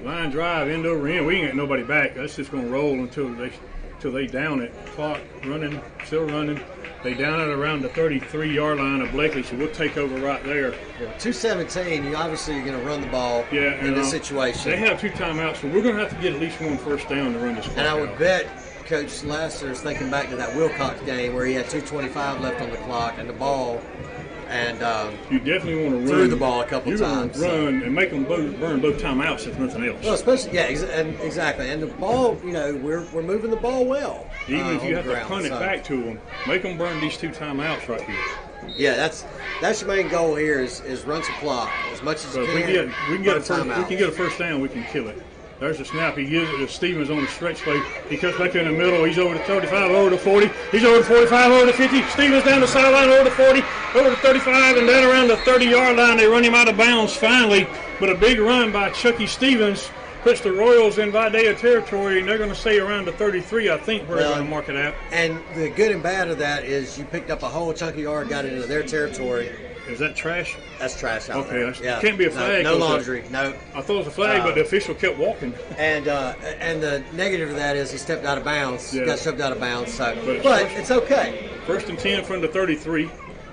[SPEAKER 2] Line drive, end over end. We ain't got nobody back. That's just going to roll until they down it. Clock running, still running. They down it around the 33-yard line of Bleckley, so we'll take over right there.
[SPEAKER 1] 2:17, you obviously are going to run the ball in this situation.
[SPEAKER 2] They have 2 timeouts, so we're going to have to get at least 1 1st down to run this clock
[SPEAKER 1] And I would
[SPEAKER 2] out.
[SPEAKER 1] bet Coach Lester is thinking back to that Wilcox game where he had 2:25 left on the clock and the ball, and
[SPEAKER 2] you definitely want to run
[SPEAKER 1] threw the ball a couple times.
[SPEAKER 2] You're going to run and make them burn both timeouts if nothing else.
[SPEAKER 1] Well, especially exactly. And the ball, we're moving the ball well.
[SPEAKER 2] Even if you have to punt it back to them, make them burn these 2 timeouts right here.
[SPEAKER 1] Yeah, that's your main goal here is run some clock as much as you can.
[SPEAKER 2] If we can get a 1st down, we can kill it. There's the snap. He gives it to Stevens on the stretch play. He cuts back in the middle. He's over to 35, over to 40. He's over to 45, over to 50. Stevens down the sideline, over to 40, over to 35, and then around the 30-yard line. They run him out of bounds finally. But a big run by Chucky Stevens puts the Royals in Vidalia territory, and they're going to stay around the 33, I think, where they're going to mark it out.
[SPEAKER 1] And the good and bad of that is you picked up a whole chunk of yard, got into their territory.
[SPEAKER 2] Is that trash?
[SPEAKER 1] That's trash out there.
[SPEAKER 2] Okay, can't be a flag.
[SPEAKER 1] No laundry. No.
[SPEAKER 2] I thought it was a flag, but the official kept walking.
[SPEAKER 1] And the negative of that is he stepped out of bounds.
[SPEAKER 2] Yeah.
[SPEAKER 1] Got shoved out of bounds. So, but it's okay.
[SPEAKER 2] 1st and 10 from the 33.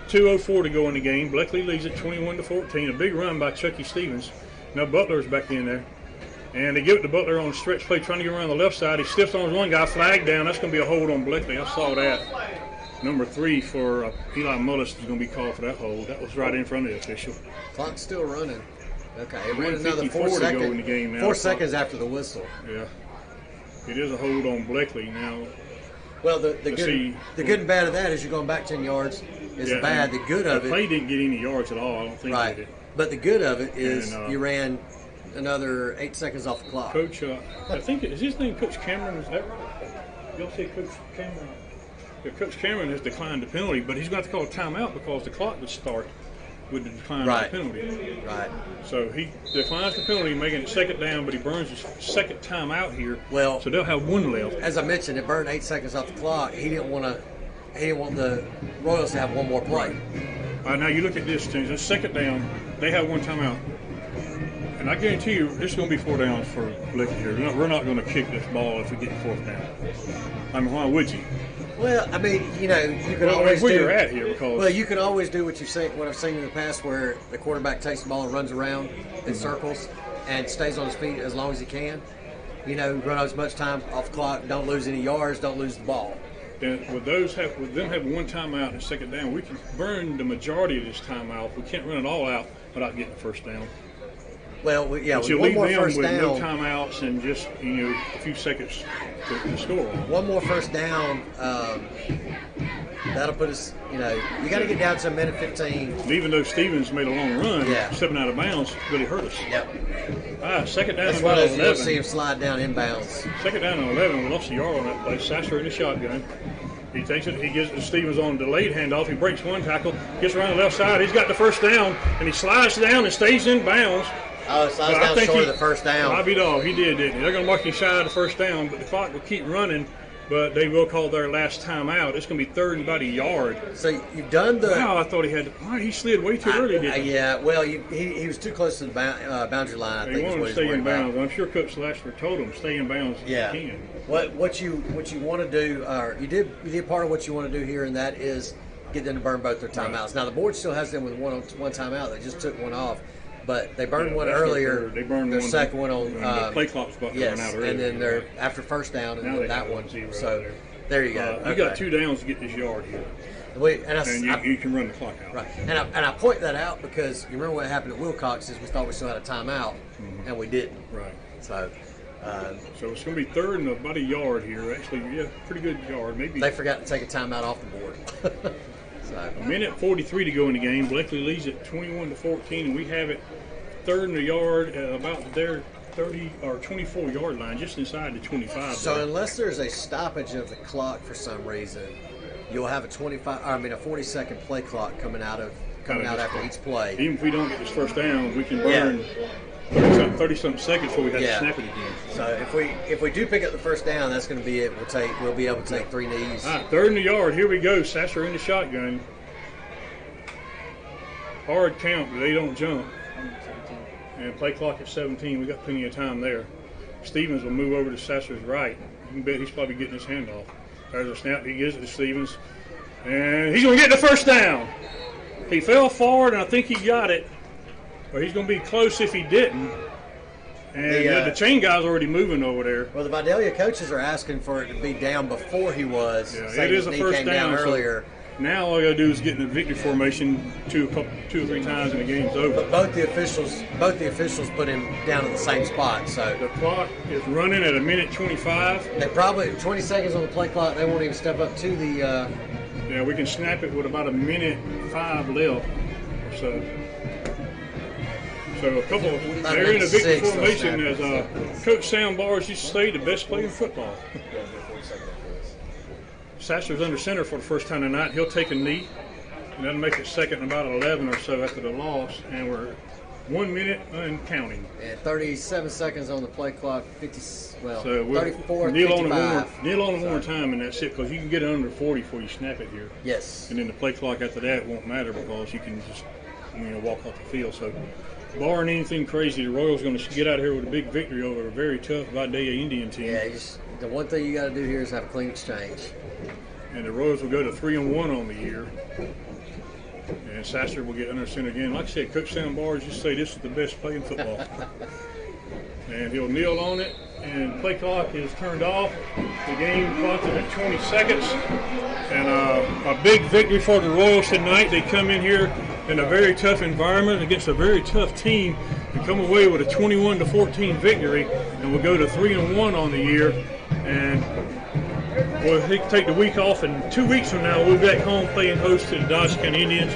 [SPEAKER 2] 2:04 to go in the game. Bleckley leads it 21-14. A big run by Chucky Stevens. Now Butler's back in there. And they give it to Butler on the stretch play, trying to get around the left side. He stiffs on his 1 guy, flag down. That's going to be a hold on Bleckley. I saw that. Number 3 for Eli Mullis is going to be called for that hold. That was right in front of the official.
[SPEAKER 1] Clock's still running. Okay, it ran
[SPEAKER 2] 1:54
[SPEAKER 1] another 4
[SPEAKER 2] to go in the game now.
[SPEAKER 1] 4 seconds after the whistle.
[SPEAKER 2] Yeah. It is a hold on Bleckley now.
[SPEAKER 1] Well, the good and bad of that is you're going back 10 yards. It's bad. The good of it.
[SPEAKER 2] The play didn't get any yards at all. I don't think
[SPEAKER 1] right.
[SPEAKER 2] They did.
[SPEAKER 1] But the good of it is you ran another 8 seconds off the clock.
[SPEAKER 2] Coach, I think is his name Coach Cameron? Is that right? Y'all say Coach Cameron? Yeah, Coach Cameron has declined the penalty, but he's got to call a timeout because the clock would start with the decline of the penalty.
[SPEAKER 1] Right.
[SPEAKER 2] So he declines the penalty, making it 2nd down, but he burns his 2nd timeout here.
[SPEAKER 1] Well,
[SPEAKER 2] so they'll have 1 left.
[SPEAKER 1] As I mentioned, it burned 8 seconds off the clock. He didn't want the Royals to have 1 more play.
[SPEAKER 2] Right. Now you look at this, James. That's 2nd down. They have 1 timeout. And I guarantee you, it's going to be 4 downs for Bleckley here. We're not going to kick this ball if we get 4th down. I mean, why would you?
[SPEAKER 1] Well, I mean, you know, you can
[SPEAKER 2] Well,
[SPEAKER 1] always
[SPEAKER 2] where
[SPEAKER 1] do.
[SPEAKER 2] you're at here, because
[SPEAKER 1] Well, you can always do what I've seen in the past, where the quarterback takes the ball and runs around in circles and stays on his feet as long as he can. You know, run as much time off the clock, don't lose any yards, don't lose the ball.
[SPEAKER 2] then with them having 1 timeout and 2nd down, we can burn the majority of this timeout. We can't run it all out without getting 1st down.
[SPEAKER 1] Well, yeah,
[SPEAKER 2] But you
[SPEAKER 1] one
[SPEAKER 2] leave
[SPEAKER 1] more
[SPEAKER 2] them
[SPEAKER 1] first
[SPEAKER 2] with
[SPEAKER 1] down.
[SPEAKER 2] no timeouts and just a few seconds to score.
[SPEAKER 1] One more first down. That'll put us. You know, you got to get down to a minute 15.
[SPEAKER 2] And even though Stevens made a long run,
[SPEAKER 1] Yeah.
[SPEAKER 2] stepping out of bounds really hurt us.
[SPEAKER 1] Yep.
[SPEAKER 2] 2nd down
[SPEAKER 1] That's
[SPEAKER 2] and
[SPEAKER 1] why
[SPEAKER 2] about
[SPEAKER 1] you'll see
[SPEAKER 2] 11.
[SPEAKER 1] him slide down inbounds.
[SPEAKER 2] 2nd down and 11. We lost a yard on that play. Sasser in the shotgun. He takes it. He gives it to Stevens on a delayed handoff. He breaks 1 tackle, gets around the left side. He's got the 1st down, and he slides down and stays in bounds.
[SPEAKER 1] Oh, slides
[SPEAKER 2] But I
[SPEAKER 1] down
[SPEAKER 2] think
[SPEAKER 1] short of the first down.
[SPEAKER 2] I beat all. He did, didn't he? They're going to mark him shy of the 1st down, but the clock will keep running. But they will call their last timeout. It's going to be 3rd and about a yard.
[SPEAKER 1] So you've done the.
[SPEAKER 2] Wow, I thought he had. He slid way too early, didn't he?
[SPEAKER 1] Yeah, well, he was too close to the boundary line. I
[SPEAKER 2] He
[SPEAKER 1] think is
[SPEAKER 2] wanted
[SPEAKER 1] what
[SPEAKER 2] to
[SPEAKER 1] he's
[SPEAKER 2] stay
[SPEAKER 1] worried
[SPEAKER 2] in
[SPEAKER 1] about.
[SPEAKER 2] bounds. I'm sure Coach Lashley told him stay in bounds
[SPEAKER 1] Yeah.
[SPEAKER 2] if you can.
[SPEAKER 1] What you want to do, or you did part of what you want to do here, and that is get them to burn both their timeouts. Now the board still has them with one timeout. They just took one off, but they burned one
[SPEAKER 2] That's
[SPEAKER 1] earlier.
[SPEAKER 2] They burned
[SPEAKER 1] their
[SPEAKER 2] one.
[SPEAKER 1] second one on.
[SPEAKER 2] The play clock's about to run
[SPEAKER 1] Yes,
[SPEAKER 2] out early.
[SPEAKER 1] and then they're after 1st down, and
[SPEAKER 2] Now
[SPEAKER 1] then
[SPEAKER 2] they
[SPEAKER 1] that
[SPEAKER 2] have
[SPEAKER 1] one.
[SPEAKER 2] 0
[SPEAKER 1] So
[SPEAKER 2] there.
[SPEAKER 1] there you go.
[SPEAKER 2] You got 2 downs to get this yard here, and you can run the clock out.
[SPEAKER 1] Right, and I point that out because you remember what happened at Wilcox is we thought we still had a timeout, and we didn't.
[SPEAKER 2] Right.
[SPEAKER 1] So
[SPEAKER 2] So it's going to be 3rd and about a yard here. Actually, yeah, pretty good yard. Maybe
[SPEAKER 1] they forgot to take a timeout off the board. So
[SPEAKER 2] a minute 43 to go in the game. Bleckley leads at 21-14, and we have it 3rd and a yard about their 30 or 24 yard line, just inside the 25.
[SPEAKER 1] So
[SPEAKER 2] there.
[SPEAKER 1] unless there's a stoppage of the clock for some reason, you'll have a 40-second play clock coming out after each play.
[SPEAKER 2] Even if we don't get this 1st down, we can burn 30-something seconds before we have to snap it again.
[SPEAKER 1] So if we do pick up the 1st down, that's going to be it. We'll be able to take 3 knees.
[SPEAKER 2] All right, 3rd and a yard. Here we go. Sasser in the shotgun. Hard count, but they don't jump. And play clock at 17. We got plenty of time there. Stevens will move over to Sasser's right. You can bet he's probably getting his handoff. There's a snap. He gives it to Stevens. And he's going to get the 1st down. He fell forward, and I think he got it. But he's going to be close if he didn't. And the chain guy's already moving over there.
[SPEAKER 1] Well, the Vidalia coaches are asking for it to be down before he was.
[SPEAKER 2] Yeah,
[SPEAKER 1] saying
[SPEAKER 2] it is
[SPEAKER 1] his
[SPEAKER 2] a
[SPEAKER 1] knee
[SPEAKER 2] 1st
[SPEAKER 1] came
[SPEAKER 2] down. So
[SPEAKER 1] earlier.
[SPEAKER 2] now all I got to do is get in the victory formation 2 or 3 times and the game's over.
[SPEAKER 1] But both the officials put him down at the same spot. So
[SPEAKER 2] The clock is running at a minute 25.
[SPEAKER 1] they probably 20 seconds on the play clock. They won't even step up to the.
[SPEAKER 2] Yeah, we can snap it with about a minute 5 left or so. So they're in a victory formation, as Coach Sam Bars used to say, the best player in football. Sasser's under center for the 1st time tonight. He'll take a knee, and that'll make it 2nd and about 11 or so after the loss, and we're 1 minute and counting.
[SPEAKER 1] And 37 seconds on the play clock. 34,
[SPEAKER 2] kneel on
[SPEAKER 1] 55.
[SPEAKER 2] it one more time, and that's it, because you can get it under 40 before you snap it here.
[SPEAKER 1] Yes.
[SPEAKER 2] And then the play clock after that won't matter because you can just walk off the field. So, barring anything crazy, the Royals are going to get out here with a big victory over a very tough Vidalia Indian team.
[SPEAKER 1] Yeah, the one thing you got to do here is have a clean exchange.
[SPEAKER 2] And the Royals will go to 3-1 on the year. And Sasser will get under center again. Like I said, Coach Sam Bars used to say this is the best play in football. And he'll kneel on it, and play clock is turned off. The game clocked at 20 seconds. And a big victory for the Royals tonight. They come in here in a very tough environment against a very tough team and come away with a 21-14 victory, and we'll go to 3-1 on the year. And we'll take the week off, and 2 weeks from now we'll be back home playing host to the Dodge County Indians.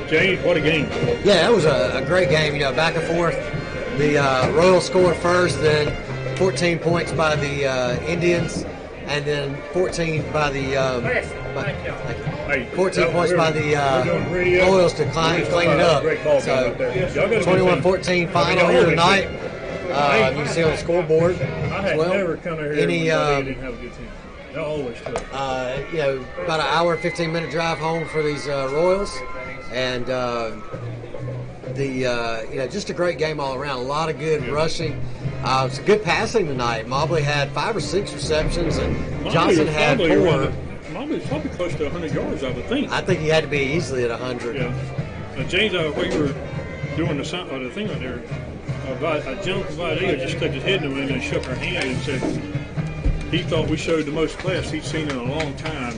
[SPEAKER 2] James, what a game.
[SPEAKER 1] Yeah, it was a great game, back and forth. The Royals scored first, then 14 points by the Indians, and then 14 by the 14 points by the Royals to clean it up. So 21-14 final here tonight. You can see on the scoreboard as well.
[SPEAKER 2] Never come here when they didn't have a good team. They're always tough.
[SPEAKER 1] About an hour and 15-minute drive home for these Royals, and just a great game all around. A lot of good rushing. It's a good passing tonight. Mobley had 5 or 6 receptions, and Johnson had 4.
[SPEAKER 2] Mobley was probably close to 100 yards, I would think.
[SPEAKER 1] I think he had to be easily at 100.
[SPEAKER 2] Yeah. James, we were doing the thing right there. Jennifer Vidalia just stuck his head in the window and shook her hand and said he thought we showed the most class he'd seen in a long time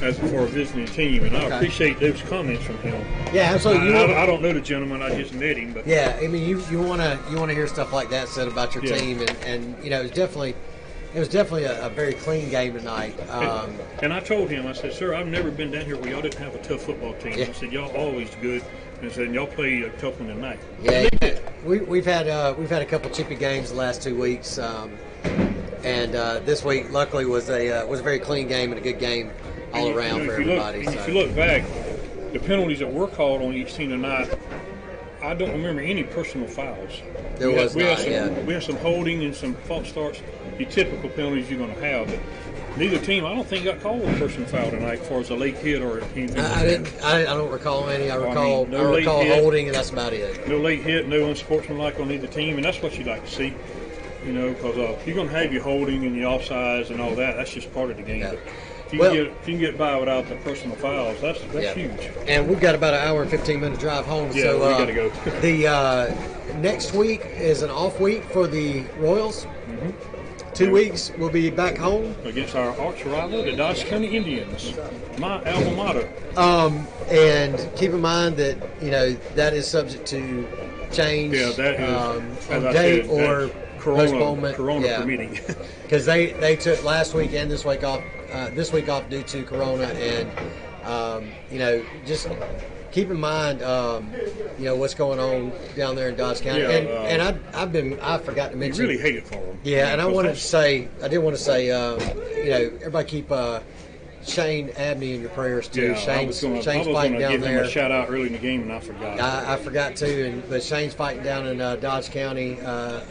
[SPEAKER 2] as for a visiting team, and I appreciate those comments from him.
[SPEAKER 1] Yeah, absolutely.
[SPEAKER 2] I don't know the gentleman; I just met him. But
[SPEAKER 1] yeah, I mean, you want to hear stuff like that said about your team, and it was definitely a very clean game tonight.
[SPEAKER 2] And I told him, I said, sir, I've never been down here where y'all didn't have a tough football team. I said, y'all always good. And I said, y'all play a tough one tonight.
[SPEAKER 1] Yeah, we've had a couple chippy games the last 2 weeks, and this week luckily was a very clean game and a good game all around for everybody.
[SPEAKER 2] If you look back, the penalties that were called on each team tonight, I don't remember any personal fouls. We had some holding and some false starts, the typical penalties you're going to have. But neither team, I don't think, got called a personal foul tonight as far as a late hit or anything.
[SPEAKER 1] I don't recall any. I recall holding, and that's about it.
[SPEAKER 2] No late hit, no unsportsmanlike on either team, and that's what you'd like to see. Because you're going to have your holding and your offsides and all that. That's just part of the game.
[SPEAKER 1] Yeah.
[SPEAKER 2] But if you can get by without the personal fouls, that's huge.
[SPEAKER 1] And we've got about an hour and 15-minute drive home.
[SPEAKER 2] Yeah,
[SPEAKER 1] so
[SPEAKER 2] we got to go.
[SPEAKER 1] The next week is an off week for the Royals.
[SPEAKER 2] Mm-hmm.
[SPEAKER 1] 2 weeks we'll be back home
[SPEAKER 2] against our arch rival, the Dodge County Indians, my alma mater.
[SPEAKER 1] And keep in mind that that is subject to change.
[SPEAKER 2] Yeah, that is
[SPEAKER 1] on date or postponement.
[SPEAKER 2] Corona permitting.
[SPEAKER 1] Because they took last week and this week off. This week off due to Corona, and just keep in mind what's going on down there in Dodge County.
[SPEAKER 2] Yeah,
[SPEAKER 1] I forgot to mention.
[SPEAKER 2] You really hate it for them.
[SPEAKER 1] Yeah, and I did want to say, everybody keep Shane Abney in your prayers too.
[SPEAKER 2] Yeah,
[SPEAKER 1] Shane's
[SPEAKER 2] I was
[SPEAKER 1] fighting
[SPEAKER 2] going to
[SPEAKER 1] down
[SPEAKER 2] give
[SPEAKER 1] there.
[SPEAKER 2] him a shout out early in the game, and I forgot.
[SPEAKER 1] I forgot too, but Shane's fighting down in Dodge County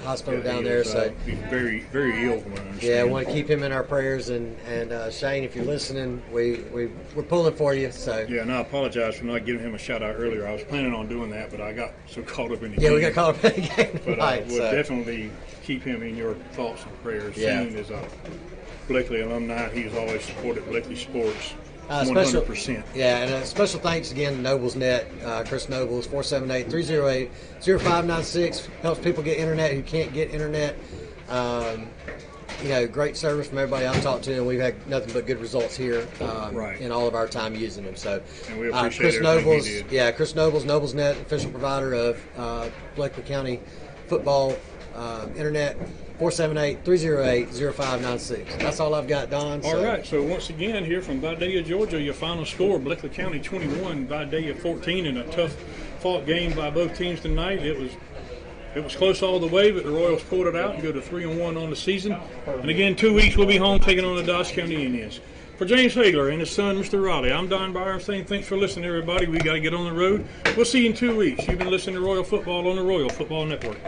[SPEAKER 1] Hospital down there. So
[SPEAKER 2] he's very, very ill. From what I understand.
[SPEAKER 1] Yeah, I want to keep him in our prayers, and Shane, if you're listening, we're pulling for you. So
[SPEAKER 2] yeah, and I apologize for not giving him a shout out earlier. I was planning on doing that, but I got so caught up in the game.
[SPEAKER 1] Yeah, we got caught up in the game
[SPEAKER 2] But
[SPEAKER 1] tonight.
[SPEAKER 2] we'll definitely keep him in your thoughts and prayers.
[SPEAKER 1] Yeah.
[SPEAKER 2] Shane is a Bleckley alumni. He's always supported Bleckley sports.
[SPEAKER 1] 100%. Yeah, and a special thanks again to Nobles Net, Chris Nobles, 478-308-0596. Helps people get internet who can't get internet. Great service from everybody I've talked to, and we've had nothing but good results here in all of our time using them. So,
[SPEAKER 2] and we appreciate
[SPEAKER 1] Chris Nobles,
[SPEAKER 2] he did.
[SPEAKER 1] yeah, Chris Nobles, Nobles Net, official provider of Bleckley County football internet. 478-308-0596. That's all I've got, Don.
[SPEAKER 2] All right. So once again, here from Vidalia, Georgia, your final score: Bleckley County 21, Vidalia 14, in a tough fought game by both teams tonight. It was close all the way, but the Royals pulled it out and go to 3-1 on the season. And again, 2 weeks we'll be home taking on the Dodge County Indians. For James Hagler and his son, Mr. Raleigh, I'm Don Byron saying thanks for listening, everybody. We got to get on the road. We'll see you in 2 weeks. You've been listening to Royal Football on the Royal Football Network.